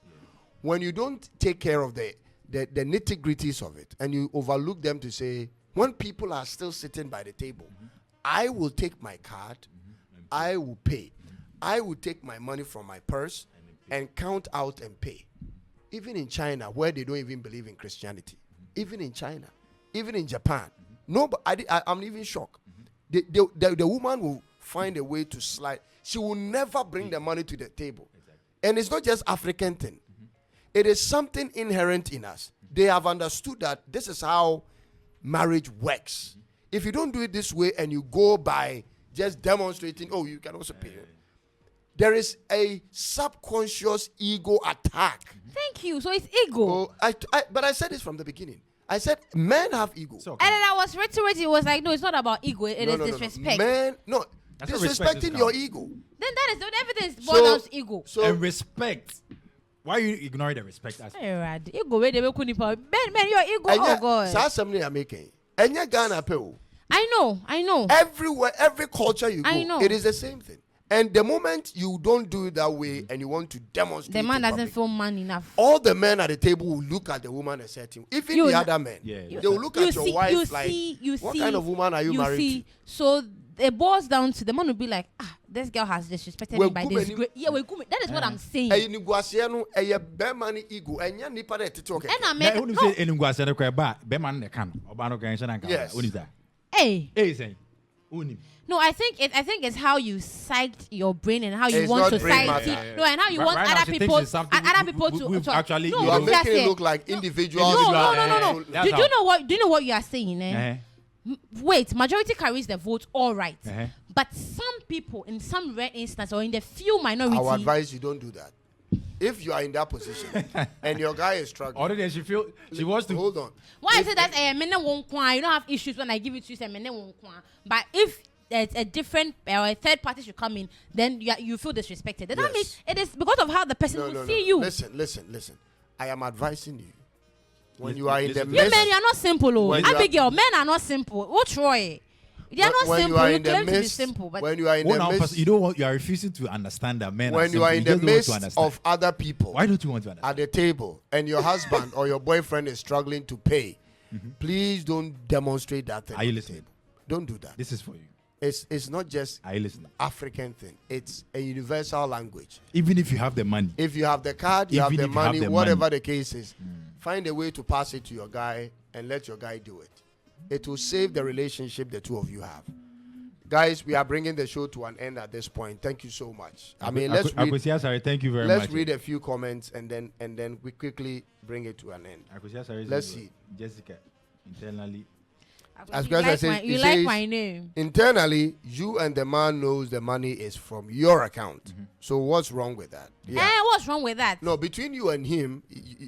Speaker 1: When you don't take care of the nitty-gritties of it and you overlook them to say, when people are still sitting by the table, I will take my card, I will pay. I will take my money from my purse and count out and pay. Even in China, where they don't even believe in Christianity. Even in China. Even in Japan. No, but I'm even shocked. The woman will find a way to slide. She will never bring the money to the table. And it's not just African thing. It is something inherent in us. They have understood that this is how marriage works. If you don't do it this way and you go by just demonstrating, oh, you can also pay. There is a subconscious ego attack.
Speaker 2: Thank you. So it's ego.
Speaker 1: Oh, but I said this from the beginning. I said men have ego.
Speaker 2: And then I was reiterating, it was like, no, it's not about ego. It is disrespect.
Speaker 3: That's
Speaker 1: disrespecting your ego.
Speaker 2: Then that is the evidence boils down to ego.
Speaker 3: And respect. Why are you ignoring the respect aspect?
Speaker 2: Ego, where they will Ben, your ego. Oh God.
Speaker 1: Something I'm making. And you Ghana pay.
Speaker 2: I know.
Speaker 1: Everywhere, every culture you go,
Speaker 2: I know.
Speaker 1: it is the same thing. And the moment you don't do it that way and you want to demonstrate,
Speaker 2: the man doesn't feel man enough.
Speaker 1: All the men at the table will look at the woman and say to him, even the other men, they will look at your wife like, what kind of woman are you married to?
Speaker 2: So it boils down to the man will be like, this girl has disrespected me by this great. Yeah, that is what I'm saying. No, I think it's how you psyched your brain and how you want society. No, and how you want other people to
Speaker 1: actually. No, you are making it look like individuals.
Speaker 2: No. Do you know what you are saying? Wait, majority carries the vote, all right. But some people, in some rare instance, or in the few minority,
Speaker 1: I would advise you don't do that. If you are in that position and your guy is struggling,
Speaker 3: already she wants to
Speaker 1: hold on.
Speaker 2: Why I say that you don't have issues when I give it to you, but if a different or a third party should come in, then you feel disrespected. That means it is because of how the person will see you.
Speaker 1: Listen. I am advising you. When you are in the midst,
Speaker 2: you men, you are not simple. Abigail, men are not simple. What Troy? They are not simple. You claim to be simple, but
Speaker 1: when you are in the midst,
Speaker 3: you are refusing to understand that men.
Speaker 1: When you are in the midst of other people,
Speaker 3: why don't you want to understand?
Speaker 1: At the table, and your husband or your boyfriend is struggling to pay, please don't demonstrate that thing.
Speaker 3: Are you listening?
Speaker 1: Don't do that.
Speaker 3: This is for you.
Speaker 1: It's not just African thing. It's a universal language.
Speaker 3: Even if you have the money,
Speaker 1: if you have the card, you have the money, whatever the case is, find a way to pass it to your guy and let your guy do it. It will save the relationship the two of you have. Guys, we are bringing the show to an end at this point. Thank you so much. Thank you very much. Let's read a few comments and then we quickly bring it to an end. Let's see.
Speaker 3: Jessica, internally.
Speaker 2: You like my name.
Speaker 1: Internally, you and the man knows the money is from your account. So what's wrong with that?
Speaker 2: What's wrong with that?
Speaker 1: No, between you and him,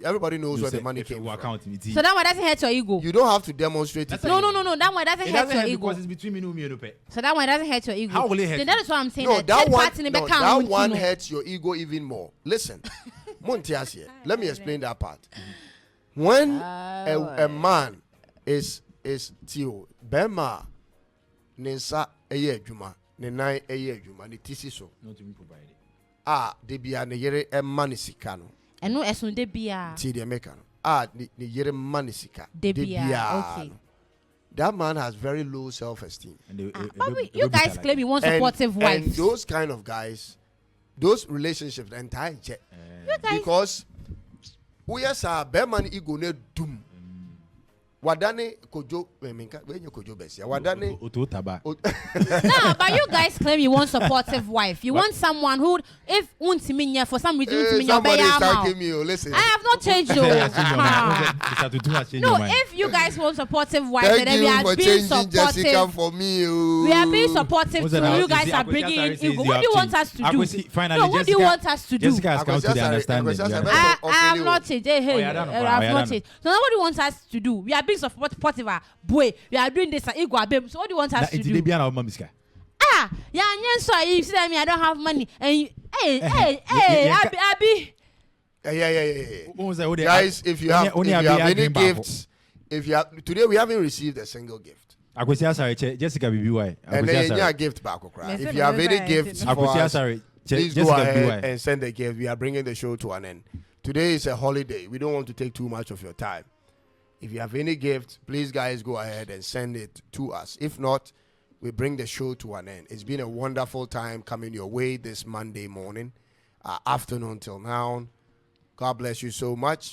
Speaker 1: everybody knows where the money came from.
Speaker 2: So that one doesn't hurt your ego.
Speaker 1: You don't have to demonstrate it.
Speaker 2: No. That one doesn't hurt your ego.
Speaker 3: Because it's between me and you.
Speaker 2: So that one doesn't hurt your ego.
Speaker 3: How will it hurt?
Speaker 2: Then that is what I'm saying.
Speaker 1: No, that one hurts your ego even more. Listen, let me explain that part. When a man is Tio Bema, Nensa eye adwuma, ne nan eye adwuma, ne tisi so.
Speaker 3: Not to be provided.
Speaker 1: De bia ne yere emma ne sika no.
Speaker 2: Eno esun de bia.
Speaker 1: Ti de meka no. Ne yere ma ne sika.
Speaker 2: De bia. Okay.
Speaker 1: No. That man has very low self-esteem.
Speaker 2: But you guys claim you want supportive wives.
Speaker 1: And those kind of guys, those relationships, entire check. Because we are Berman ego ne doom. Wadane kojo menka wenye kojo besia. Wadane
Speaker 3: ototaba.
Speaker 2: No, but you guys claim you want supportive wife. You want someone who, if untiminya for some reason untiminya
Speaker 1: somebody is talking me. Listen,
Speaker 2: I have not changed you. No, if you guys want supportive wife, then we are being supportive.
Speaker 1: Jessica for me.
Speaker 2: We are being supportive too. You guys are bringing in ego. What do you want us to do? No, what do you want us to do?
Speaker 3: Jessica has come to the understanding.
Speaker 2: I have not changed. Hey, I have not changed. So now what do you want us to do? We are being supportive. Boy, we are doing this. So what do you want us to do? So you see me, I don't have money. And hey, Abby.
Speaker 1: Yeah. Guys, if you have any gifts, today we haven't received a single gift.
Speaker 3: Jessica BBY.
Speaker 1: And then a gift back. If you have any gifts for us, please go ahead and send a gift. We are bringing the show to an end. Today is a holiday. We don't want to take too much of your time. If you have any gift, please guys go ahead and send it to us. If not, we bring the show to an end. It's been a wonderful time coming your way this Monday morning, afternoon till now. God bless you so much.